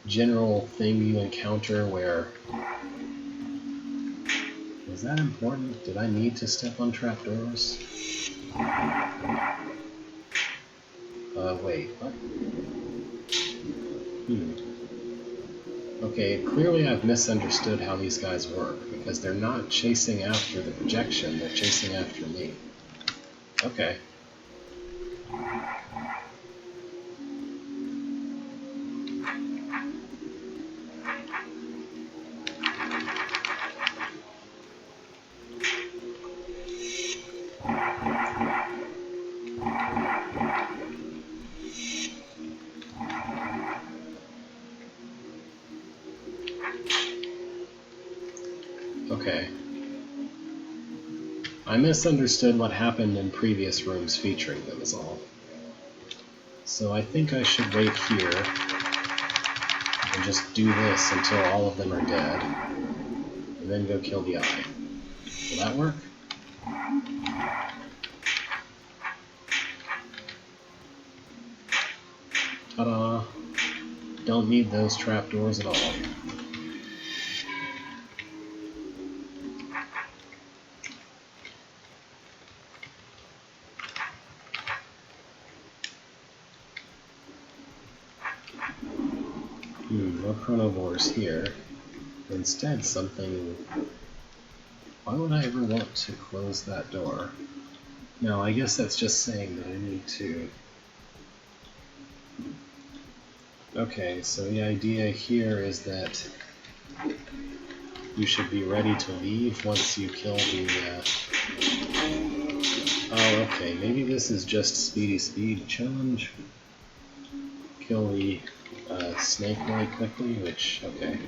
general thing you encounter where... Was that important? Did I need to step on trapdoors? Wait, what? Okay, clearly I've misunderstood how these guys work, because they're not chasing after the projection, they're chasing after me. Okay. Okay. I misunderstood what happened in previous rooms featuring them is all. So I think I should wait here and just do this until all of them are dead, and then go kill the eye. Will that work? Ta-da! Don't need those trapdoors at all. No chronovores here. Instead, something... Why would I ever want to close that door? No, I guess that's just saying that I need to... Okay, so the idea here is that you should be ready to leave once you kill the... Oh, okay, maybe this is just Speedy Speed challenge. Kill the snake really quickly, which, okay.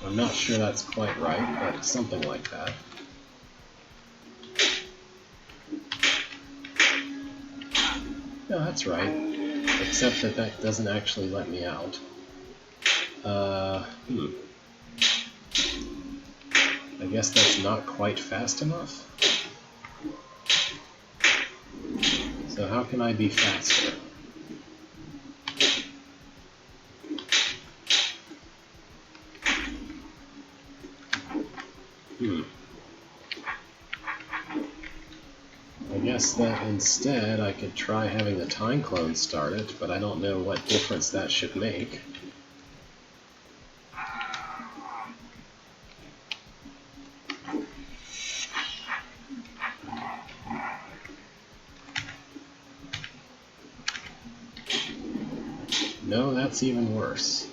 I'm not sure that's quite right, but something like that. No, that's right. Except that that doesn't actually let me out. I guess that's not quite fast enough. So how can I be faster? I guess that instead I could try having the time clone start it, but I don't know what difference that should make. No, that's even worse.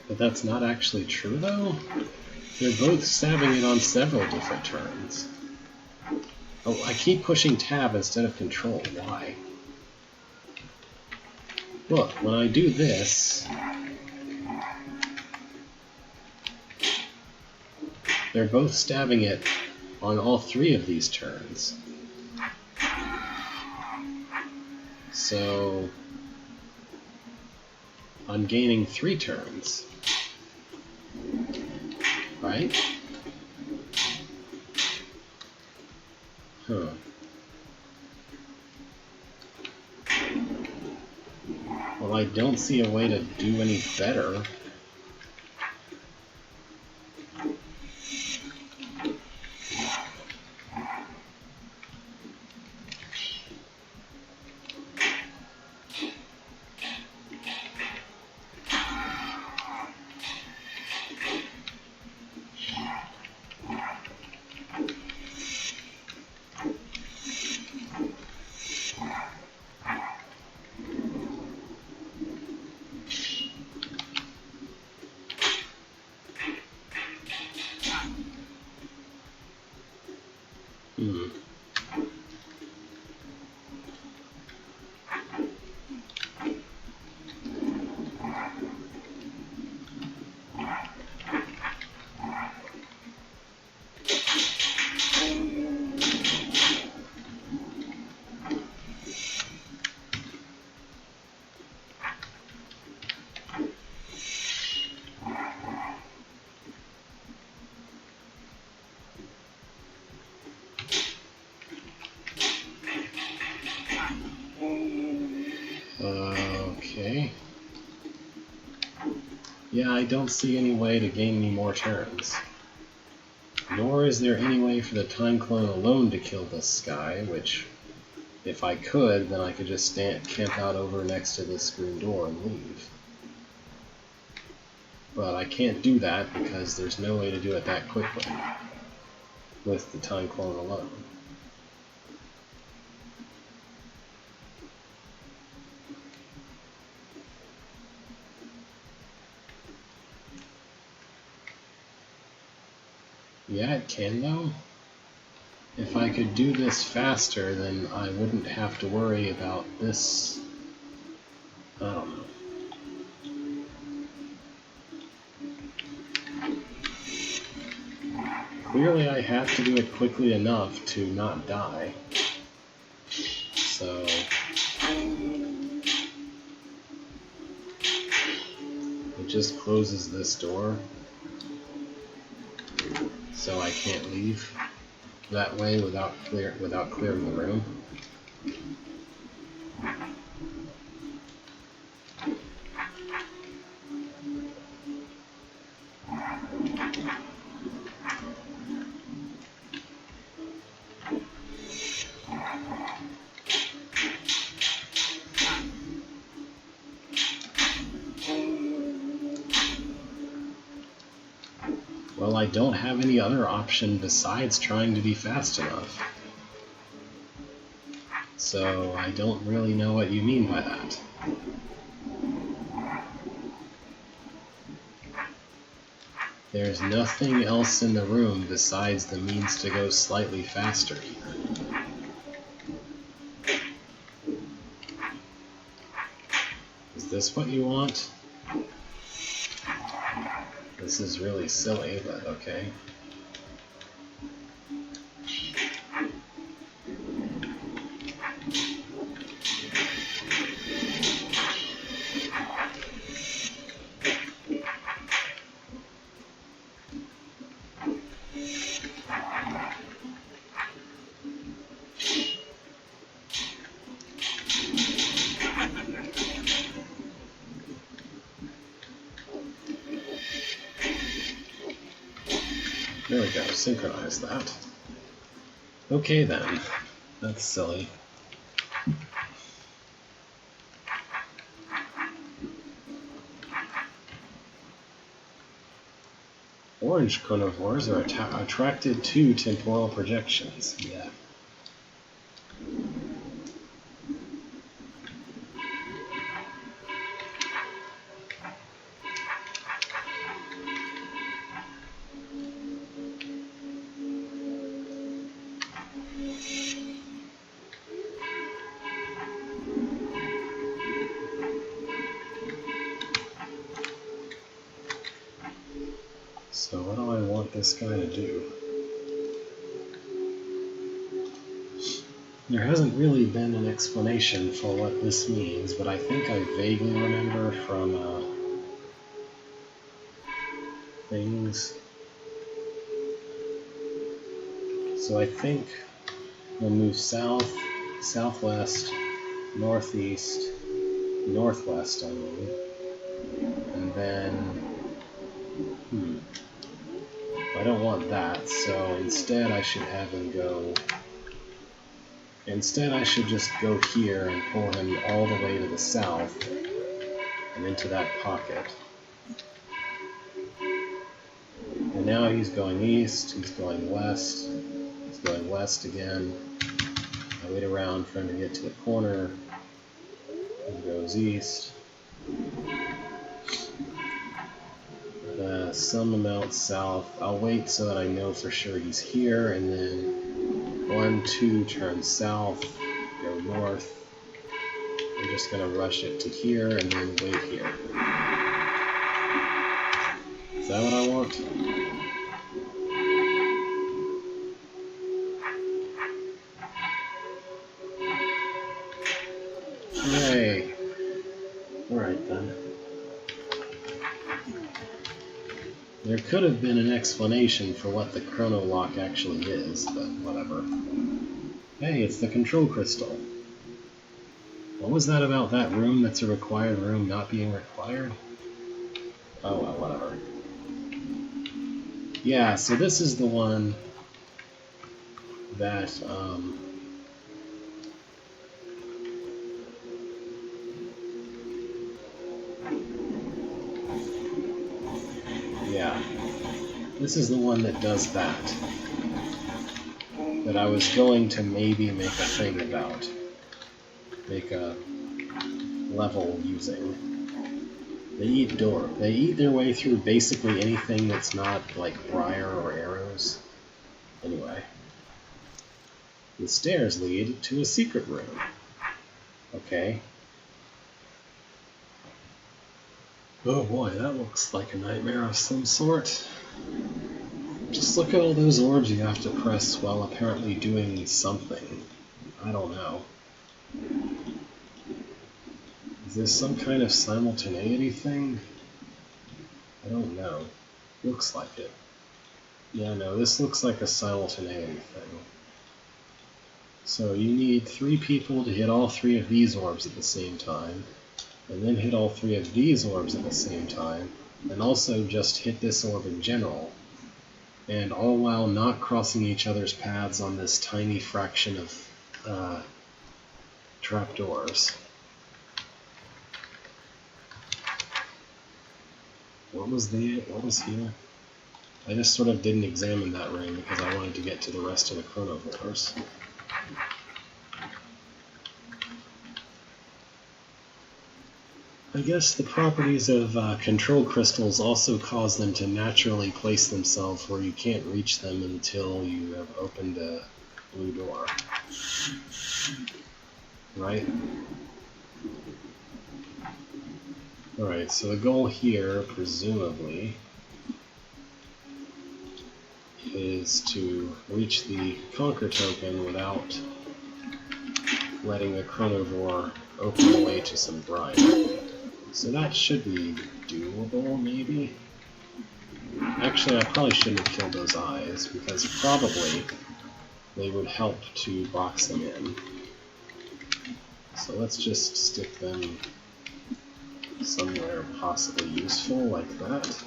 But that's not actually true, though? They're both stabbing it on several different turns. Oh, I keep pushing tab instead of control. Why? Look, when I do this, they're both stabbing it on all three of these turns. So I'm gaining 3 turns. Right? Huh. Well, I don't see a way to do any better. Yeah, I don't see any way to gain any more turns. Nor is there any way for the time clone alone to kill this guy, which, if I could, then I could just camp out over next to this green door and leave. But I can't do that because there's no way to do it that quickly with the time clone alone. Yeah, it can though. If I could do this faster, then I wouldn't have to worry about this. I don't know. Clearly I have to do it quickly enough to not die. So it just closes this door, so I can't leave that way without clearing the room. Well, I don't have any other option besides trying to be fast enough. So I don't really know what you mean by that. There's nothing else in the room besides the means to go slightly faster here. Is this what you want? This is really silly, but okay. There we go, synchronize that. Okay then, that's silly. Orange chronovores are attracted to temporal projections. Yeah. So what do I want this guy to do? There hasn't really been an explanation for what this means, but I think I vaguely remember from things. So I think we'll move south, southwest, northeast, northwest, I mean, and then, I don't want that, so instead I should have him go, instead I should just go here and pull him all the way to the south and into that pocket. And now he's going east, he's going west, he's going west again. I wait around for him to get to the corner, he goes east. Some amount south. I'll wait so that I know for sure he's here, and then 1, 2 turn south, go north. I'm just gonna rush it to here and then wait here. Is that what I want? Yay! Alright then. There could have been an explanation for what the chrono lock actually is, but whatever. Hey, it's the control crystal. What was that about that room that's a required room not being required? Oh well, whatever. Yeah, so this is the one that, yeah, this is the one that does that. That I was going to maybe make a thing about. Make a level using. They eat their way through basically anything that's not like briar or arrows. Anyway. The stairs lead to a secret room. Okay. Oh boy, that looks like a nightmare of some sort. Just look at all those orbs you have to press while apparently doing something. I don't know. Is this some kind of simultaneity thing? I don't know. Looks like it. Yeah, no, this looks like a simultaneity thing. So you need 3 people to hit all 3 of these orbs at the same time, and then hit all 3 of these orbs at the same time, and also just hit this orb in general, and all while not crossing each other's paths on this tiny fraction of trapdoors. What was here? I just sort of didn't examine that ring because I wanted to get to the rest of the chronovores. I guess the properties of control crystals also cause them to naturally place themselves where you can't reach them until you have opened a blue door. Right? Alright, so the goal here, presumably, is to reach the Conquer token without letting the Chronovore open the way to some briar. So that should be doable, maybe? Actually, I probably shouldn't have killed those eyes, because probably they would help to box them in. So let's just stick them somewhere possibly useful, like that.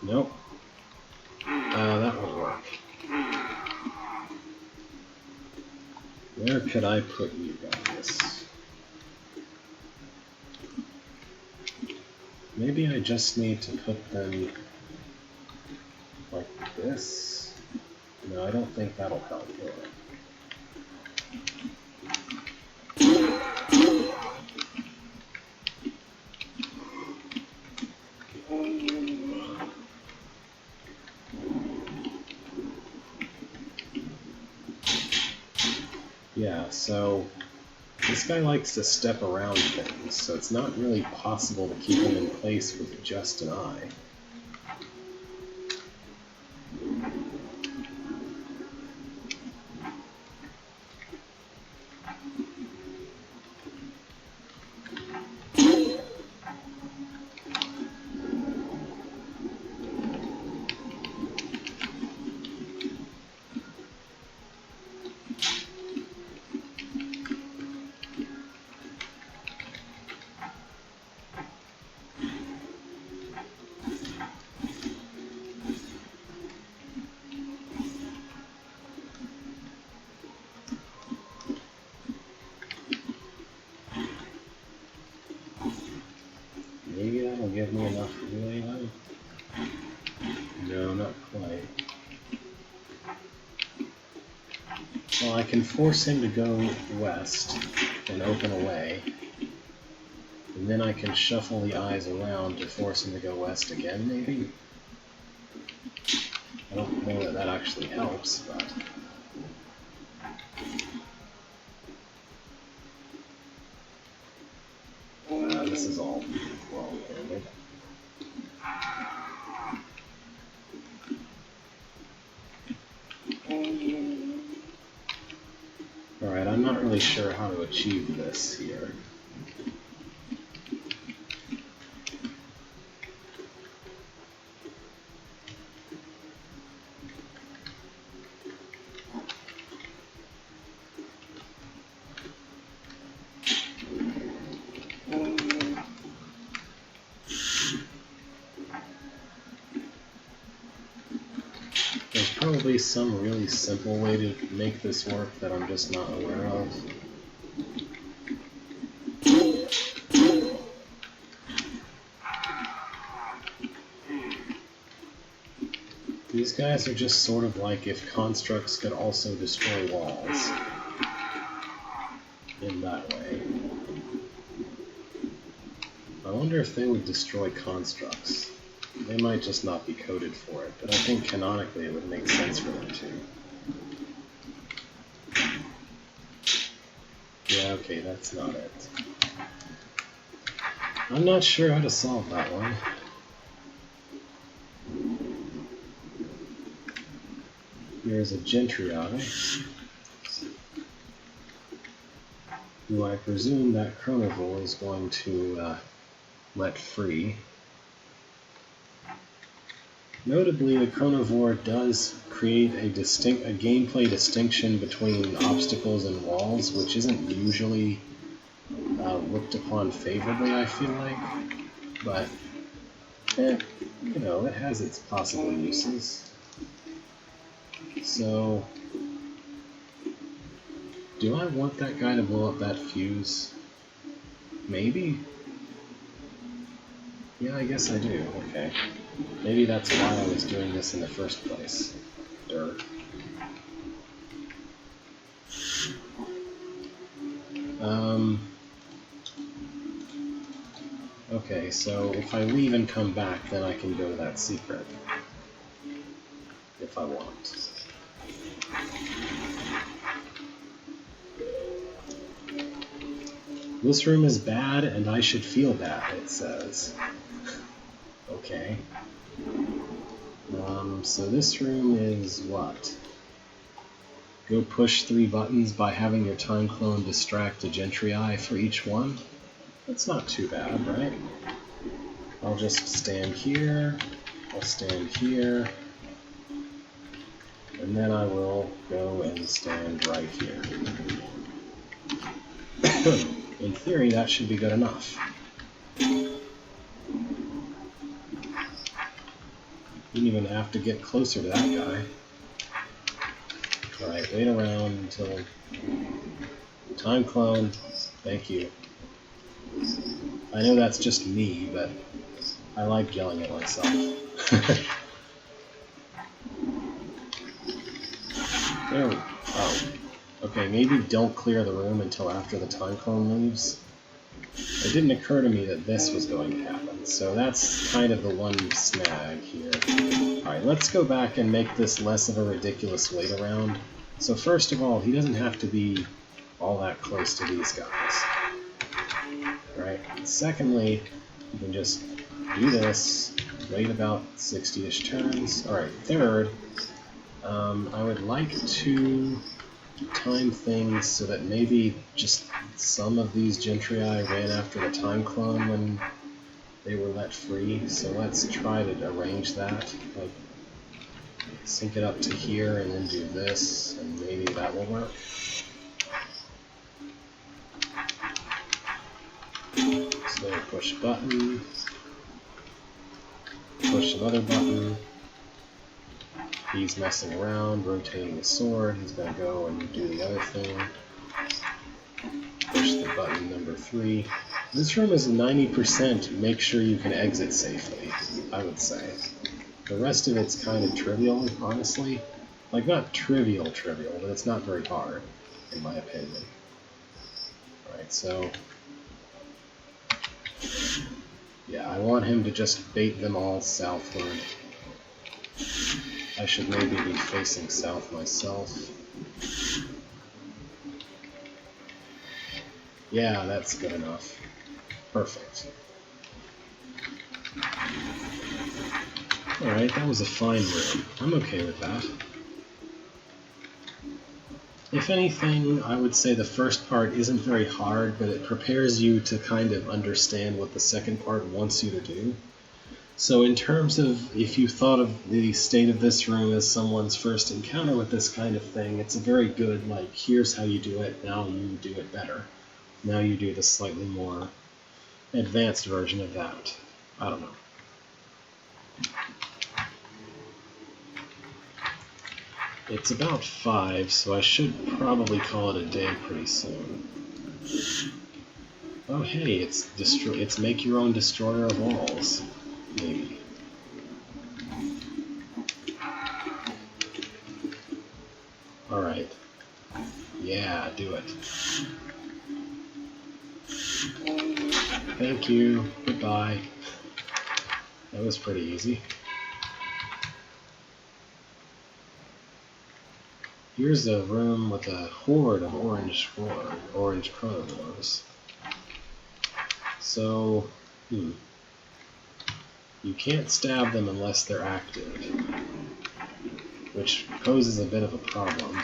Nope. That won't work. Where could I put you guys? Maybe I just need to put them like this. No, I don't think that'll help, will it? Yeah, so this guy likes to step around things, so it's not really possible to keep him in place with just an eye. Maybe that'll give me enough relay though? No, not quite. Well, I can force him to go west and open away. And then I can shuffle the eyes around to force him to go west again, maybe? I don't know that that actually helps, but... this is all wrong-handed. Alright, I'm not really sure how to achieve this here. probably some really simple way to make this work that I'm just not aware of. These guys are just sort of like if constructs could also destroy walls in that way. I wonder if they would destroy constructs. They might just not be coded for it, but I think canonically it would make sense for them to. Yeah, okay, that's not it. I'm not sure how to solve that one. Here's a Gentrii, who I presume that Chronivore is going to let free. Notably, the Chronivore does create a gameplay distinction between obstacles and walls, which isn't usually looked upon favorably, I feel like. But, you know, it has its possible uses. So, do I want that guy to blow up that fuse? Maybe? Yeah, I guess I do. Okay. Maybe that's why I was doing this in the first place. Dirt. Okay, so if I leave and come back, then I can go to that secret. If I want. This room is bad, and I should feel bad, it says. Okay. So this room is what? Go push 3 buttons by having your time clone distract a Gentrii for each one? That's not too bad, right? I'll just stand here, I'll stand here, and then I will go and stand right here. In theory, that should be good enough. Didn't even have to get closer to that guy. Alright, wait around until... Time clone. Thank you. I know that's just me, but I like yelling at myself. There we go. Oh. Okay, maybe don't clear the room until after the time clone leaves. It didn't occur to me that this was going to happen, so that's kind of the one snag here. Alright, let's go back and make this less of a ridiculous wait around. So first of all, he doesn't have to be all that close to these guys. Right? Secondly, you can just do this, wait about 60-ish turns. Alright, third, I would like to time things so that maybe just some of these Gentrii ran after the time clone when they were let free. So let's try to arrange that. Like, sync it up to here and then do this, and maybe that will work. So push button, push another button. He's messing around, rotating the sword. He's going to go and do the other thing. Push the button number 3. This room is 90% make sure you can exit safely, I would say. The rest of it's kind of trivial, honestly. Like, not trivial, but it's not very hard, in my opinion. Alright, so... yeah, I want him to just bait them all southward. I should maybe be facing south myself. Yeah, that's good enough. Perfect. Alright, that was a fine room. I'm okay with that. If anything, I would say the first part isn't very hard, but it prepares you to kind of understand what the second part wants you to do. So in terms of, if you thought of the state of this room as someone's first encounter with this kind of thing, it's a very good, like, here's how you do it, now you do it better. Now you do the slightly more advanced version of that. I don't know. It's about 5, so I should probably call it a day pretty soon. Oh hey, it's make your own destroyer of walls. Maybe. Alright. Yeah, do it. Thank you. Goodbye. That was pretty easy. Here's a room with a horde of orange chronodors. So, you can't stab them unless they're active, which poses a bit of a problem.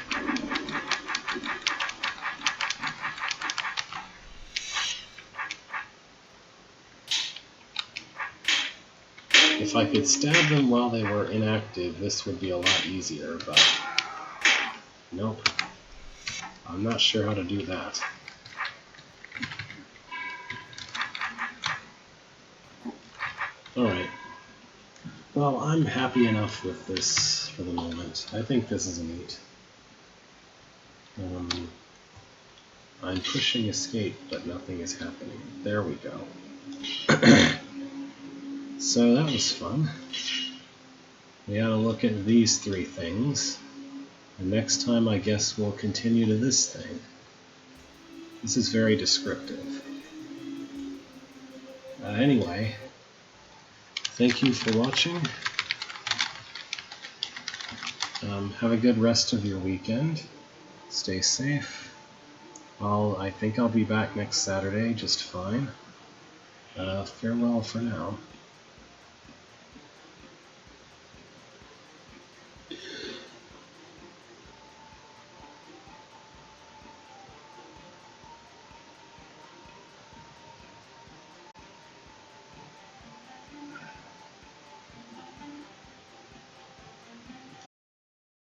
If I could stab them while they were inactive, this would be a lot easier, but nope. I'm not sure how to do that. Alright. Well, I'm happy enough with this for the moment. I think this is neat. I'm pushing escape, but nothing is happening. There we go. So that was fun. We had to look at these 3 things. And next time I guess we'll continue to this thing. This is very descriptive. Anyway, thank you for watching. Have a good rest of your weekend. Stay safe. I think I'll be back next Saturday just fine. Farewell for now.